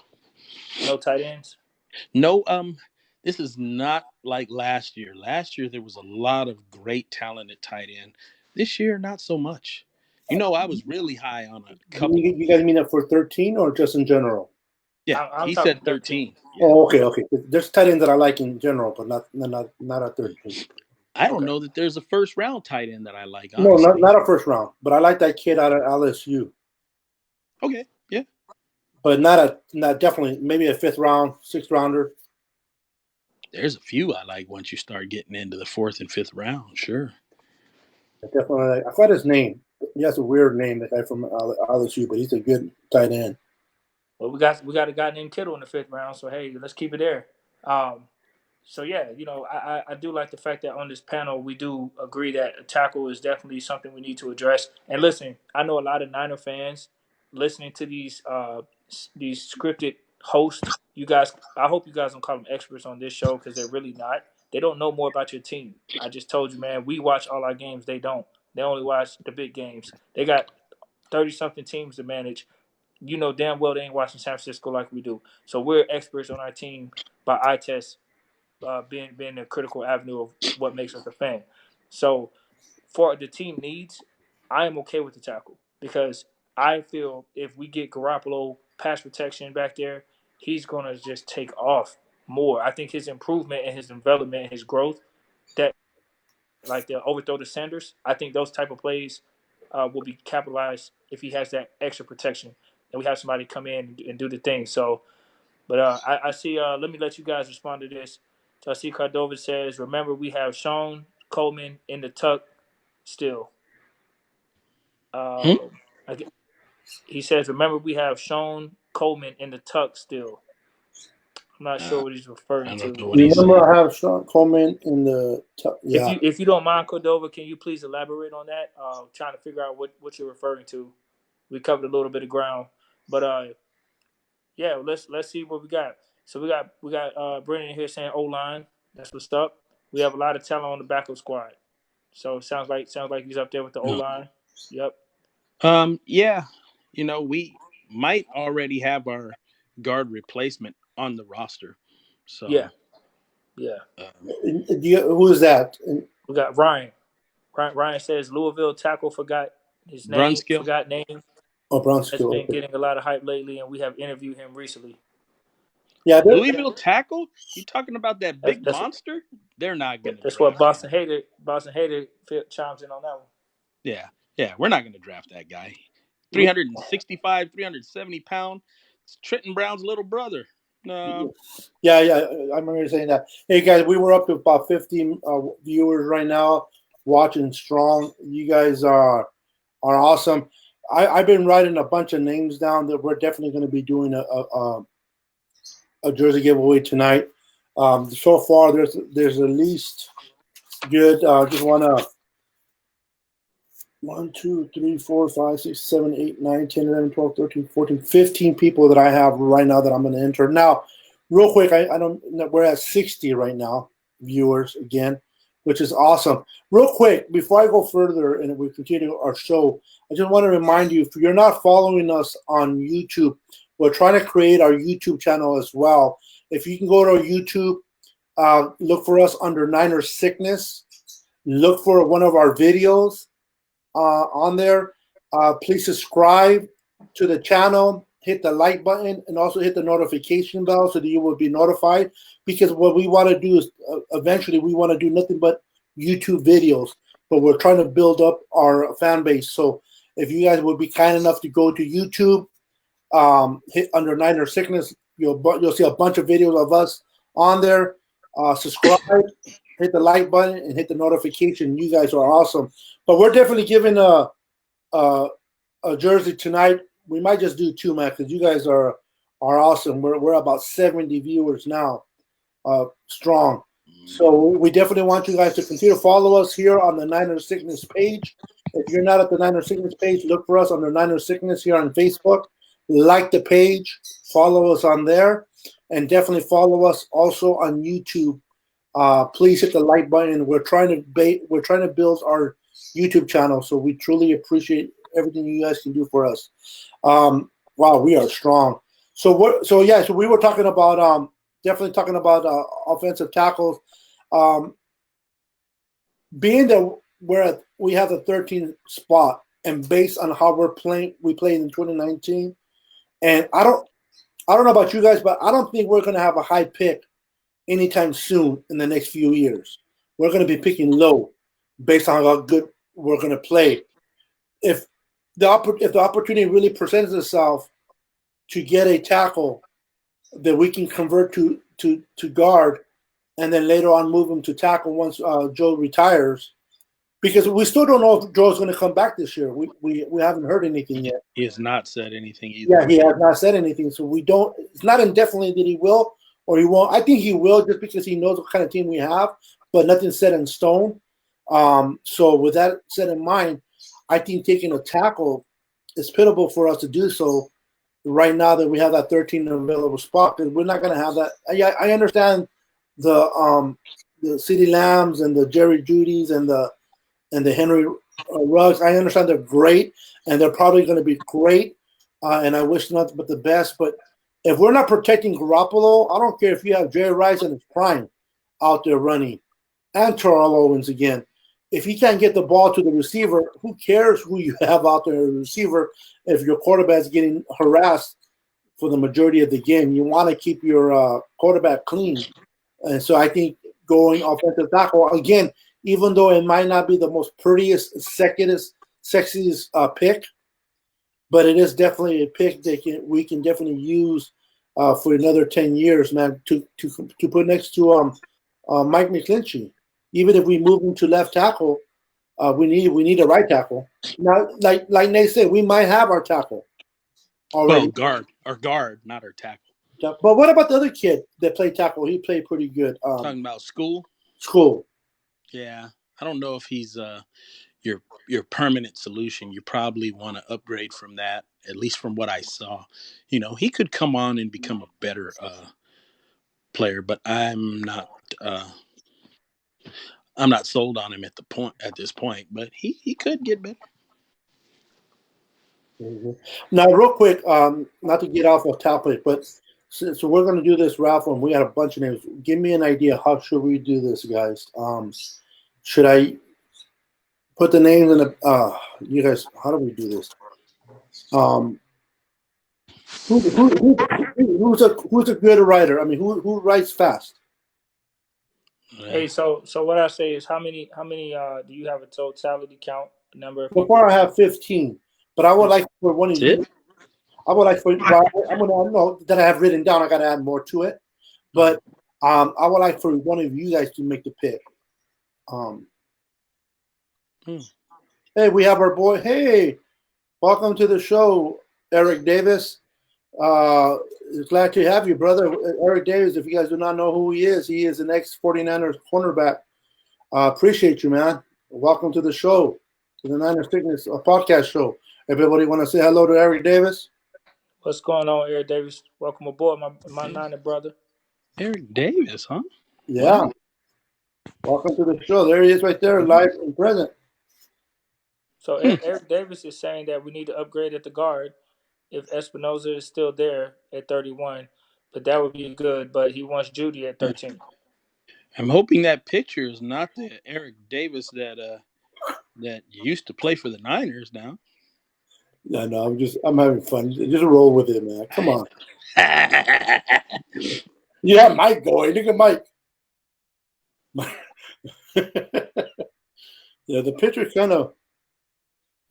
Speaker 2: No tight ends.
Speaker 4: No. This is not like last year. Last year there was a lot of great talent at tight end. This year, not so much. I was really high on a couple of
Speaker 1: You
Speaker 4: them.
Speaker 1: guys mean that for 13 or just in general?
Speaker 4: Yeah,
Speaker 2: I'm
Speaker 4: he
Speaker 2: talking
Speaker 4: said
Speaker 2: 13.
Speaker 4: 13. Yeah.
Speaker 1: Oh, okay, okay. There's tight ends that I like in general, but not at 13.
Speaker 4: I don't
Speaker 2: Okay.
Speaker 4: know that there's a first round tight end that I like,
Speaker 1: No,
Speaker 4: honestly.
Speaker 1: not a first round, but I like that kid out of LSU.
Speaker 4: Okay. Yeah.
Speaker 1: But not definitely maybe a fifth round, sixth rounder.
Speaker 4: There's a few I like once you start getting into the fourth and fifth round. Sure.
Speaker 1: I definitely like. I forgot his name. He has a weird name, that guy from LSU, but he's a good tight end.
Speaker 2: Well, we got a guy named Kittle in the 5th round, so hey, let's keep it there. Um, So yeah, I do like the fact that on this panel we do agree that a tackle is definitely something we need to address. And listen, I know a lot of Niner fans listening to these scripted hosts. You guys, I hope you guys don't call them experts on this show because they're really not. They don't know more about your team. I just told you, man. We watch all our games. They don't. They only watch the big games. They got 30 something teams to manage. You know damn well they ain't watching San Francisco like we do. So we're experts on our team by eye test, being a critical avenue of what makes us a fan. So for the team needs, I am okay with the tackle because I feel if we get Garoppolo pass protection back there, he's gonna just take off more. I think his improvement and his development and his growth, that like the overthrow to Sanders, I think those type of plays will be capitalized if he has that extra protection and we have somebody come in and do the thing. So but I see. Let me let you guys respond to this. So I see Cordova says, "Remember, we have Sean Coleman in the tuck still."
Speaker 4: Hmm?
Speaker 2: I he says, "Remember, we have Sean Coleman in the tuck still." I'm not sure
Speaker 4: Uh,
Speaker 2: what he's referring
Speaker 4: I don't
Speaker 2: to.
Speaker 4: know what he's saying.
Speaker 1: Remember, I have Sean Coleman in the yeah.
Speaker 2: If you don't mind, Cordova, can you please elaborate on that? Trying to figure out what you're referring to. We covered a little bit of ground, but yeah, let's see what we got. So we got Brennan here saying O line. That's what's up. We have a lot of talent on the backup squad. So sounds like he's up there with the O
Speaker 4: No.
Speaker 2: line. Yep.
Speaker 4: Yeah. We might already have our guard replacement on the roster.
Speaker 2: Yeah.
Speaker 4: So,
Speaker 2: Yeah.
Speaker 4: um,
Speaker 1: Who is that?
Speaker 2: We got Ryan. Ryan says Louisville tackle
Speaker 4: Brunskill.
Speaker 2: forgot name.
Speaker 1: Oh,
Speaker 2: Has
Speaker 1: Bronskill.
Speaker 2: been
Speaker 1: Okay.
Speaker 2: getting a lot of hype lately, and we have interviewed him recently.
Speaker 1: Yeah,
Speaker 4: Louisville tackle? You talking about that
Speaker 2: That's
Speaker 4: big
Speaker 2: that's,
Speaker 4: monster? They're not going to
Speaker 2: that's what
Speaker 4: draft him.
Speaker 2: Boston Hater chimes in on that one.
Speaker 4: Yeah. Yeah. We're not going to draft that guy.
Speaker 2: We
Speaker 4: 365, 370 pound. It's Trenton Brown's little brother. No.
Speaker 1: yeah. I remember you saying that. Hey guys, we were up to about 15 viewers right now, watching strong. You guys are awesome. I've been writing a bunch of names down that we're definitely going to be doing a jersey giveaway tonight. So far, there's at least good. Just want to 1, 2, 3, 4, 5, 6, 7, 8, 9, 10, 11, 12, 13, 14, 15 people that I have right now that I'm going to enter. Now, real quick, I don't. We're at 60 right now viewers again, which is awesome. Real quick, before I go further and we continue our show, I just want to remind you, if you're not following us on YouTube, we're trying to create our YouTube channel as well. If you can go to our YouTube, look for us under Niner Sickness. Look for one of our videos on there. Please subscribe to the channel, hit the like button, and also hit the notification bell so that you will be notified. Because what we want to do is eventually we want to do nothing but YouTube videos, but we're trying to build up our fan base. So if you guys would be kind enough to go to YouTube, hit under Niner Sickness, you'll see a bunch of videos of us on there. Subscribe, hit the like button, and hit the notification. You guys are awesome. But we're definitely giving a jersey tonight. We might just do 2, man, because you guys are awesome. We're about 70 viewers now, strong. So we definitely want you guys to continue to follow us here on the Niner Sickness page. If you're not at the Niner Sickness page, look for us under Niner Sickness here on Facebook. Like the page, follow us on there, and definitely follow us also on YouTube. Please hit the like button. We're trying to build our YouTube channel, so we truly appreciate everything you guys can do for us. Wow, we are strong. So we were talking about definitely talking about offensive tackles. Being that we have the 13th spot, and based on how we played in 2019, and I don't know about you guys, but I don't think we're going to have a high pick anytime soon in the next few years. We're going to be picking low based on how good we're going to play. If the opportunity really presents itself to get a tackle that we can convert to guard, and then later on move him to tackle once Joe retires, because we still don't know if Joe's going to come back this year. We haven't heard anything yet.
Speaker 4: He has not said anything either.
Speaker 1: Yeah, he has not said anything, so we don't. It's not indefinitely that he will or he won't. I think he will, just because he knows what kind of team we have, but nothing's set in stone. So with that set in mind, I think taking a tackle is pitiful for us to do so right now that we have that 13 available spot, because we're not going to have that. I understand the CeeDee Lambs and the Jerry Judys and the Henry Ruggs. I understand they're great, and they're probably going to be great, and I wish nothing but the best. But if we're not protecting Garoppolo, I don't care if you have Jerry Rice in his prime out there running, and Terrell Owens again. If he can't get the ball to the receiver, who cares who you have out there as a receiver if your quarterback is getting harassed for the majority of the game? You want to keep your quarterback clean. And so I think going offensive tackle, again, even though it might not be the most prettiest, sexiest pick, but it is definitely a pick that we can definitely use for another 10 years, man, to put next to Mike McGlinchey. Even if we move him to left tackle, we need a right tackle. Now, like Nate said, we might have our tackle already.
Speaker 4: Well, guard, not our tackle.
Speaker 1: But what about the other kid that played tackle? He played pretty good.
Speaker 4: Talking about School.
Speaker 1: Yeah,
Speaker 4: I don't know if he's your permanent solution. You probably want to upgrade from that, at least from what I saw. He could come on and become a better player, but I'm not sold on him at this point. But he could get better.
Speaker 1: Mm-hmm. Now, real quick, not to get off of topic, but so we're going to do this, Ralph, and we got a bunch of names. Give me an idea. How should we do this, guys? Should I put the names in the you guys, how do we do this? Who's a good writer? I mean, who writes fast?
Speaker 2: Hey, so what I say is, how many do you have a totality count number of
Speaker 1: So
Speaker 2: people?
Speaker 1: far, I have 15, but I would like for one of
Speaker 4: That's
Speaker 1: you.
Speaker 4: it?
Speaker 1: I would like for I'm gonna know that I have written down. I got to add more to it, but I would like for one of you guys to make the pick. Hey, we have our boy. Hey, welcome to the show, Eric Davis. Glad to have you, brother. Eric Davis, if you guys do not know who he is an ex-49ers cornerback. Appreciate you, man. Welcome to the show, to the Niners Fitness podcast show. Everybody want to say hello to Eric Davis?
Speaker 2: What's going on, Eric Davis? Welcome aboard, my Niner brother.
Speaker 4: Eric Davis, huh?
Speaker 1: Yeah.
Speaker 4: Wow.
Speaker 1: Welcome to the show. There he is right there, live and present.
Speaker 2: So Eric Davis is saying that we need to upgrade at the guard if Espinoza is still there at 31, but that would be good. But he wants Judy at 13.
Speaker 4: I'm hoping that picture is not the Eric Davis that used to play for the Niners now.
Speaker 1: Yeah, no, I'm having fun. Just roll with it, man. Come on. Yeah, Mike going. Look at Mike. Yeah, the picture kind of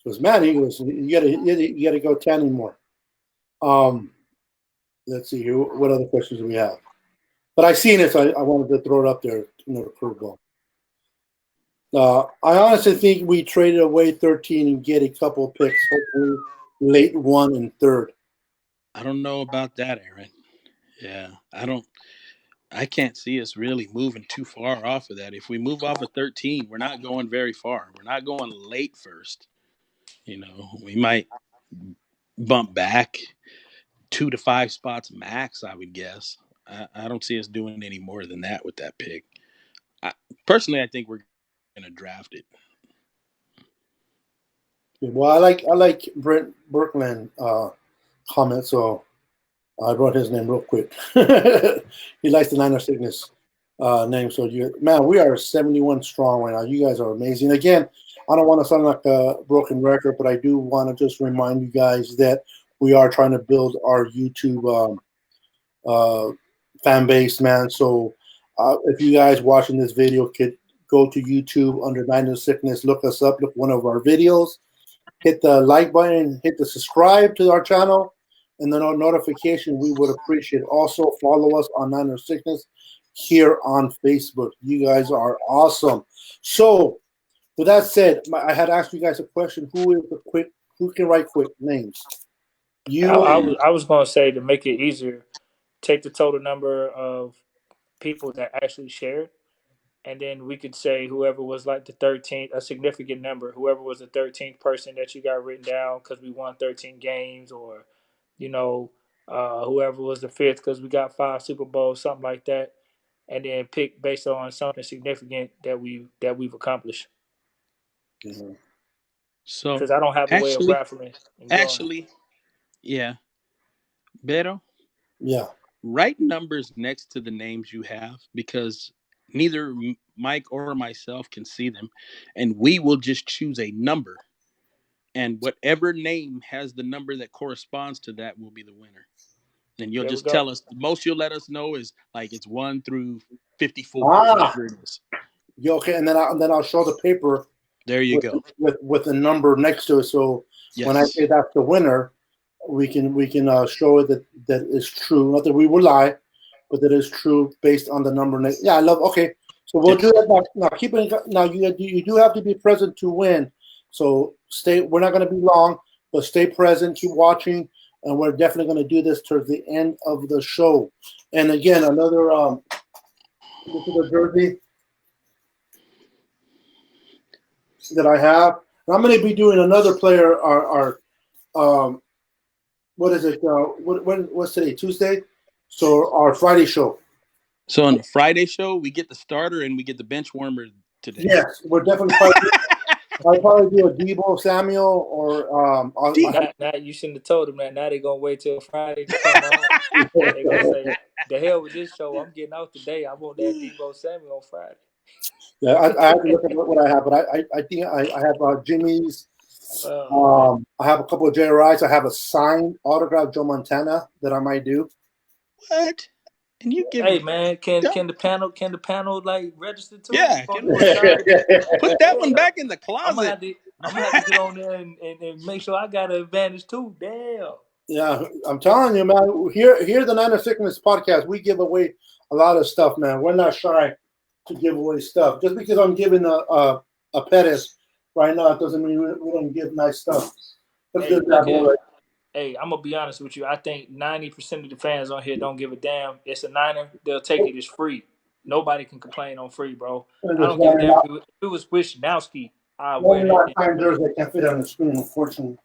Speaker 1: goes, man, he goes, you gotta go 10 and more. Let's see here. What other questions do we have? But I seen it, so I wanted to throw it up there, curveball. I honestly think we traded away 13 and get a couple of picks, hopefully late 1 and 3rd.
Speaker 4: I don't know about that, Aaron. Yeah, I can't see us really moving too far off of that. If we move off of 13, we're not going very far. We're not going late first. We might bump back 2 to 5 spots max, I would guess. I don't see us doing any more than that with that pick. Personally, I think we're going to draft it.
Speaker 1: Well, I like Brent Berkman comment, so I wrote his name real quick. He likes the Niner Sickness name. So, we are 71 strong right now. You guys are amazing. Again, I don't want to sound like a broken record, but I do want to just remind you guys that we are trying to build our YouTube fan base, man. So, if you guys watching this video could go to YouTube under Niner Sickness, look us up, look one of our videos, hit the like button, hit the subscribe to our channel, and the notification. We would appreciate. Also, follow us on Niner Sickness here on Facebook. You guys are awesome. So, with that said, I had asked you guys a question. Who can write quick names?
Speaker 2: I was going to say, to make it easier, take the total number of people that actually shared, and then we could say whoever was like the 13th, a significant number, whoever was the 13th person that you got written down because we won 13 games, or whoever was the 5th because we got 5 Super Bowls, something like that, and then pick based on something significant that we've accomplished.
Speaker 1: Mm-hmm.
Speaker 4: So
Speaker 2: because I don't have a way of raffling and
Speaker 4: actually, yeah, Beto,
Speaker 1: yeah,
Speaker 4: write numbers next to the names you have, because neither Mike or myself can see them, and we will just choose a number, and whatever name has the number that corresponds to that will be the winner. And you'll just tell us. The most you'll let us know is like it's 1 through 54, whatever it is.
Speaker 1: Okay, and then I'll show the paper.
Speaker 4: There you go.
Speaker 1: With the number next to it. So
Speaker 4: yes.
Speaker 1: When I say that's the winner, we can show it that is true. Not that we will lie, but that is true based on the number next. Yeah, I love. Okay, so we'll do that now. Keep it. Now you do have to be present to win. So stay. We're not going to be long, but stay present. Keep watching. And we're definitely going to do this towards the end of the show. And again, another this is a jersey that I have. And I'm going to be doing another player. Our what is it? What's today? Tuesday. So our Friday show.
Speaker 4: So on the Friday show, we get the starter and we get the bench warmer today.
Speaker 1: Yes, we're definitely. I'll probably do a Debo Samuel or
Speaker 2: you shouldn't have told them that. Now they're gonna wait till Friday to come on. They're gonna say, "The hell with this show! I'm getting out today. I want that Debo Samuel on Friday."
Speaker 1: Yeah, I have to look at what I have, but I think I have Jimmy's. I have a couple of JRIs. I have a signed autograph Joe Montana that I might do.
Speaker 4: What? And you give?
Speaker 2: Hey man, can the panel like register too?
Speaker 4: Yeah, put that one back in the closet.
Speaker 2: I'm gonna have to get on there and make sure I got an advantage too. Damn.
Speaker 1: Yeah, I'm telling you, man. Here the Niner Sickness podcast, we give away a lot of stuff, man. We're not shy to give away stuff. Just because I'm giving a Pettis right now, it doesn't mean we don't give nice stuff.
Speaker 2: Hey, I'm gonna be honest with you. I think 90% of the fans on here don't give a damn. It's a Niner. They'll take it as free. Nobody can complain on free, bro. I don't give a damn if it was Wisnowski. I wear that.
Speaker 1: Jersey that can't fit on the screen, unfortunately.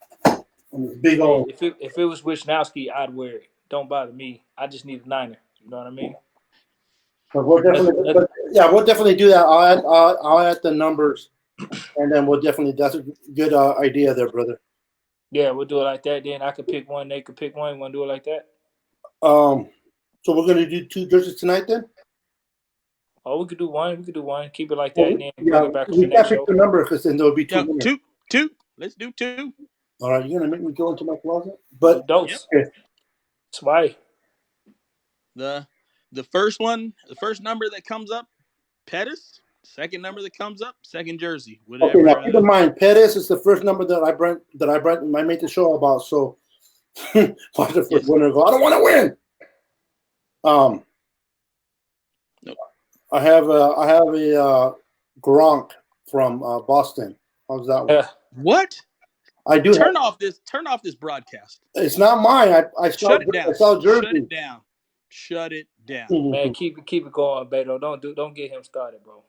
Speaker 1: On this big old.
Speaker 2: If it was Wisnowski, I'd wear it. Don't bother me. I just need a Niner. You know what I mean?
Speaker 1: But we'll definitely do that. I'll add the numbers, and then we'll definitely. That's a good idea there, brother.
Speaker 2: Yeah, we'll do it like that. Then I could pick one. They could pick one. You want to do it like that?
Speaker 1: So we're gonna do 2 jerseys tonight, then.
Speaker 2: Oh, we could do one. We could do one. Keep it like that, and then
Speaker 1: bring
Speaker 2: it back to
Speaker 1: we
Speaker 2: the next
Speaker 1: can't
Speaker 2: show.
Speaker 1: pick the number because then there'll be 2 minutes.
Speaker 4: Two. Let's do 2.
Speaker 1: All right, you're gonna make me go into my closet, but
Speaker 2: dose. Yep. That's why.
Speaker 4: The first one, the first number that comes up, Pettis. Second number that comes up, second jersey.
Speaker 1: Okay,
Speaker 4: Whatever.
Speaker 1: now keep in mind, Pettis is the first number that I made the show about. So watch the first winner go. I don't want to win.
Speaker 4: Nope.
Speaker 1: I have a Gronk from Boston. How's that one?
Speaker 4: What?
Speaker 1: I do.
Speaker 4: Turn off this broadcast.
Speaker 1: It's not mine. I
Speaker 4: Shut it down.
Speaker 1: I saw jersey.
Speaker 4: Shut it down. Shut it down.
Speaker 2: Man, keep it going, Beto. Don't get him started, bro.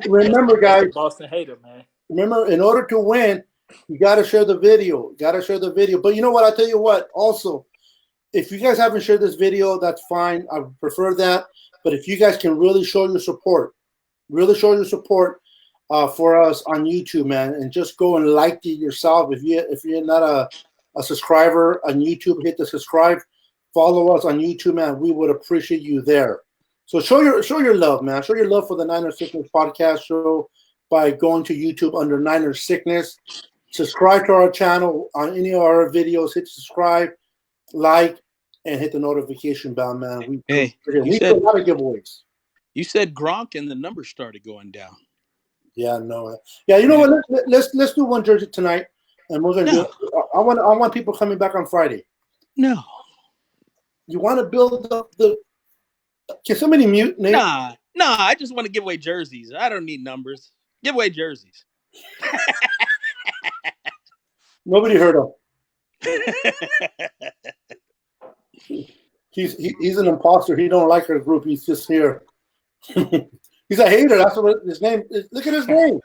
Speaker 1: Remember, guys.
Speaker 2: Boston hater, man.
Speaker 1: Remember, in order to win, you got to share the video. But you know what? I tell you what. Also, if you guys haven't shared this video, that's fine. I prefer that. But if you guys can really show your support for us on YouTube, man, and just go and like it yourself. If you're not a subscriber on YouTube, hit the subscribe. Follow us on YouTube, man. We would appreciate you there. So show your love, man. Show your love for the Niners Sickness podcast show by going to YouTube under Niners Sickness. Subscribe to our channel on any of our videos. Hit subscribe, like, and hit the notification bell, man. We do a lot of giveaways.
Speaker 4: You said Gronk and the numbers started going down.
Speaker 1: Yeah, no. Yeah, you know what? Let's do one jersey tonight, and we're gonna do. I want people coming back on Friday.
Speaker 4: No.
Speaker 1: You want to build up the? Can somebody mute? Nate?
Speaker 4: Nah. I just want to give away jerseys. I don't need numbers. Give away jerseys.
Speaker 1: Nobody heard him. He's an imposter. He don't like our group. He's just here. He's a hater. That's what his name is. Look at his name.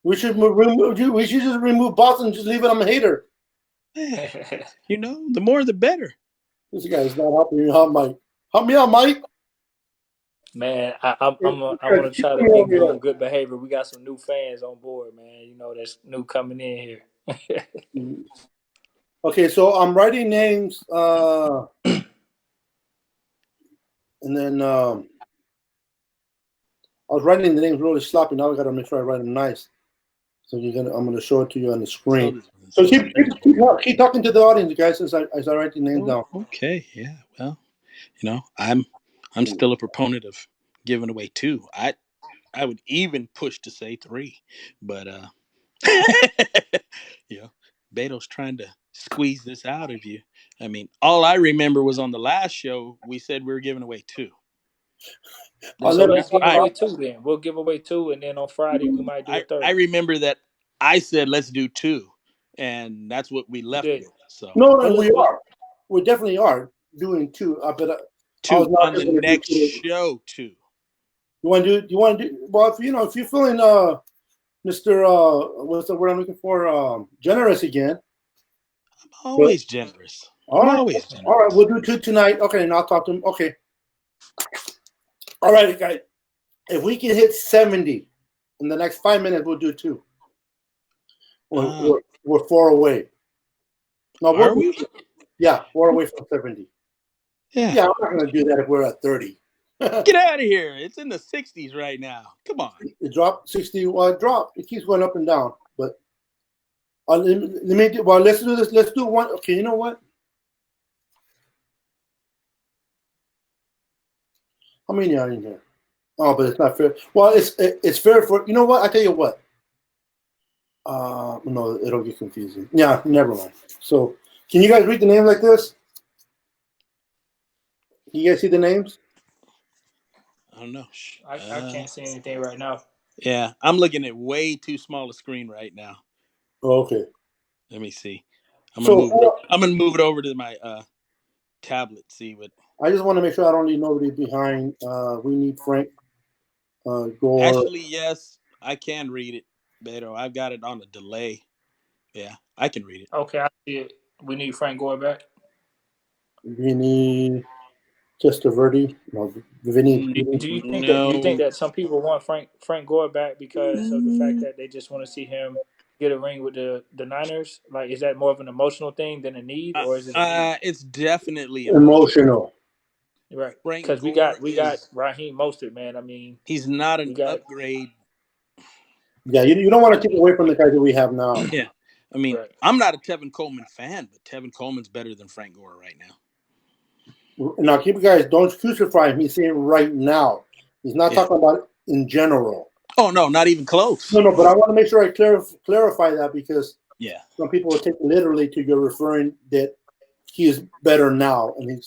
Speaker 1: We should just remove Boston and just leave it on the hater.
Speaker 4: You know, the more the better.
Speaker 1: This guy is not helping you out, Mike. Help me out, Mike.
Speaker 2: Man, I want to try to be on good behavior. We got some new fans on board, man. You know, that's new coming in here.
Speaker 1: Okay, so I'm writing names, and then I was writing the names really sloppy. Now I got to make sure I write them nice. So I'm gonna show it to you on the screen. So keep talking to the audience, guys, as I write the names down.
Speaker 4: Okay, yeah. Well, you know, I'm still a proponent of giving away 2. I would even push to say 3, but you know, Beto's trying to squeeze this out of you. I mean, all I remember was on the last show we said we were giving away 2.
Speaker 2: So let's give away 2 then. We'll give away 2, and then on Friday we might do a third.
Speaker 4: I remember that I said let's do 2, and that's what we left with. So
Speaker 1: no, we are. We definitely are doing 2. But
Speaker 4: 2 on the next show. 2.
Speaker 1: You want to do? Well, if you're feeling Mr. What's the word I'm looking for? Generous again.
Speaker 4: I'm always generous.
Speaker 1: All right, we'll do 2 tonight. Okay, and I'll talk to him. Okay. All right, guys. If we can hit 70 in the next 5 minutes, we'll do 2. We're 4 away. No,
Speaker 4: are we?
Speaker 1: Yeah, 4 away from 70.
Speaker 4: Yeah,
Speaker 1: I'm not going to do that if we're at 30.
Speaker 4: Get out of here! It's in the 60s right now. Come on.
Speaker 1: It dropped 60. Well, it keeps going up and down. But let's do this. Let's do one. Okay, you know what? How many are in here? Oh, but it's not fair. Well, it's fair for, you know what? I tell you what. No, it'll get confusing. Yeah, never mind. So, can you guys read the names like this? Can you guys see the names?
Speaker 4: I don't know.
Speaker 2: I can't see anything right now.
Speaker 4: Yeah, I'm looking at way too small a screen right now.
Speaker 1: Oh, okay.
Speaker 4: Let me see. I'm gonna move it over to my tablet. See what.
Speaker 1: I just want to make sure I don't leave nobody behind. We need Frank Gore.
Speaker 4: Actually, yes, I can read it, Beto. I've got it on a delay. Yeah, I can read it.
Speaker 2: Okay, I see it. We need Frank Gore back.
Speaker 1: We need Testaverde. No, Vinny.
Speaker 2: Do you think that some people want Frank Gore back because of the fact that they just want to see him get a ring with the Niners? Like, is that more of an emotional thing than a need, or is it?
Speaker 4: It's definitely
Speaker 1: emotional.
Speaker 2: Right, because we got Raheem Mostert, man. I mean,
Speaker 4: he's not an upgrade.
Speaker 1: Yeah, you don't want to take away from the guy that we have now.
Speaker 4: Yeah, I mean, I'm not a Tevin Coleman fan, but Tevin Coleman's better than Frank Gore right now.
Speaker 1: Now, keep you guys, don't crucify him. He's saying right now. He's not talking about in general.
Speaker 4: Oh no, not even close.
Speaker 1: No, but I want to make sure I clarify that because
Speaker 4: Yeah.
Speaker 1: some people will take literally to you're referring that he is better now, and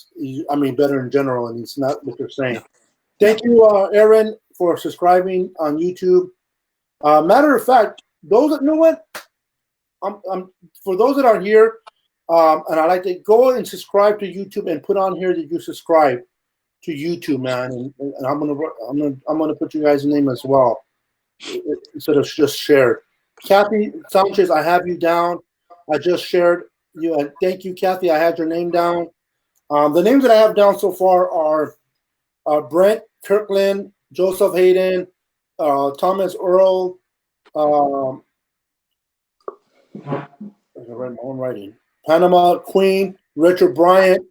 Speaker 1: better in general, and it's not what you're saying.
Speaker 4: No.
Speaker 1: Thank you, Aaron, for subscribing on YouTube. Matter of fact, you know what? For those that are here, and I like to go and subscribe to YouTube and put on here that you subscribe to YouTube, man, and I'm gonna put you guys' name as well instead of just shared. Kathy Sanchez, I have you down. I just shared you, and thank you, Kathy. I had your name down. The names that I have down so far are Brent Kirkland, Joseph Hayden, Thomas Earl. I write my own writing. Panama Queen, Richard Bryant,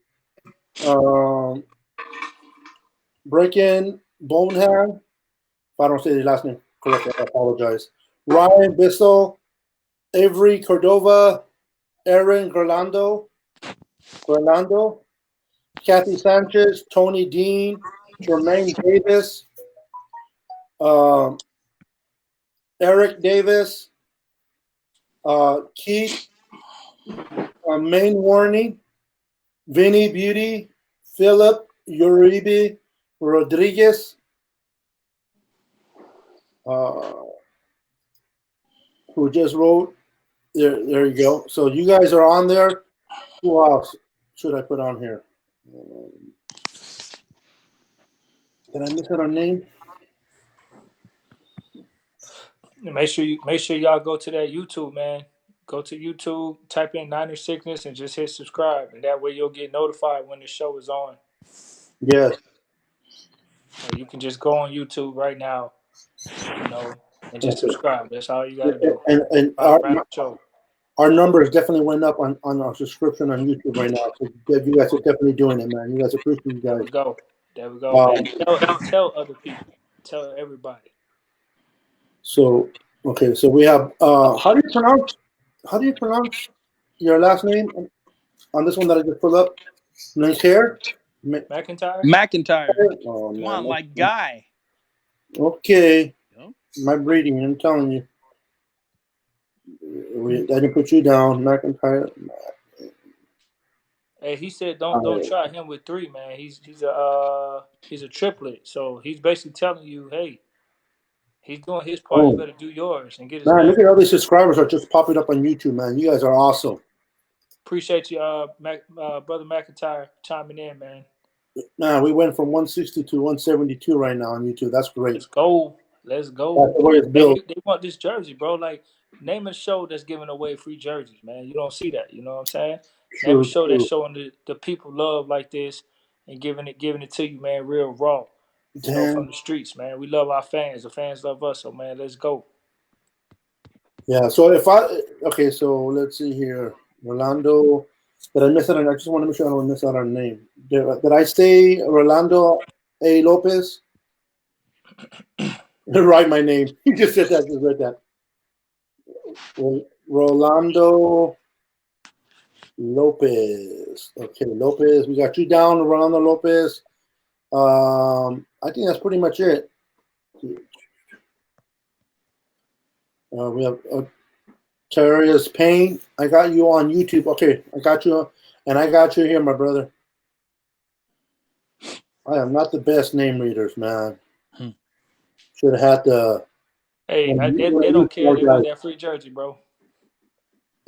Speaker 1: Breakin Boneham. If I don't say the last name correctly, I apologize. Ryan Bissell, Avery Cordova, Aaron Gerlando, Kathy Sanchez, Tony Dean, Jermaine Davis, Eric Davis, Keith, Main Warning, Vinny Beauty, Philip Uribe Rodriguez, who just wrote. There you go. So you guys are on there. Who else should I put on here? Did I miss out a name?
Speaker 2: Make sure y'all go to that YouTube, man. Go to YouTube, type in Niner Sickness, and just hit subscribe, and that way you'll get notified when the show is on.
Speaker 1: Yes.
Speaker 2: Or you can just go on YouTube right now, and just subscribe. That's all you got to do.
Speaker 1: And our numbers definitely went up on our subscription on YouTube right now. So you guys are definitely doing it, man. You guys appreciate you guys.
Speaker 2: There we go, man. Tell other people. Tell everybody.
Speaker 1: So okay, so we have how do you pronounce your last name on this one that I just pulled up? McIntyre?
Speaker 2: McIntyre.
Speaker 1: Oh,
Speaker 4: Come on, like Guy.
Speaker 1: Okay. My breeding, I'm telling you. I didn't put you down, McIntyre.
Speaker 2: Hey, he said don't try him with 3, man. He's a triplet, so he's basically telling you, hey, he's doing his part. You better do yours and get his name.
Speaker 1: Look at all these subscribers are just popping up on YouTube, man. You guys are awesome.
Speaker 2: Appreciate you, Brother McIntyre, chiming in, man.
Speaker 1: Nah, we went from 160 to 172 right now on YouTube. That's great.
Speaker 2: Let's go.
Speaker 1: That's the way it's built.
Speaker 2: They want this jersey, bro. Like, name a show that's giving away free jerseys, man. You don't see that. You know what I'm saying? Name a show that's showing the people love like this and giving it to you, man, real raw. From the streets, man. We love our fans. The fans love us. So, man, let's go.
Speaker 1: Yeah. So so let's see here. Rolando. Did I miss out? I just want to make sure I don't miss out our name. Did I say Rolando A. Lopez? Write my name. You just said that. Just read that. Rolando Lopez. Okay, Lopez. We got you down, Rolando Lopez. I think that's pretty much it. We have Terrius Payne. I got you on YouTube. Okay, I got you, and I got you here, my brother. I am not the best name readers, man. Should have had the.
Speaker 2: Hey, they don't care. They want that free jersey, bro.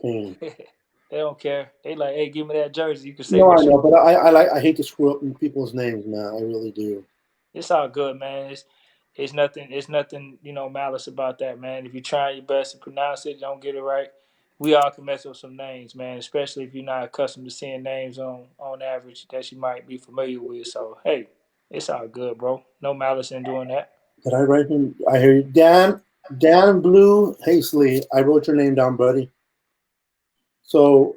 Speaker 1: Payne.
Speaker 2: They don't care. They like, hey, give me that jersey. You can say.
Speaker 1: No, I know, but I hate to screw up people's names, man. I really do.
Speaker 2: It's all good, man. It's nothing. It's nothing. Malice about that, man. If you try your best to pronounce it, don't get it right. We all can mess up some names, man. Especially if you're not accustomed to seeing names on average that you might be familiar with. So hey, it's all good, bro. No malice in doing that.
Speaker 1: Did I write him? I hear you. Dan Blue Hastley. I wrote your name down, buddy. So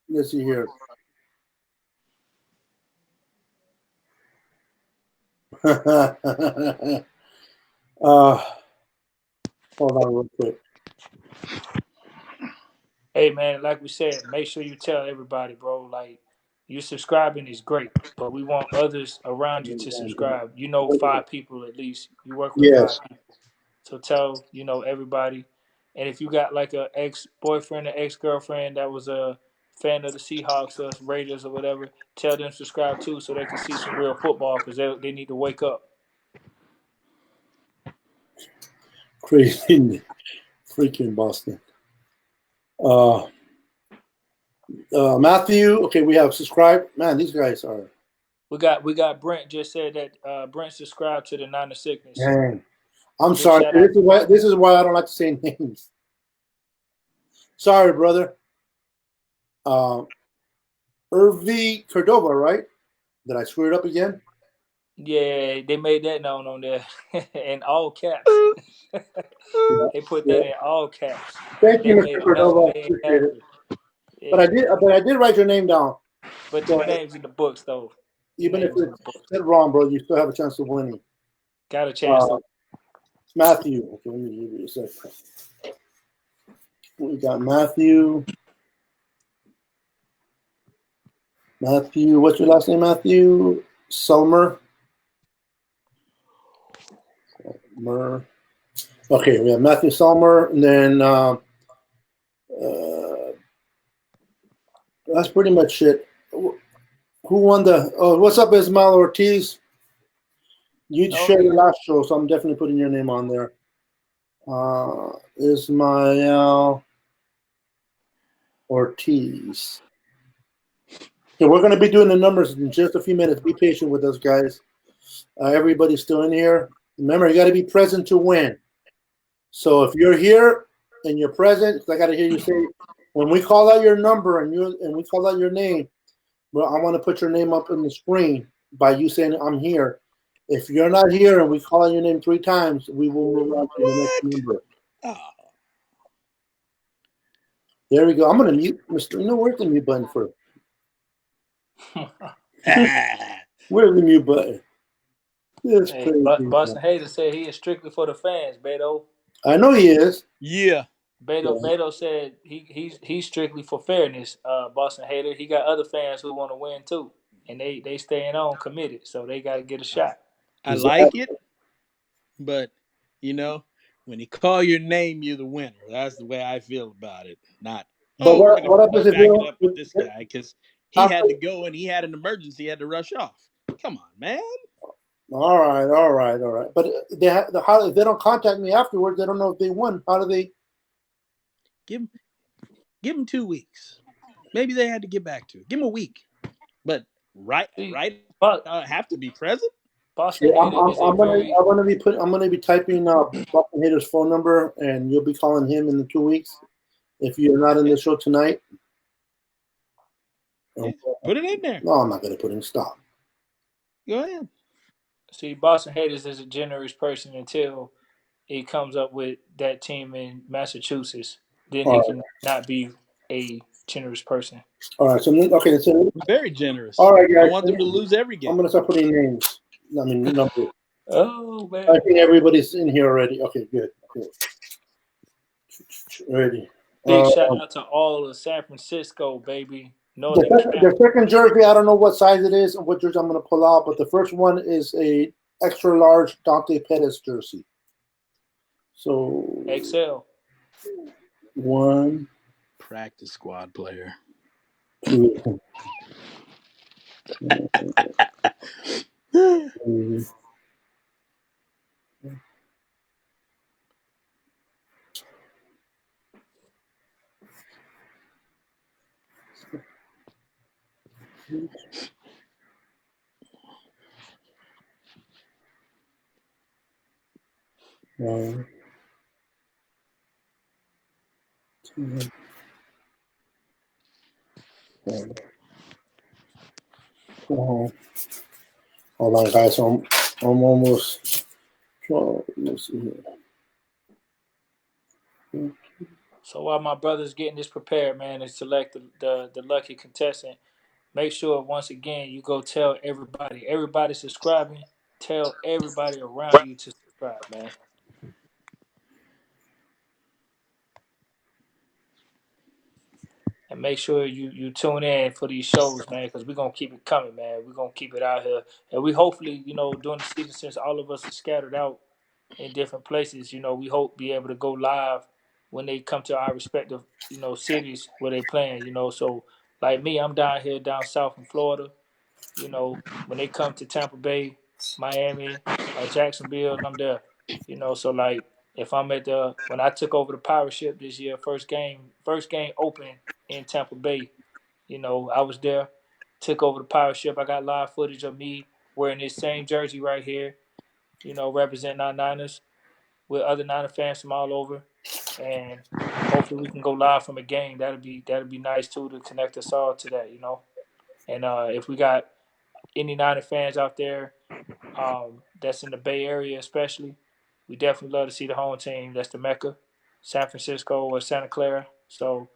Speaker 1: let's see here. Hold on real quick.
Speaker 2: Hey, man, like we said, make sure you tell everybody, bro. Like, You subscribing is great, but we want others around you to subscribe. You know, 5 people at least. You work with
Speaker 1: Yes.
Speaker 2: 5 people, so tell everybody. And if you got like a ex boyfriend or ex girlfriend that was a fan of the Seahawks or Raiders or whatever, tell them to subscribe too, so they can see some real football because they need to wake up.
Speaker 1: Crazy. Freaking Boston. Matthew. Okay, we have subscribed. Man, these guys are.
Speaker 2: We got Brent just said that Brent subscribed to the Nine of Sickness.
Speaker 1: Man, I'm
Speaker 2: Big
Speaker 1: sorry.
Speaker 2: shout out.
Speaker 1: This is why I don't like to say names. Sorry, brother. Irvi Cordova, right? Did I screw it up again?
Speaker 2: Yeah, they made that known on there in all caps.
Speaker 1: Yeah.
Speaker 2: They put that in all caps.
Speaker 1: Thank
Speaker 2: They
Speaker 1: you,
Speaker 2: made
Speaker 1: Mr.
Speaker 2: it known
Speaker 1: Cordova.
Speaker 2: they ain't
Speaker 1: Appreciate it.
Speaker 2: happy.
Speaker 1: But
Speaker 2: Yeah,
Speaker 1: I did write your name down.
Speaker 2: but
Speaker 1: So
Speaker 2: your name's in the books though. Your
Speaker 1: even if
Speaker 2: name's in the
Speaker 1: it's
Speaker 2: books.
Speaker 1: said wrong, bro, you still have a chance of winning.
Speaker 2: Got a chance to.
Speaker 1: Matthew. Okay, let me give you a second. We got Matthew. Matthew, what's your last name, Matthew? Sulmer. Okay, we have Matthew Sulmer, and then that's pretty much it. Who won the? Oh, what's up, Ismael Ortiz? You shared the last show, so I'm definitely putting your name on there. Ismael Ortiz. Okay, we're going to be doing the numbers in just a few minutes. Be patient with us, guys. Everybody's still in here. Remember, you got to be present to win. So if you're here and you're present, I got to hear you say, when we call out your number and we call out your name, well, I want to put your name up on the screen by you saying I'm here. If you're not here and we call out your name 3 times, we will move on to the next number.
Speaker 4: Oh.
Speaker 1: There we go. I'm going to mute Mr. Where's the mute button for? Where's the mute button? This crazy.
Speaker 2: Boston Hater said he is strictly for the fans, Beto.
Speaker 1: I know he is.
Speaker 4: Yeah.
Speaker 2: Beto said he's strictly for fairness. Boston Hater. He got other fans who want to win too, and they staying on committed, so they got to get a shot.
Speaker 4: I like it, but when he call your name, you're the winner. That's the way I feel about it. Not we're gonna back it up with this guy because he had to go and he had an emergency, he had to rush off. Come on, man.
Speaker 1: All right. But how if they don't contact me afterwards, they don't know if they won. How do they?
Speaker 4: Give him 2 weeks. Maybe they had to get back to it. Give him a week. But have to be present.
Speaker 2: Boston
Speaker 1: I'm gonna be typing Boston Hater's phone number, and you'll be calling him in the 2 weeks if you're not in the show tonight.
Speaker 4: Yeah, put it in there.
Speaker 1: No, I'm not gonna put in. Stop.
Speaker 4: Go ahead.
Speaker 2: See, Boston Haters is a generous person until he comes up with that team in Massachusetts. Then he can not be a generous person.
Speaker 1: All right. So
Speaker 4: very generous.
Speaker 1: All right, guys.
Speaker 4: I want them to lose every game.
Speaker 1: I'm gonna start putting names. I mean numbers.
Speaker 2: Oh man.
Speaker 1: I think everybody's in here already. Okay, good. Ready.
Speaker 2: Big shout out to all of San Francisco, baby.
Speaker 1: The second jersey, I don't know what size it is and what jersey I'm going to pull out, but the first one is a extra large Dante Pettis jersey. So
Speaker 2: XL.
Speaker 1: 1
Speaker 4: practice squad player.
Speaker 1: 2 3 1 2 3 4. Hold on, guys. I'm almost. Let's see here.
Speaker 2: So while my brother's getting this prepared, man, and select the lucky contestant, make sure once again you go tell everybody subscribing, tell everybody around you to subscribe, man. And make sure you tune in for these shows, man, because we're gonna keep it coming, man. We're gonna keep it out here, and we hopefully, during the season, since all of us are scattered out in different places, we hope be able to go live when they come to our respective, cities where they playing, So like me, I'm down here down south in Florida. When they come to Tampa Bay, Miami, Jacksonville, I'm there. So like if I'm at the when I took over the pirate ship this year, first game open in Tampa Bay, I was there, took over the pirate ship. I got live footage of me wearing this same jersey right here, representing our Niners with other Niner fans from all over. And hopefully we can go live from a game. That'd be nice too to connect us all to that. And if we got any Niner fans out there that's in the Bay Area, especially, we definitely love to see the home team. That's the Mecca, San Francisco or Santa Clara. So,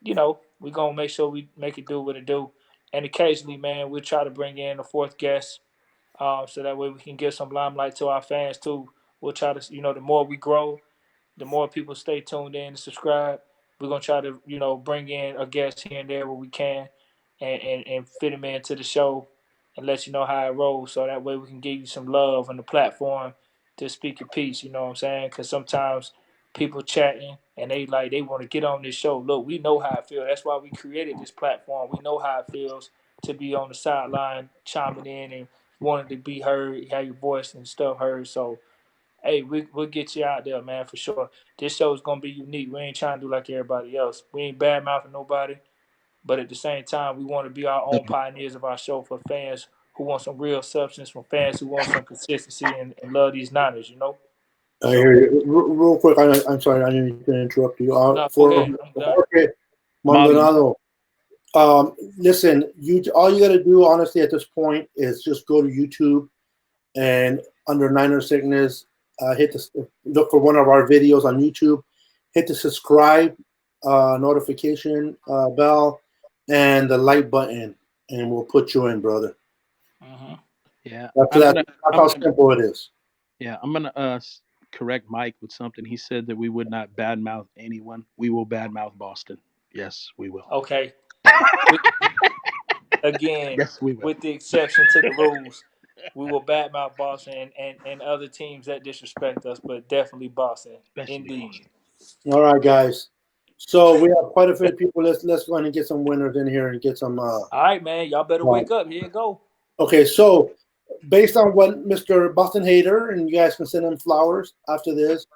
Speaker 2: we're going to make sure we make it do what it do. And occasionally, man, we'll try to bring in a fourth guest so that way we can give some limelight to our fans, too. We'll try to, the more we grow, the more people stay tuned in and subscribe. We're gonna try to, bring in a guest here and there where we can, and fit them into the show, and let you know how it rolls. So that way we can give you some love on the platform to speak your piece. You know what I'm saying? Because sometimes people chatting and they want to get on this show. Look, we know how it feels. That's why we created this platform. We know how it feels to be on the sideline, chiming in and wanting to be heard, have your voice and stuff heard. So hey, we'll get you out there, man, for sure. This show is gonna be unique. We ain't trying to do like everybody else. We ain't bad mouthing nobody, but at the same time, we want to be our own pioneers of our show for fans who want some real substance, from fans who want some consistency and love these Niners.
Speaker 1: I
Speaker 2: So
Speaker 1: hear you. Real quick, I'm sorry, I didn't mean to interrupt you.
Speaker 2: no, go
Speaker 1: For
Speaker 2: ahead. I'm done.
Speaker 1: Jorge
Speaker 4: Molly,
Speaker 1: Maldonado, listen, all you got to do, honestly, at this point is just go to YouTube and under Niner Sickness, look for one of our videos on YouTube, hit the subscribe notification bell and the like button, and we'll put you in, brother.
Speaker 2: Mm-hmm.
Speaker 4: yeah,
Speaker 1: That's how simple it is.
Speaker 4: yeah, I'm gonna correct Mike with something. He said that we would not badmouth anyone. We will badmouth Boston. Yes, we will.
Speaker 2: Okay. Again,
Speaker 4: Yes, we will.
Speaker 2: with the exception to the rules, we will badmouth Boston and other teams that disrespect us, but definitely Boston,
Speaker 4: Especially
Speaker 2: indeed.
Speaker 4: Boston.
Speaker 1: All right, guys. So we have quite a few people. Let's go ahead and get some winners in here and get some.
Speaker 2: All right, man. Y'all better wake up. Here you go.
Speaker 1: Okay, so based on what Mr. Boston Hater, and you guys can send him flowers after this.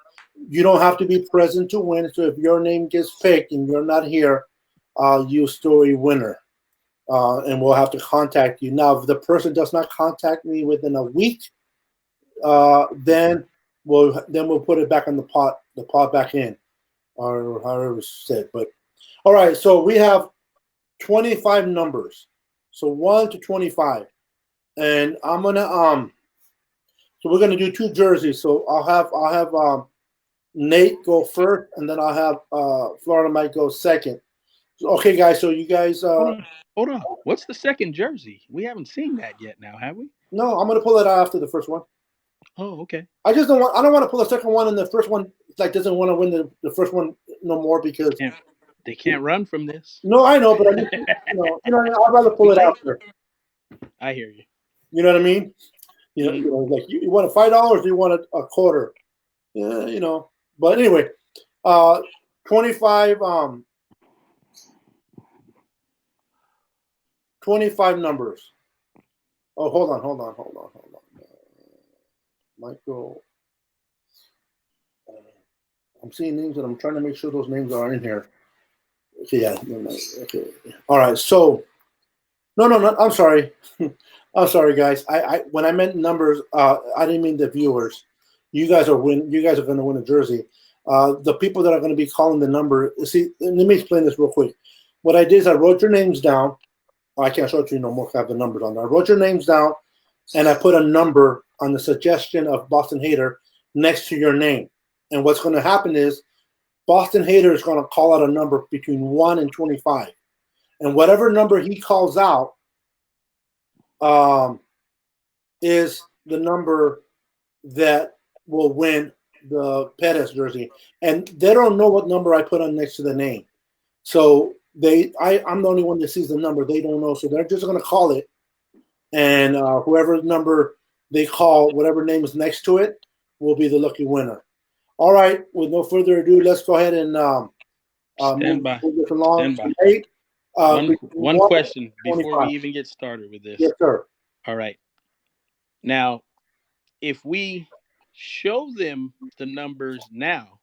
Speaker 1: You don't have to be present to win. So if your name gets picked and you're not here, you still a winner. And we'll have to contact you. Now, if the person does not contact me within a week, then we'll put it back in the pot back in, or however it's said. But all right, so we have 25 numbers, so 1 to 25, and I'm gonna so we're gonna do two jerseys. So I'll have Nate go first, and then I'll have Florida Mike go second. So, okay, guys. So you guys.
Speaker 4: Hold on. What's the second jersey? We haven't seen that yet. Now, have we?
Speaker 1: No, I'm gonna pull it out after the first one.
Speaker 4: Oh, okay.
Speaker 1: I don't want to pull the second one, and the first one doesn't want to win the first one no more because
Speaker 4: They can't run from this.
Speaker 1: no, I know, but I just, I'd rather pull it after.
Speaker 4: I hear you.
Speaker 1: You know what I mean? Like you want $5 or you want a quarter? Yeah, But anyway, 25 25 numbers. Oh, hold on. Michael. I'm seeing names and I'm trying to make sure those names are in here. Okay, yeah. Okay. All right. So, no. I'm sorry. I'm sorry, guys. I when I meant numbers, I didn't mean the viewers. You guys are going to win a jersey. The people that are going to be calling the number. See, let me explain this real quick. What I did is I wrote your names down. I can't show it to you no more. I have the numbers on there. I wrote your names down, and I put a number on the suggestion of Boston Hater next to your name. And what's going to happen is Boston Hater is going to call out a number between 1 and 25. And whatever number he calls out is the number that will win the Pettis jersey. And they don't know what number I put on next to the name. So I'm the only one that sees the number. They don't know, so they're just gonna call it, and whoever number they call, whatever name is next to it, will be the lucky winner. All right. With no further ado, let's go ahead and
Speaker 4: Stand by.
Speaker 1: move this along.
Speaker 4: Stand by.
Speaker 1: Eight.
Speaker 4: One question before we
Speaker 1: 25.
Speaker 4: even get started with this.
Speaker 1: Yes, sir.
Speaker 4: All right. Now, if we show them the numbers now,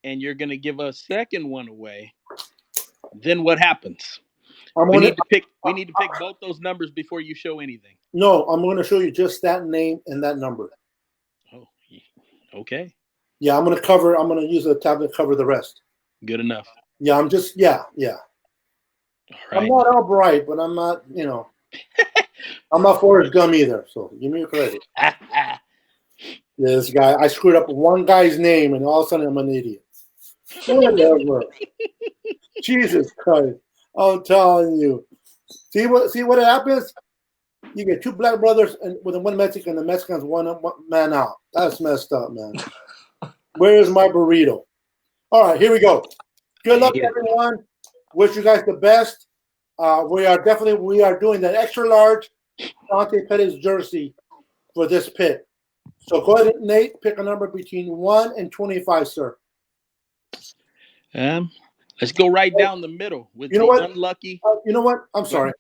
Speaker 4: and you're going to give a second one away, then what happens? We need to pick both those numbers before you show anything.
Speaker 1: No, I'm going to show you just that name and that number.
Speaker 4: Oh, okay.
Speaker 1: Yeah, I'm going to use a tablet to cover the rest.
Speaker 4: Good enough.
Speaker 1: Yeah, I'm
Speaker 4: All right.
Speaker 1: I'm not all bright, but I'm not, I'm not Forrest Gump either. So give me a credit. This guy, I screwed up one guy's name, and all of a sudden I'm an idiot. Whatever. Jesus Christ! I'm telling you. See what happens? You get two black brothers and with one Mexican. The Mexican's one man out. That's messed up, man. Where's my burrito? All right, here we go. Good luck, everyone. Wish you guys the best. We are doing that extra large Dante Pettis jersey for this pit. So go ahead, Nate. Pick a number between 1 and 25, sir.
Speaker 4: Let's go right down the middle with unlucky.
Speaker 1: You know what? I'm sorry.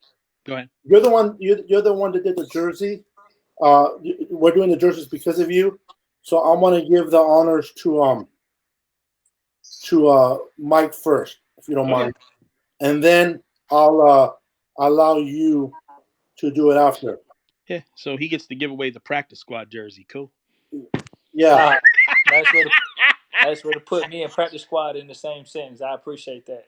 Speaker 4: Go ahead.
Speaker 1: You're the one. You're the one that did the jersey. We're doing the jerseys because of you. So I want to give the honors to Mike first, if you don't mind, and then I'll allow you to do it after.
Speaker 4: Yeah. So he gets to give away the practice squad jersey. Cool.
Speaker 1: Yeah.
Speaker 2: That's where to put me and practice squad in the same sentence. I appreciate that.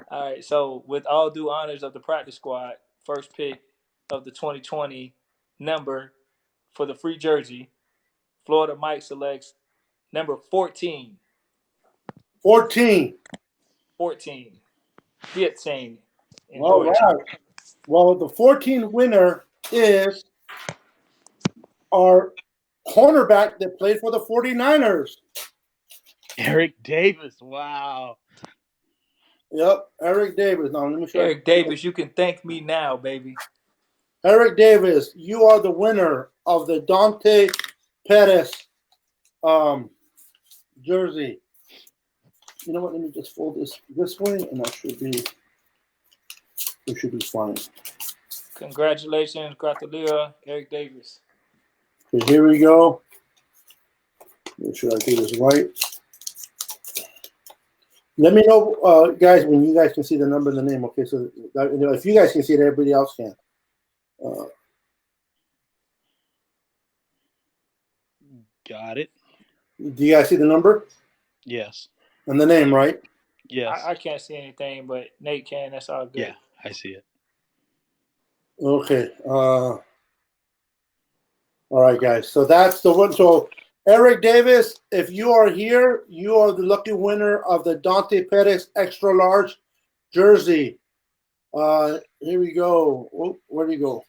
Speaker 2: All right. So with all due honors of the practice squad, first pick of the 2020 number for the free jersey, Florida Mike selects number 14.
Speaker 1: 14.
Speaker 2: 14. 14.
Speaker 1: All right. Well, the 14th winner is our cornerback that played for the 49ers.
Speaker 4: Eric Davis. Wow.
Speaker 1: Yep, Eric Davis. Now, let me show
Speaker 2: Eric Davis, you can thank me now, baby.
Speaker 1: Eric Davis, you are the winner of the Dante Pettis jersey. You know what? Let me just fold this way, and we should be fine.
Speaker 2: Congratulations, Gratulia, Eric Davis.
Speaker 1: Okay, here we go. Make sure I do this right. Let me know, guys, when you guys can see the number and the name. Okay, so if you guys can see it, everybody else can.
Speaker 4: Got it.
Speaker 1: Do you guys see the number?
Speaker 4: Yes.
Speaker 1: And the name, right?
Speaker 4: Yes.
Speaker 2: I can't see anything, but Nate can. That's all good.
Speaker 4: Yeah, I see it.
Speaker 1: Okay. All right, guys. So that's the one. So Eric Davis, if you are here, you are the lucky winner of the Dante Pettis extra large jersey. Here we go. Oh, where do you go?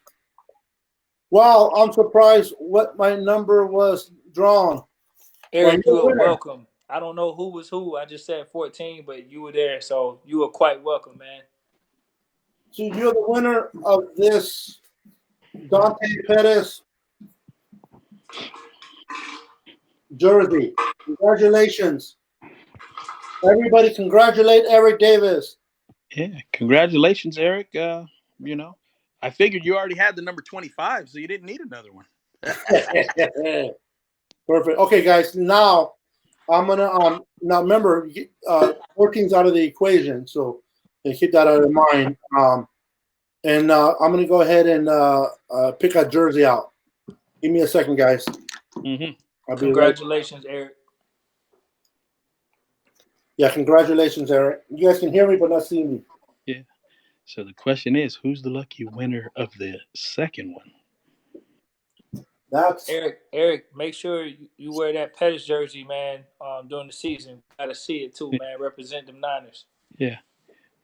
Speaker 1: Wow, I'm surprised what my number was drawn.
Speaker 2: Eric, you are welcome. I don't know who was who. I just said 14, but you were there, so you are quite welcome, man.
Speaker 1: So you're the winner of this Dante Pettis jersey. Congratulations. Everybody congratulate Eric Davis.
Speaker 4: Yeah, congratulations, Eric. I figured you already had the number 25, so you didn't need another one.
Speaker 1: Perfect. Okay, guys. Now I'm gonna now remember 14's out of the equation, so keep that out of mind. And I'm gonna go ahead and pick a jersey out. Give me a second, guys.
Speaker 4: Mm-hmm.
Speaker 2: Congratulations, Eric.
Speaker 1: Yeah, congratulations, Eric. You guys can hear me but not see me.
Speaker 4: Yeah. So the question is, who's the lucky winner of the second one?
Speaker 1: That's
Speaker 2: Eric. Make sure you wear that Pettis jersey, man. During the season, gotta see it too, man. Represent them Niners.
Speaker 4: Yeah.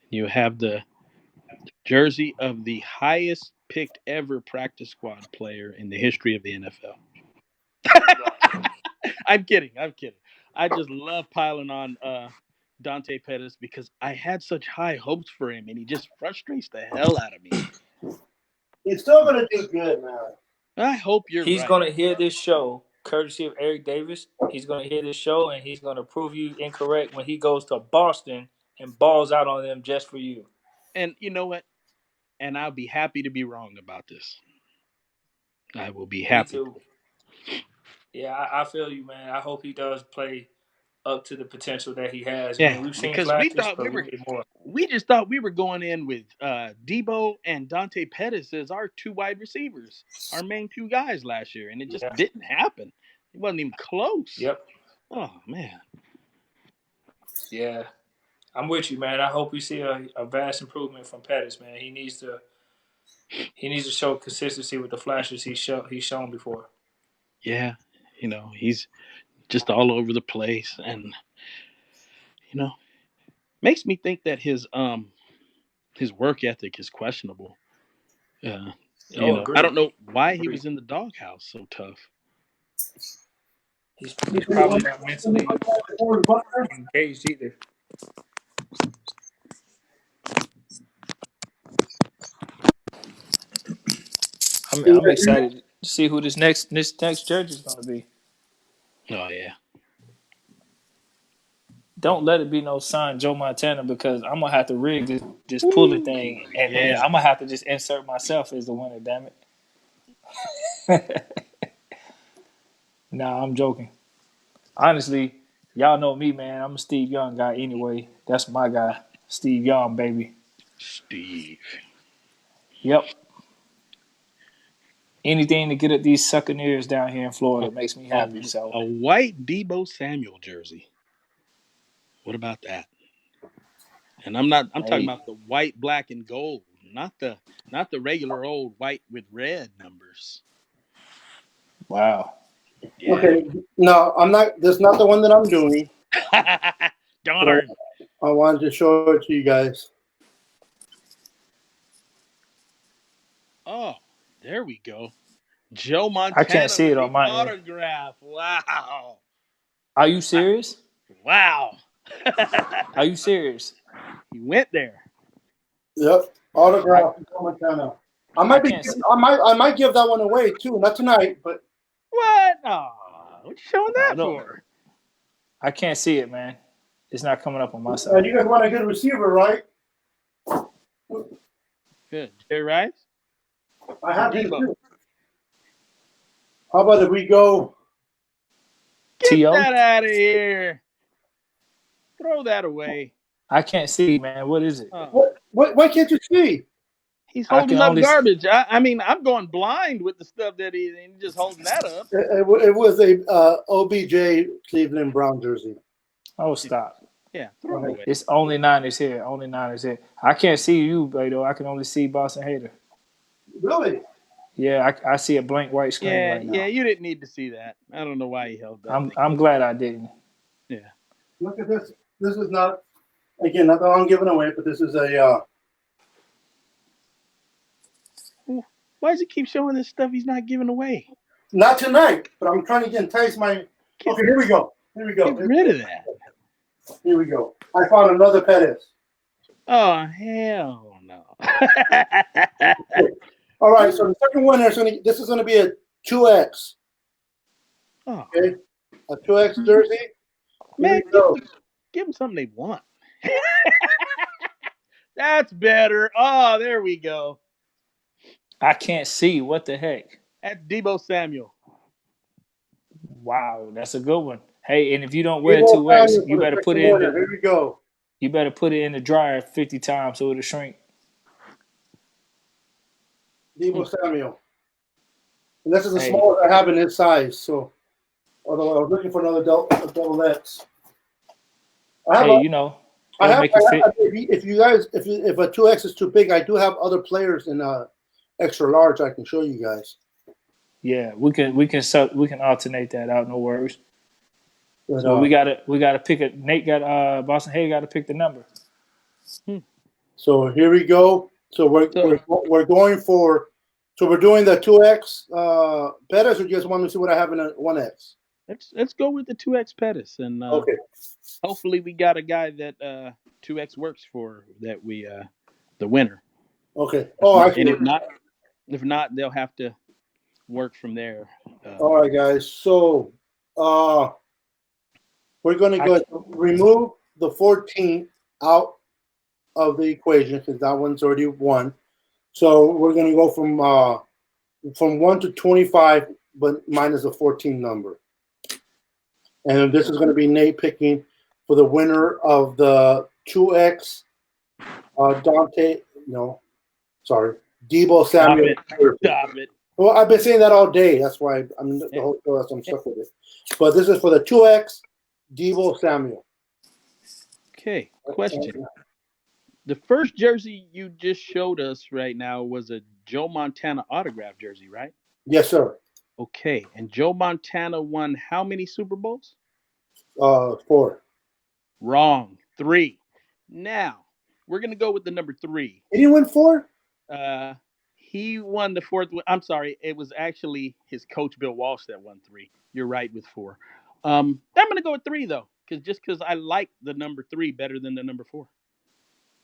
Speaker 4: You have the jersey of the highest picked ever practice squad player in the history of the NFL. I'm kidding. I just love piling on Dante Pettis because I had such high hopes for him, and he just frustrates the hell out of me.
Speaker 1: He's still gonna do good, man.
Speaker 4: I hope you're
Speaker 2: He's
Speaker 4: right.
Speaker 2: gonna hear this show, courtesy of Eric Davis. He's gonna hear this show, and he's gonna prove you incorrect when he goes to Boston and balls out on them just for you.
Speaker 4: And you know what? And I'll be happy to be wrong about this. I will be
Speaker 2: Me
Speaker 4: happy.
Speaker 2: too. Yeah, I feel you, man. I hope he does play up to the potential that he has. I
Speaker 4: Yeah,
Speaker 2: mean, we've seen
Speaker 4: because we
Speaker 2: flashes,
Speaker 4: thought
Speaker 2: but we need more.
Speaker 4: we just thought we were going in with Debo and Dante Pettis as our two wide receivers, our main two guys last year, and it just
Speaker 2: Yeah.
Speaker 4: didn't happen. It wasn't even close.
Speaker 2: Yep.
Speaker 4: Oh man.
Speaker 2: Yeah. I'm with you, man. I hope we see a vast improvement from Pettis, man. He needs to show consistency with the flashes he's shown before.
Speaker 4: Yeah, he's just all over the place, and makes me think that his work ethic is questionable.
Speaker 2: Oh,
Speaker 4: I don't
Speaker 2: agreed.
Speaker 4: know why he
Speaker 2: Agreed.
Speaker 4: was in the doghouse so tough.
Speaker 2: He's probably not mentally engaged either. I'm excited to see who this next judge is going to be.
Speaker 4: Oh yeah.
Speaker 2: Don't let it be no son Joe Montana because I'm gonna have to rig this pulling thing, and then
Speaker 4: Yeah.
Speaker 2: I'm gonna have to just insert myself as the winner. Damn it! Nah, I'm joking. Honestly, y'all know me, man. I'm a Steve Young guy anyway. That's my guy, Steve Young, baby.
Speaker 4: Steve.
Speaker 2: Yep. Anything to get at these succaneers down here in Florida makes me happy. So
Speaker 4: A white Debo Samuel jersey. What about that? And I'm talking
Speaker 2: hey,
Speaker 4: about the white, black, and gold, not the regular old white with red numbers.
Speaker 2: wow.
Speaker 4: Yeah.
Speaker 1: Okay, no, I'm not. That's not the one that I'm doing.
Speaker 4: Darn.
Speaker 1: I wanted to show it to you guys.
Speaker 4: Oh, there we go. Joe
Speaker 2: I can't
Speaker 4: Montana
Speaker 2: see
Speaker 4: with
Speaker 2: it
Speaker 4: the
Speaker 2: on my end.
Speaker 4: autograph. Wow.
Speaker 2: Are you serious?
Speaker 4: Wow.
Speaker 2: Are you serious?
Speaker 4: He went there.
Speaker 1: Yep, autograph Montana. I might be.
Speaker 2: can't see.
Speaker 1: I might give that one away too. Not tonight, but
Speaker 4: What? Oh, what you showing
Speaker 2: Oh,
Speaker 4: that
Speaker 2: no.
Speaker 4: for?
Speaker 2: I can't see it, man. It's not coming up on my side.
Speaker 1: you guys want a good receiver, right?
Speaker 4: Good. Jerry Rice?
Speaker 1: I have him
Speaker 4: Debo.
Speaker 1: too. How about if we go?
Speaker 4: Get
Speaker 2: T.O.?
Speaker 4: that out of here. Throw that away.
Speaker 2: I can't see, man. What is it?
Speaker 4: Oh,
Speaker 1: Why can't you see?
Speaker 4: he's
Speaker 2: I can
Speaker 4: holding up
Speaker 2: only
Speaker 4: garbage. I mean, I'm going blind with the stuff that he's just holding that up.
Speaker 1: It was a OBJ Cleveland Brown jersey.
Speaker 2: Oh, stop.
Speaker 4: Yeah, throw it away.
Speaker 2: It's only Niners here. Only Niners here. I can't see you, Beto. I can only see Boston Hater.
Speaker 1: Really?
Speaker 2: Yeah, I see a blank white screen right now.
Speaker 4: Yeah, you didn't need to see that. I don't know why he held that.
Speaker 2: I'm glad I didn't.
Speaker 4: Yeah.
Speaker 1: Look at this. This is not, again, not that I'm giving away, but this is a.
Speaker 4: Why does he keep showing this stuff he's not giving away?
Speaker 1: Not tonight, but I'm trying to entice my. Okay, here we go. Here we go.
Speaker 4: Get rid of that.
Speaker 1: Here we go. I found another Pettis.
Speaker 4: Oh, hell no.
Speaker 1: All right, so the second winner this is going to be a 2X.
Speaker 4: Oh.
Speaker 1: Okay, a 2X jersey.
Speaker 4: Man, give them something they want. That's better. Oh, there we go.
Speaker 2: I can't see. What the heck?
Speaker 4: That's Debo Samuel.
Speaker 2: Wow, that's a good one. Hey, and if you don't wear 2X, you better put it in the.
Speaker 1: Here we go.
Speaker 2: You better put it in the dryer 50 times so it'll shrink.
Speaker 1: Debo Samuel. And this is the smallest I have in his size. So, although I was looking for another double X. If a 2X is too big, I do have other players in extra large. I can show you guys.
Speaker 2: Yeah, we can alternate that out. No worries. So we gotta pick it. Nate got Boston Hay got to pick the number.
Speaker 1: So here we go. So we're going for. So we're doing the 2X Pettis, or you just want me to see what I have in a 1X?
Speaker 4: Let's go with the 2X Pettis, and
Speaker 1: Okay.
Speaker 4: hopefully we got a guy that 2X works for that we the winner.
Speaker 1: Okay. Oh, I see.
Speaker 4: And if not, they'll have to work from there.
Speaker 1: All right, guys. So, we're going to go remove the 14 out of the equation because that one's already won. So we're going to go from 1 to 25, but minus the 14 number. And this is going to be Nate picking for the winner of the 2X Dante. No, sorry, Debo Samuel.
Speaker 4: Stop it.
Speaker 1: Well, I've been saying that all day. That's why I'm the whole show. I'm stuck with it. But this is for the 2X Debo Samuel.
Speaker 4: Okay, question. The first jersey you just showed us right now was a Joe Montana autograph jersey, right?
Speaker 1: Yes, sir.
Speaker 4: Okay, and Joe Montana won how many Super Bowls?
Speaker 1: 4.
Speaker 4: Wrong. 3. Now, we're going to go with the number 3.
Speaker 1: He didn't win 4?
Speaker 4: He won the 4th one. I'm sorry. It was actually his coach, Bill Walsh, that won 3. You're right with 4. I'm going to go with 3, though, because I like the number 3 better than the number 4.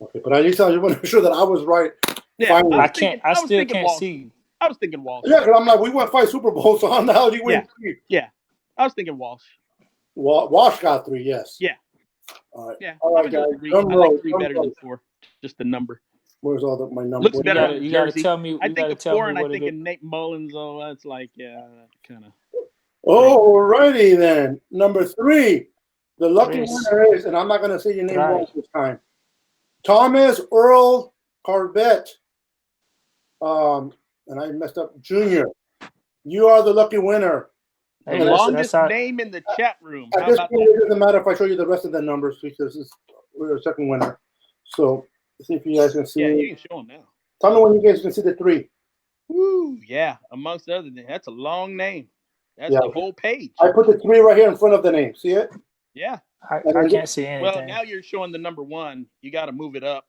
Speaker 1: Okay, but at least I just want to make sure that I was right.
Speaker 4: Yeah,
Speaker 1: finally.
Speaker 2: I still can't
Speaker 4: Walsh.
Speaker 2: see.
Speaker 4: I was thinking Walsh.
Speaker 1: Yeah, because I'm like, we won 5 Super Bowls, so how the hell did you win 3?
Speaker 4: Yeah, I was thinking Walsh.
Speaker 1: Walsh got 3, yes.
Speaker 4: Yeah.
Speaker 1: All right.
Speaker 4: Yeah.
Speaker 1: All right, guys.
Speaker 4: I like 3 better than 4. Just the number.
Speaker 1: Where's all my numbers?
Speaker 4: Looks better.
Speaker 2: You got to tell me.
Speaker 4: I think of 4, and I think
Speaker 2: of
Speaker 4: Nate Mullins. Oh, that's like, yeah, that kind of.
Speaker 1: All righty then. Number 3. The lucky winner is, and I'm not going to say your name wrong this time, Thomas Earl Corvette. And I messed up, Junior. You are the lucky winner.
Speaker 4: The longest name in the chat room.
Speaker 1: At this point, it doesn't matter if I show you the rest of the numbers because we're a second winner. So, let's see if you guys can see.
Speaker 4: Yeah, you can show them now.
Speaker 1: Tell me when you guys can see the 3.
Speaker 4: Woo, yeah. Amongst other things, that's a long name. That's the whole page.
Speaker 1: I put the 3 right here in front of the name. See it?
Speaker 4: Yeah.
Speaker 2: I can't see anything.
Speaker 4: Well, now you're showing the number 1. You got to move it up.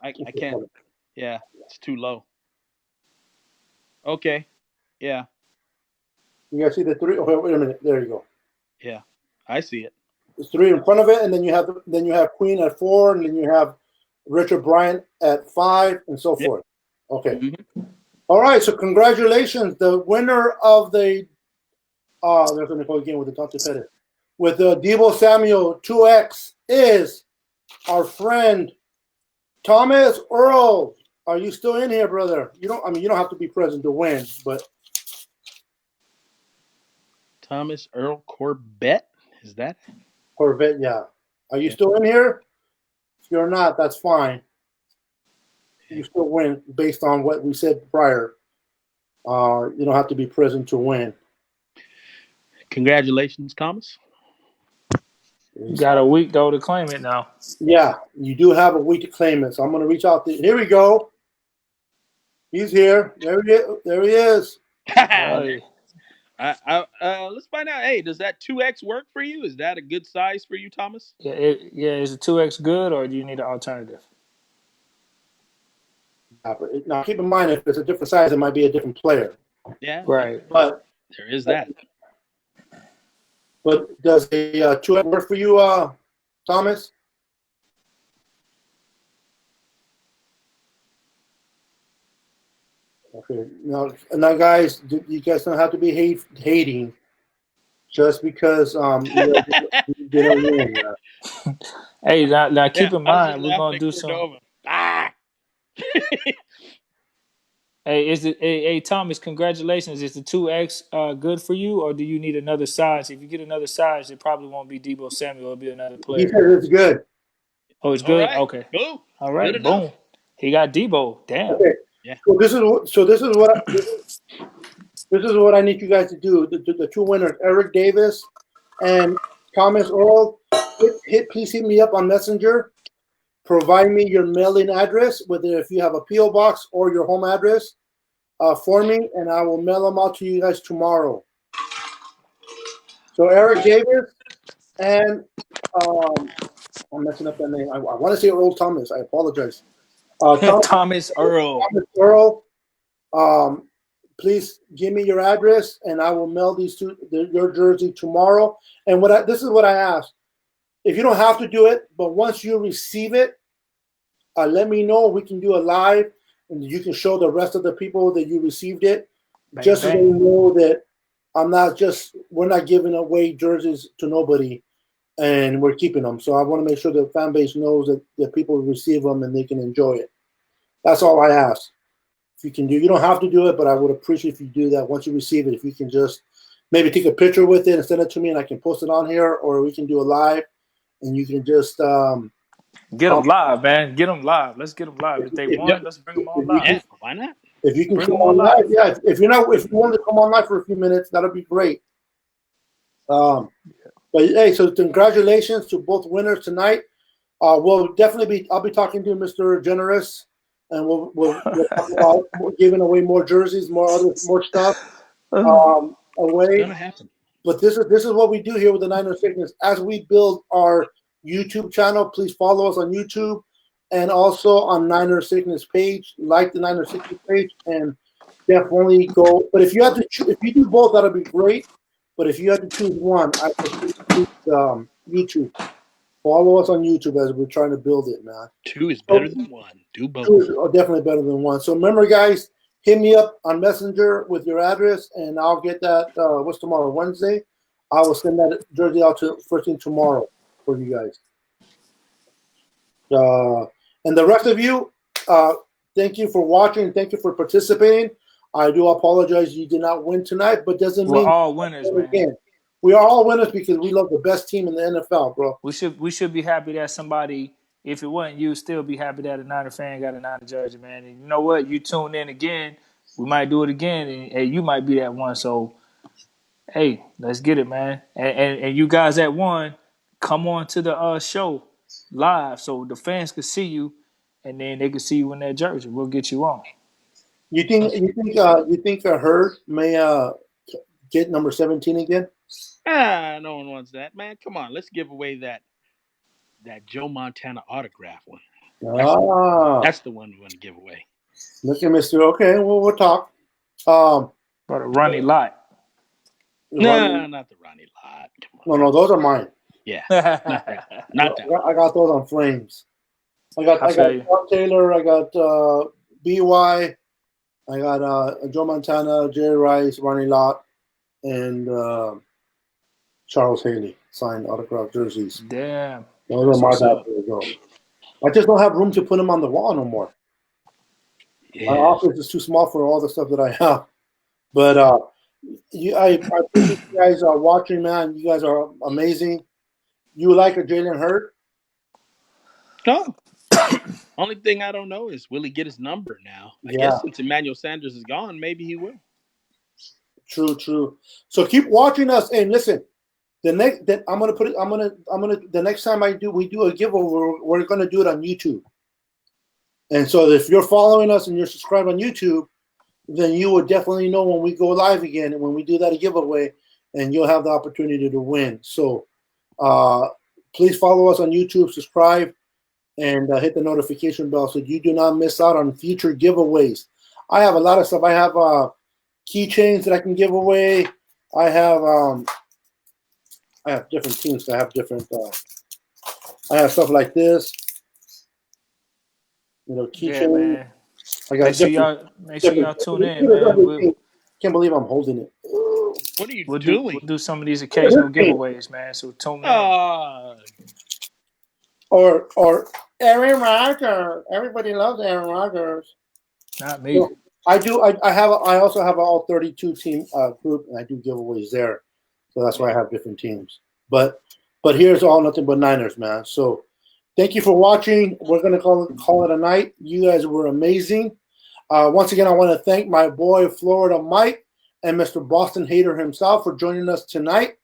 Speaker 4: I can't. Yeah, it's too low. Okay. Yeah.
Speaker 1: You guys see the 3? Okay, wait a minute. There you go.
Speaker 4: Yeah, I see it.
Speaker 1: There's 3 in front of it, and then you have Queen at 4, and then you have Richard Bryant at 5, and so forth. Okay.
Speaker 4: Mm-hmm.
Speaker 1: All right. So congratulations, the winner of the. They're going to go again with the Dante Pettis. With the Debo Samuel 2X is our friend Thomas Earl. Are you still in here, brother? You don't have to be present to win, but
Speaker 4: Thomas Earl Corvette, is that
Speaker 1: Corvette? Yeah. Are you still in here? If you're not, that's fine. You still win based on what we said prior. You don't have to be present to win.
Speaker 4: Congratulations, Thomas.
Speaker 2: You got a week though to claim it now.
Speaker 1: Yeah, you do have a week to claim it. So I'm going to reach out. Here we go. He's here. There he is.
Speaker 2: Hey.
Speaker 4: Let's find out. Hey, does that 2X work for you? Is that a good size for you, Thomas?
Speaker 2: Yeah, is the 2X good, or do you need an alternative?
Speaker 1: Now, keep in mind, if it's a different size, it might be a different player.
Speaker 4: Yeah.
Speaker 1: Right. But
Speaker 4: there is that.
Speaker 1: But does the 2X work for you, Thomas? Okay. Now, guys, you guys don't have to be hating just because you didn't win.
Speaker 2: Hey, now keep in mind, we're gonna do some. Hey, Thomas, congratulations. Is the 2X good for you, or do you need another size? If you get another size, it probably won't be Debo Samuel. It'll be another player.
Speaker 1: He said it's good.
Speaker 2: Oh, it's good.
Speaker 4: Right.
Speaker 2: Okay.
Speaker 4: Cool.
Speaker 2: All right. Good boom. Enough. He got Debo. Damn.
Speaker 1: Okay.
Speaker 4: Yeah.
Speaker 1: So this is what I need you guys to do. The 2 winners, Eric Davis and Thomas Earl. Please hit me up on Messenger. Provide me your mailing address, whether if you have a P.O. box or your home address, for me, and I will mail them out to you guys tomorrow. So Eric Davis and I'm messing up that name. I want to say Earl Thomas. I apologize.
Speaker 2: Thomas Earl.
Speaker 1: Thomas Earl. please give me your address, and I will mail your jersey tomorrow. And this is what I ask: if you don't have to do it, but once you receive it, let me know. We can do a live, and you can show the rest of the people that you received it,
Speaker 2: Bang,
Speaker 1: just so they
Speaker 2: bang.
Speaker 1: know that we're not giving away jerseys to nobody, and we're keeping them. So I want to make sure the fan base knows that people receive them and they can enjoy it. That's all I ask. If you can you don't have to do it, but I would appreciate if you do that once you receive it. If you can just maybe take a picture with it and send it to me, and I can post it on here, or we can do a live, and you can just
Speaker 2: Get them live, man. Get them live. Let's get them live. If they
Speaker 4: Yep.
Speaker 2: won, let's bring them on
Speaker 1: if you
Speaker 2: live.
Speaker 1: can
Speaker 4: Yeah, why not?
Speaker 1: if you can
Speaker 2: Bring
Speaker 1: come
Speaker 2: them on
Speaker 1: on live,
Speaker 2: live.
Speaker 1: yeah. If you want to come on live for a few minutes, that'll be great. But hey, so congratulations to both winners tonight. We'll definitely be. I'll be talking to Mr. Generous, and we'll talk about giving away more jerseys, more stuff
Speaker 4: It's
Speaker 1: away.
Speaker 4: gonna happen.
Speaker 1: But this is what we do here with the Niner Sickness. As we build our YouTube channel, please follow us on YouTube and also on Niner Sickness page. Like the Niner Sickness page and definitely go. But if you if you do both, that'll be great. But if you have to choose one, I would choose YouTube. Follow us on YouTube as we're trying to build it, man.
Speaker 4: Two is
Speaker 1: So,
Speaker 4: better than one. Do both.
Speaker 1: two is definitely better than one. So remember, guys, hit me up on Messenger with your address, and I'll get that. What's tomorrow? Wednesday. I will send that jersey out to first thing tomorrow for you guys. And the rest of you, thank you for watching. Thank you for participating. I do apologize you did not win tonight, but doesn't
Speaker 2: We're
Speaker 1: mean
Speaker 2: all winners, man.
Speaker 1: again. We are all winners because we love the best team in the NFL, bro.
Speaker 2: We should be happy that somebody, if it wasn't you, still be happy that a Niner fan got a Niner jersey, man. And you know what? You tune in again, we might do it again, and hey, you might be that one. So hey, let's get it, man. And you guys that won, come on to the show live so the fans can see you, and then they can see you in that jersey. We'll get you on.
Speaker 1: You think Hurd may get number 17 again?
Speaker 4: No one wants that, man. Come on, let's give away that Joe Montana autograph one. That's the one we want to give away.
Speaker 1: Look at Mr. Okay, well, we'll talk.
Speaker 2: For the Ronnie Lott.
Speaker 4: No, not the Ronnie Lott. Come on.
Speaker 1: No, those are mine.
Speaker 4: Yeah, not that. Not that.
Speaker 1: I got those on flames. I got
Speaker 2: feel you.
Speaker 1: Sean Taylor. I got BY. I got Joe Montana, Jerry Rice, Ronnie Lott, and Charles Haley signed autograph jerseys.
Speaker 2: Damn.
Speaker 1: Those are my bad. I just don't have room to put them on the wall no more.
Speaker 4: Yeah.
Speaker 1: My office is too small for all the stuff that I have. But I appreciate you guys watching, man. You guys are amazing. You like a Jalen Hurd?
Speaker 4: No. Only thing I don't know is will he get his number now? I guess since Emmanuel Sanders is gone, maybe he will.
Speaker 1: True. So keep watching us and listen. The next time we do a giveaway, we're gonna do it on YouTube. And so if you're following us and you're subscribed on YouTube, then you will definitely know when we go live again and when we do that giveaway, and you'll have the opportunity to win. So please follow us on YouTube, subscribe, and hit the notification bell so you do not miss out on future giveaways. I have a lot of stuff. I have keychains that I can give away. I have different teams. I have different. I have stuff like this. Keychains.
Speaker 2: Yeah, man.
Speaker 1: I got
Speaker 2: make sure y'all tune in, man.
Speaker 1: Can't believe I'm holding it.
Speaker 4: What are you doing?
Speaker 2: We'll do some of these occasional giveaways, man. So tune in.
Speaker 1: Or Aaron Rodgers. Everybody loves Aaron Rodgers.
Speaker 2: Not me.
Speaker 1: So I also have an all 32 team group, and I do giveaways there. So that's why I have different teams. But here's all nothing but Niners, man. So thank you for watching. We're gonna call it a night. You guys were amazing. Once again, I want to thank my boy Florida Mike and Mr. Boston Hater himself for joining us tonight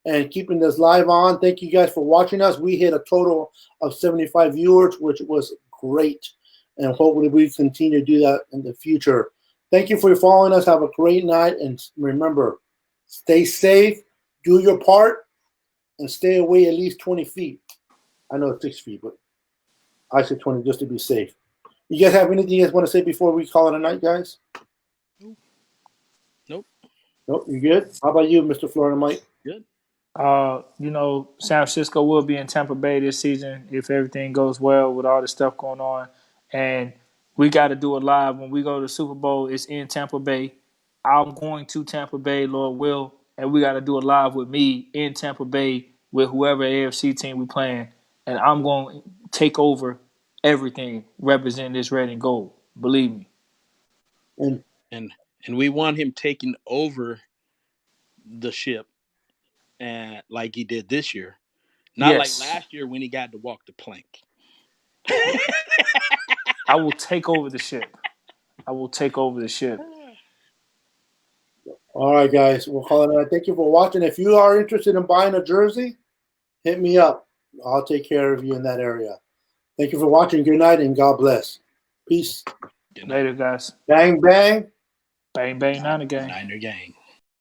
Speaker 1: and keeping this live on. Thank you guys for watching us. We hit a total of 75 viewers, which was great. And hopefully we continue to do that in the future. Thank you for following us. Have a great night. And remember, stay safe, do your part, and stay away at least 20 feet. I know it's 6 feet, but I said 20 just to be safe. You guys have anything you guys want to say before we call it a night, guys? Nope, you good? How about you, Mr. Florida Mike?
Speaker 4: Good.
Speaker 2: San Francisco will be in Tampa Bay this season if everything goes well with all the stuff going on. And we got to do it live. When we go to the Super Bowl, it's in Tampa Bay. I'm going to Tampa Bay, Lord will, and we got to do it live with me in Tampa Bay with whoever AFC team we playing. And I'm going to take over everything representing this red and gold. Believe me.
Speaker 1: And
Speaker 4: And we want him taking over the ship, and like he did this year, not like
Speaker 2: Yes,
Speaker 4: last year when he got to walk the plank.
Speaker 2: I will take over the ship. I will take over the ship.
Speaker 1: all right, guys, we'll call it a night. Thank you for watching. If you are interested in buying a jersey, hit me up. I'll take care of you in that area. Thank you for watching. Good night and God bless. Peace.
Speaker 4: Good night.
Speaker 2: Later, guys.
Speaker 1: Bang, bang.
Speaker 2: Bang, bang, Niner gang.
Speaker 4: Niner gang.